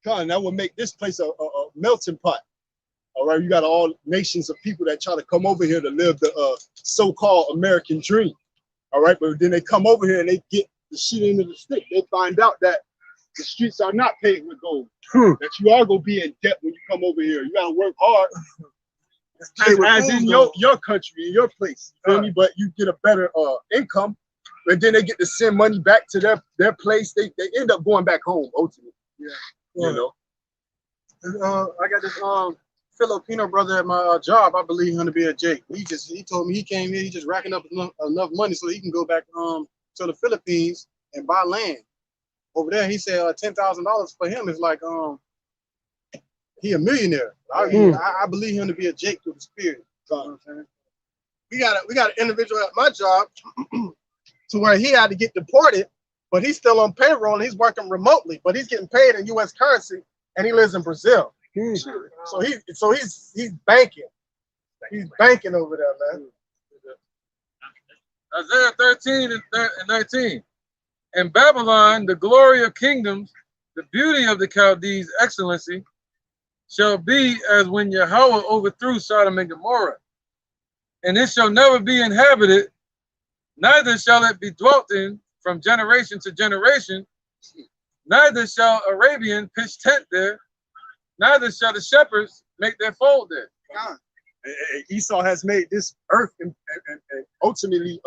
God, that would make this place a melting pot. All right, you got all nations of people that try to come over here to live the so-called American dream. All right, but then they come over here and they get the shit into the stick. They find out that the streets are not paved with gold. That you are gonna be in debt when you come over here. You gotta work hard. As in your country, in your place. You feel me? But you get a better income and then they get to send money back to their place. They end up going back home ultimately. Yeah. You know. I got this Filipino brother at my job. I believe him to be a Jake. He told me he came here. He just racking up enough money so he can go back to the Philippines and buy land over there. He said $10,000 for him is like he a millionaire. I believe him to be a Jake through the spirit. You know what I'm saying? We got an individual at my job to where he had to get deported, but he's still on payroll and he's working remotely, but he's getting paid in U.S. currency, and he lives in Brazil. So he's banking. He's banking over there, man. Isaiah 13 and 19. In Babylon, the glory of kingdoms, the beauty of the Chaldees' excellency, shall be as when Yahweh overthrew Sodom and Gomorrah. And it shall never be inhabited, neither shall it be dwelt in from generation to generation, neither shall Arabian pitch tent there, neither shall the shepherds make their fold there. Esau has made this earth and ultimately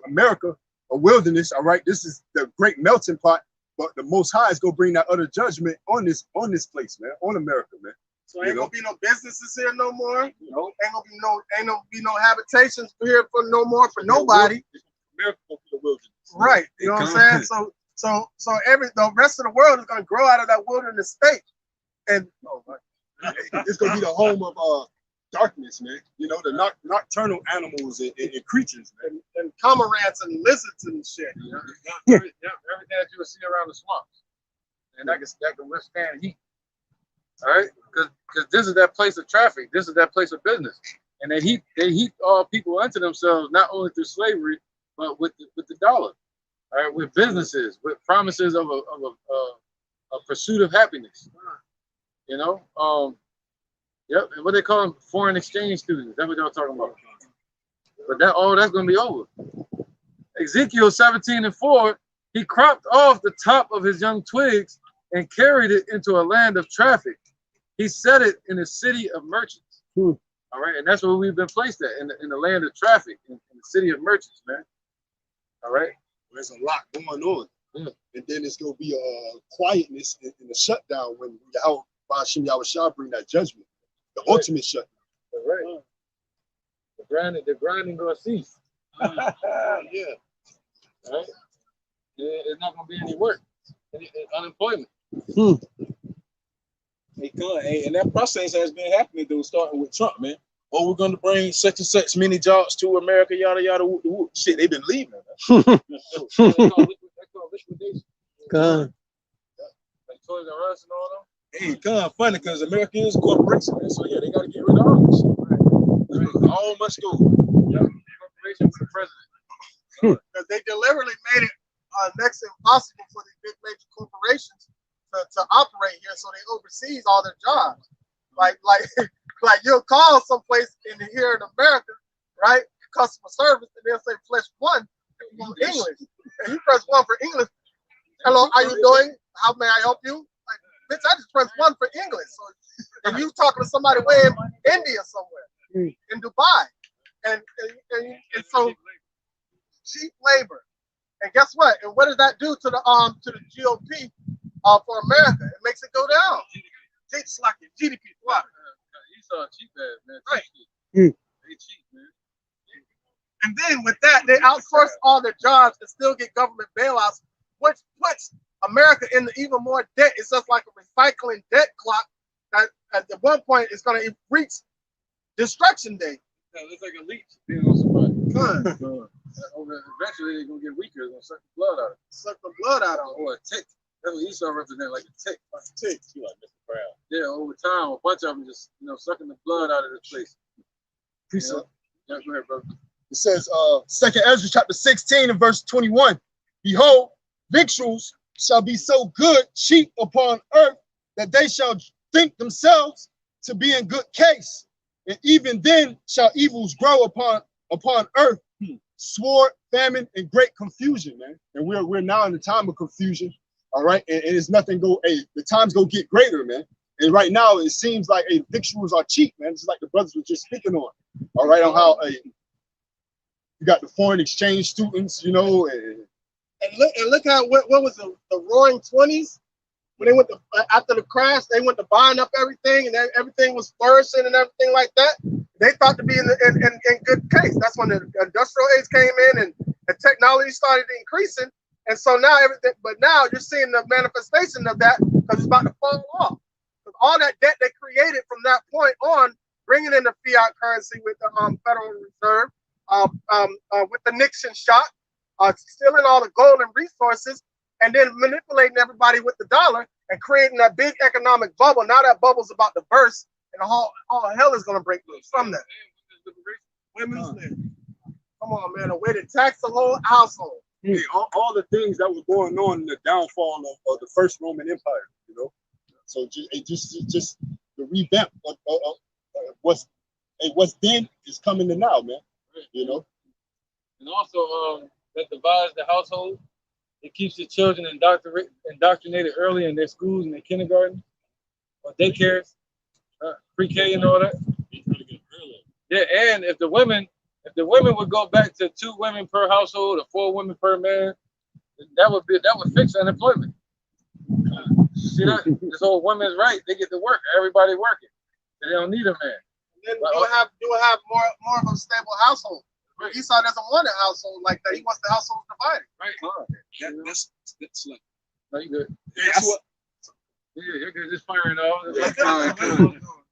America a wilderness. All right, this is the great melting pot, but the Most High is gonna bring that utter judgment on this place, man, on America, man. So ain't gonna be no businesses here no more. Ain't gonna be no habitations here for no more for nobody. America gonna be a wilderness. Right. You know what I'm saying? So the rest of the world is gonna grow out of that wilderness state. And it's gonna be the home of darkness, man. You know, the nocturnal animals and creatures, man. And cormorants and lizards and shit. Everything that you will see around the swamps. And that can withstand heat. All right? Because this is that place of traffic. This is that place of business. And they heat all people unto themselves, not only through slavery, but with the dollar. All right, with businesses, with promises of a pursuit of happiness. You know, yep. And what they call them, foreign exchange students. That's what y'all talking about. But that's gonna be over. Ezekiel 17:4, he cropped off the top of his young twigs and carried it into a land of traffic. He set it in a city of merchants. All right, and that's where we've been placed at, in the land of traffic, in the city of merchants, man. All right. There's a lot going on. And then it's gonna be a quietness in the shutdown when Bashim Yahushua bring that judgment, the ultimate shutdown. Right. The grinding gonna cease. Yeah. Right? It's not gonna be any work. Unemployment. And that process has been happening though, starting with Trump, man. Oh, we're gonna bring such and such many jobs to America, yada yada. Woo. Shit, they've been leaving. That's called liquidation. God. Like Toys R Us and all them. Hey, kind of funny because America is a corporation, man. So yeah, they gotta get rid of all this shit. Right. All must go. Yeah. Corporation for the president. because they deliberately made it next to impossible for these big major corporations to operate here, so they oversees all their jobs. Like you'll call someplace here in America, right? Customer service, and they'll say flesh one in English, and you press one for English. Hello, how you doing? How may I help you? Like, bitch, I just press one for English. So, and you talking to somebody way in India somewhere, in Dubai, and so cheap labor. And guess what? And what does that do to the GOP for America? It makes it go down. It's like GDP. What? You saw cheap ass, man. Right. They cheap, man. And then with that, they outsource all their jobs and still get government bailouts, which puts America into even more debt. It's just like a recycling debt clock that at one point is going to reach destruction day. Yeah, it's like a leech being on somebody. Eventually, they're going to get weaker. They're going to suck the blood out of it. Suck the blood out of it. Or a tick. That's what Esau represents, like a tick. Like a tick. You like Mr. Brown. Yeah, over time, a bunch of them just, sucking the blood out of this place. Precept. Yeah, go ahead, brother. It says, 2nd Ezra chapter 16 and verse 21. Behold, victuals shall be so good, cheap upon earth, that they shall think themselves to be in good case. And even then shall evils grow upon earth, sword, famine, and great confusion, man. And we're now in the time of confusion, all right? And it's nothing the times go get greater, man. And right now it seems like victuals are cheap, man. It's like the brothers were just speaking on, all right, on how You got the foreign exchange students, you know, And look at what was the Roaring '20s when they went to after the crash, they went to buying up everything, and everything was flourishing and everything like that. They thought to be in good case. That's when the industrial age came in and the technology started increasing. And so now everything, but now you're seeing the manifestation of that because it's about to fall off. Because all that debt they created from that point on, bringing in the fiat currency with the Federal Reserve, with the Nixon shot, stealing all the gold and resources, and then manipulating everybody with the dollar and creating that big economic bubble. Now that bubble's about to burst, and all hell is going to break loose from that. Women's liberation. Come on, man, a way to tax the whole household. Hey, all the things that were going on in the downfall of the first Roman Empire, you know. So just the revamp of what's then is coming to now, man. You know. And also, that divides the household. It keeps the children indoctrinated early in their schools and their kindergarten or daycares, pre-K and all that. Yeah, and if the women would go back to 2 women per household or 4 women per man, that would fix unemployment. See that? This whole women's right, they get to work. Everybody working. They don't need a man. And then you will have more of a stable household. Right. Esau doesn't want a household like that. He wants the household divided. Right. That's like, no, you good. That's what. Yeah, you're good. Just firing off.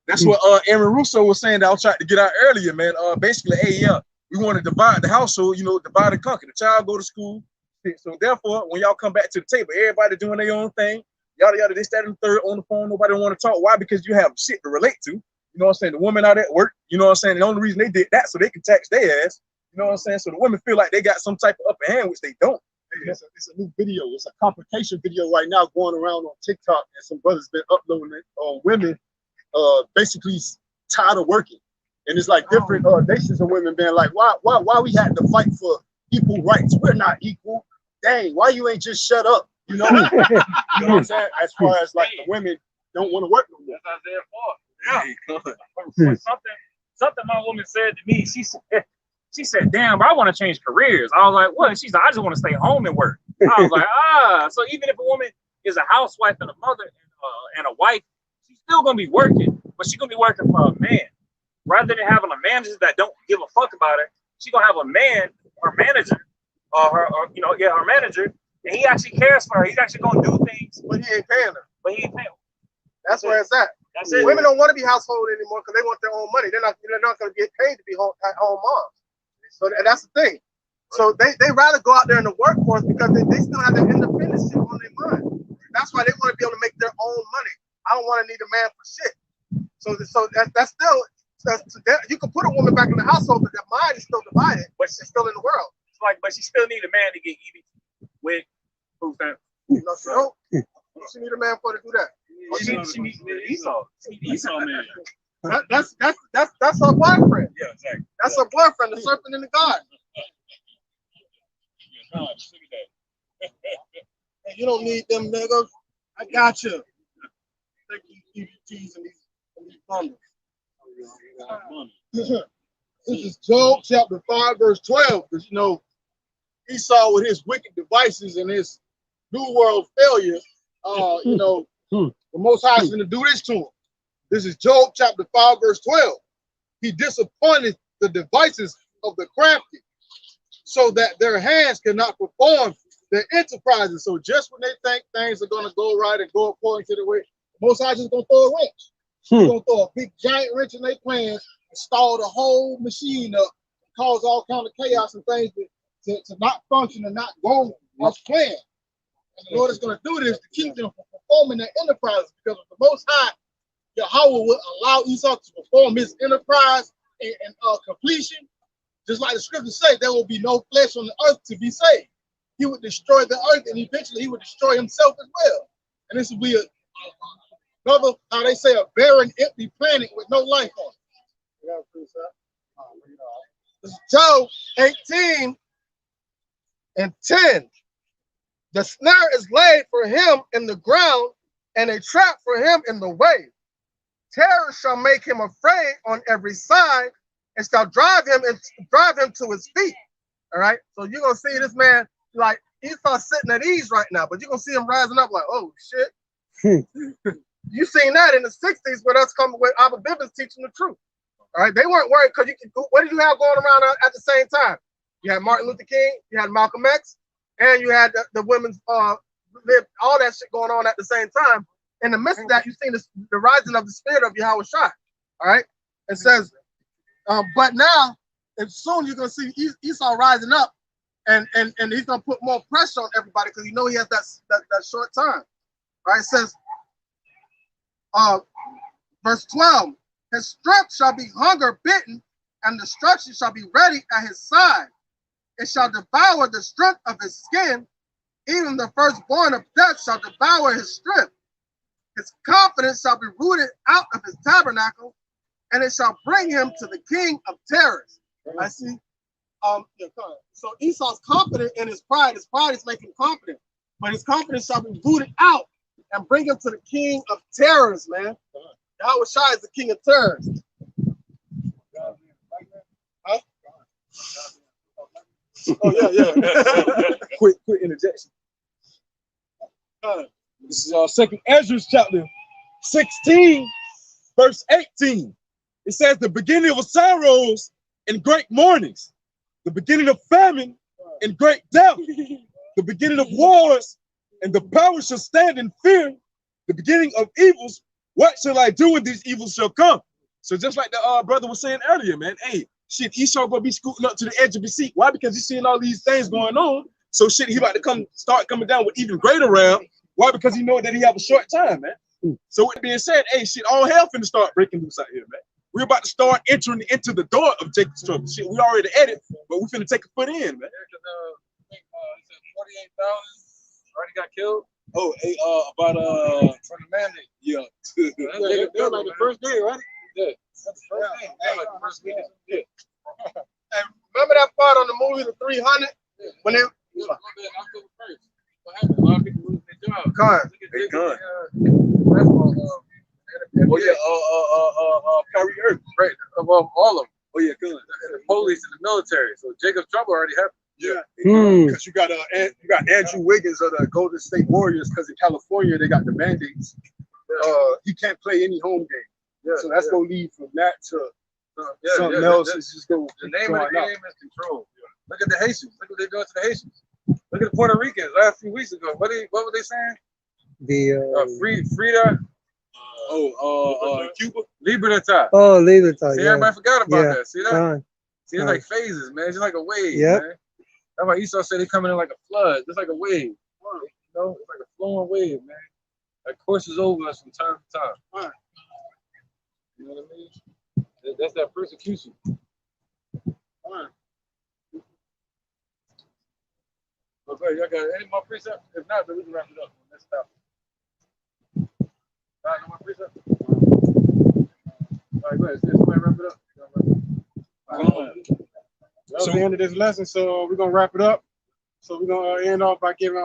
That's what Aaron Russo was saying that I was trying to get out earlier, man. Basically, hey, yeah, we want to divide the household, you know, divide and conquer. The child go to school. So therefore, when y'all come back to the table, everybody doing their own thing, yada yada, this, that, and the third on the phone. Nobody want to talk. Why? Because you have shit to relate to. You know what I'm saying? The women out at work, you know what I'm saying? The only reason they did that so they can tax their ass. You know what I'm saying? So the women feel like they got some type of upper hand, which they don't. It's a new video. It's a complication video right now going around on TikTok, and some brothers been uploading it on women basically tired of working. And it's like different nations of women being like, why we had to fight for equal rights? We're not equal. Dang, why you ain't just shut up? You know, you know what I'm saying? As far as like the women don't want to work no more. That's Isaiah 4. Yeah. Something my woman said to me. She said, damn, I want to change careers. I was like, what? She's like, I just want to stay home and work. I was like, so even if a woman is a housewife and a mother and a wife, she's still going to be working, but she's going to be working for a man. Rather than having a manager that don't give a fuck about her, she's going to have a man, her manager, her manager, and he actually cares for her. He's actually going to do things. But he ain't paying her. That's where it's at. That's it. Women don't want to be household anymore because they want their own money. They're not going to get paid to be home moms. So that's the thing. So they rather go out there in the workforce because they still have their independence shit on their mind. That's why they want to be able to make their own money. I don't want to need a man for shit. So that's still you can put a woman back in the household, but their mind is still divided, but she's still in the world. It's like, but she still need a man to get EBT with food stamps. You know, she don't. She need a man for to do that. She needs Esau. Esau man. That's her boyfriend. Yeah, exactly. That's her boyfriend, the serpent in the garden. Hey, you don't need them niggas. I got you. Take these EBTs and these bundles. This is Job chapter 5, verse 12. Because you know, Esau with his wicked devices and his new world failure, the Most High is going to do this to him. This is Job chapter 5, verse 12. He disappointed the devices of the crafty so that their hands cannot perform their enterprises. So just when they think things are going to go right and go according to the way, the Most High is going to throw a wrench. He's going to throw a big giant wrench in their plans, install the whole machine up, cause all kind of chaos and things to not function and not go as planned. And the Lord is going to do this to keep them from performing their enterprises, because if the Most High, Yahweh, will allow Esau to perform his enterprise and completion, just like the scriptures say, there will be no flesh on the earth to be saved. He would destroy the earth, and eventually he would destroy himself as well. And this will be another, how they say, a barren, empty planet with no life on it. This is Job 18 and 10. The snare is laid for him in the ground, and a trap for him in the way. Terror shall make him afraid on every side, and shall drive him to his feet. All right. So you're gonna see this man like Esau's sitting at ease right now, but you're gonna see him rising up like, oh shit. You seen that in the 60s with us coming with Abba Bivens teaching the truth. All right, they weren't worried because what did you have going around at the same time? You had Martin Luther King, you had Malcolm X, and you had the women's all that shit going on at the same time. In the midst of that, you seen the rising of the spirit of Yahweh Shai. All right, it says, but now, and soon you're gonna see Esau rising up, and he's gonna put more pressure on everybody because he he has that short time. All right, it says. Verse 12, his strength shall be hunger bitten, and destruction shall be ready at his side. It shall devour the strength of his skin, even the firstborn of death shall devour his strength. His confidence shall be rooted out of his tabernacle, and it shall bring him to the king of terrors. I see. So Esau's confident in his pride. His pride is making him confident, but his confidence shall be rooted out and bring him to the king of terrors, man. Yahweh Shai is the king of terrors. Huh? Oh, yeah. quick interjection. This is our second Ezra chapter 16, verse 18. It says the beginning of sorrows and great mournings, the beginning of famine and great death, the beginning of wars, and the power shall stand in fear, the beginning of evils. What shall I do when these evils shall come? So just like the brother was saying earlier, man, hey, shit, Esau gonna be scooting up to the edge of his seat. Why? Because he's seeing all these things going on. So shit, he about to start coming down with even greater wrath. Why? Because he know that he have a short time, man. So with being said, hey, shit, all hell finna start breaking loose out here, man. We're about to start entering into the door of Jacob's trouble. Shit, we already at it, but we finna take a foot in, man. I think he said 48,000 already got killed. Oh, hey, about from the mandate. Yeah. They're like the first day, right? Yeah. That's the first day. Yeah, like the first day. Yeah. And remember that part on the movie The 300 when they October 1st. What happened? A lot of people losing their jobs. They gone. Oh yeah, Kyrie Irving, right? Above all of them. Oh yeah, good. The police and the military. So Jacob's trouble already happened. Yeah, because you got Andrew Wiggins of the Golden State Warriors. Because in California they got the mandates. He can't play any home game. Yeah, so that's gonna lead from that to something else. It's just going. The name of the game is control. Look at the Haitians. Look what they doing to the Haitians. Look at the Puerto Ricans last few weeks ago. What were they saying? The Frida. Cuba. Libertad. Oh, Libertad. See, yeah. everybody forgot about that. See that? See, it's Con. like phases, man. It's like a wave, Yep. man. That's why Esau said they coming in like a flood. It's like a wave. You know, it's like a flowing wave, man. That courses over us from time to time. Right. You know what I mean? That's that persecution. Right. Okay, y'all got any more precepts? If not, then we can wrap it up. Let's stop. All right, no more precepts? All right, go ahead. Somebody wrap it up. That's the end of this lesson, so we're gonna wrap it up. So we're gonna end off by giving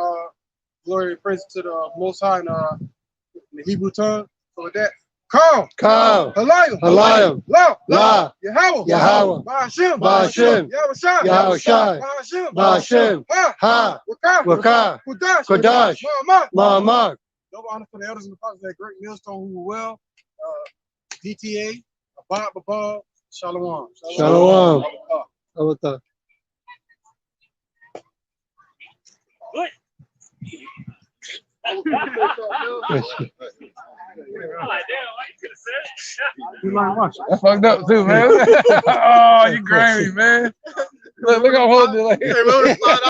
glory and praise to the Most High in the Hebrew tongue. So with that, Kal, Halayim, La, Yahweh, Ba'ashem, Yahweh Shai, Ba'ashem, Ha, Waka, Kodash, Ma'amad. Double honor for the elders and the fathers of that great millstone who were well. DTA, Abad Babal, Shalom. Shalom. Awata. Good. That's fucked up too, man. Oh, you grimy, man. Look, I'm holding it like.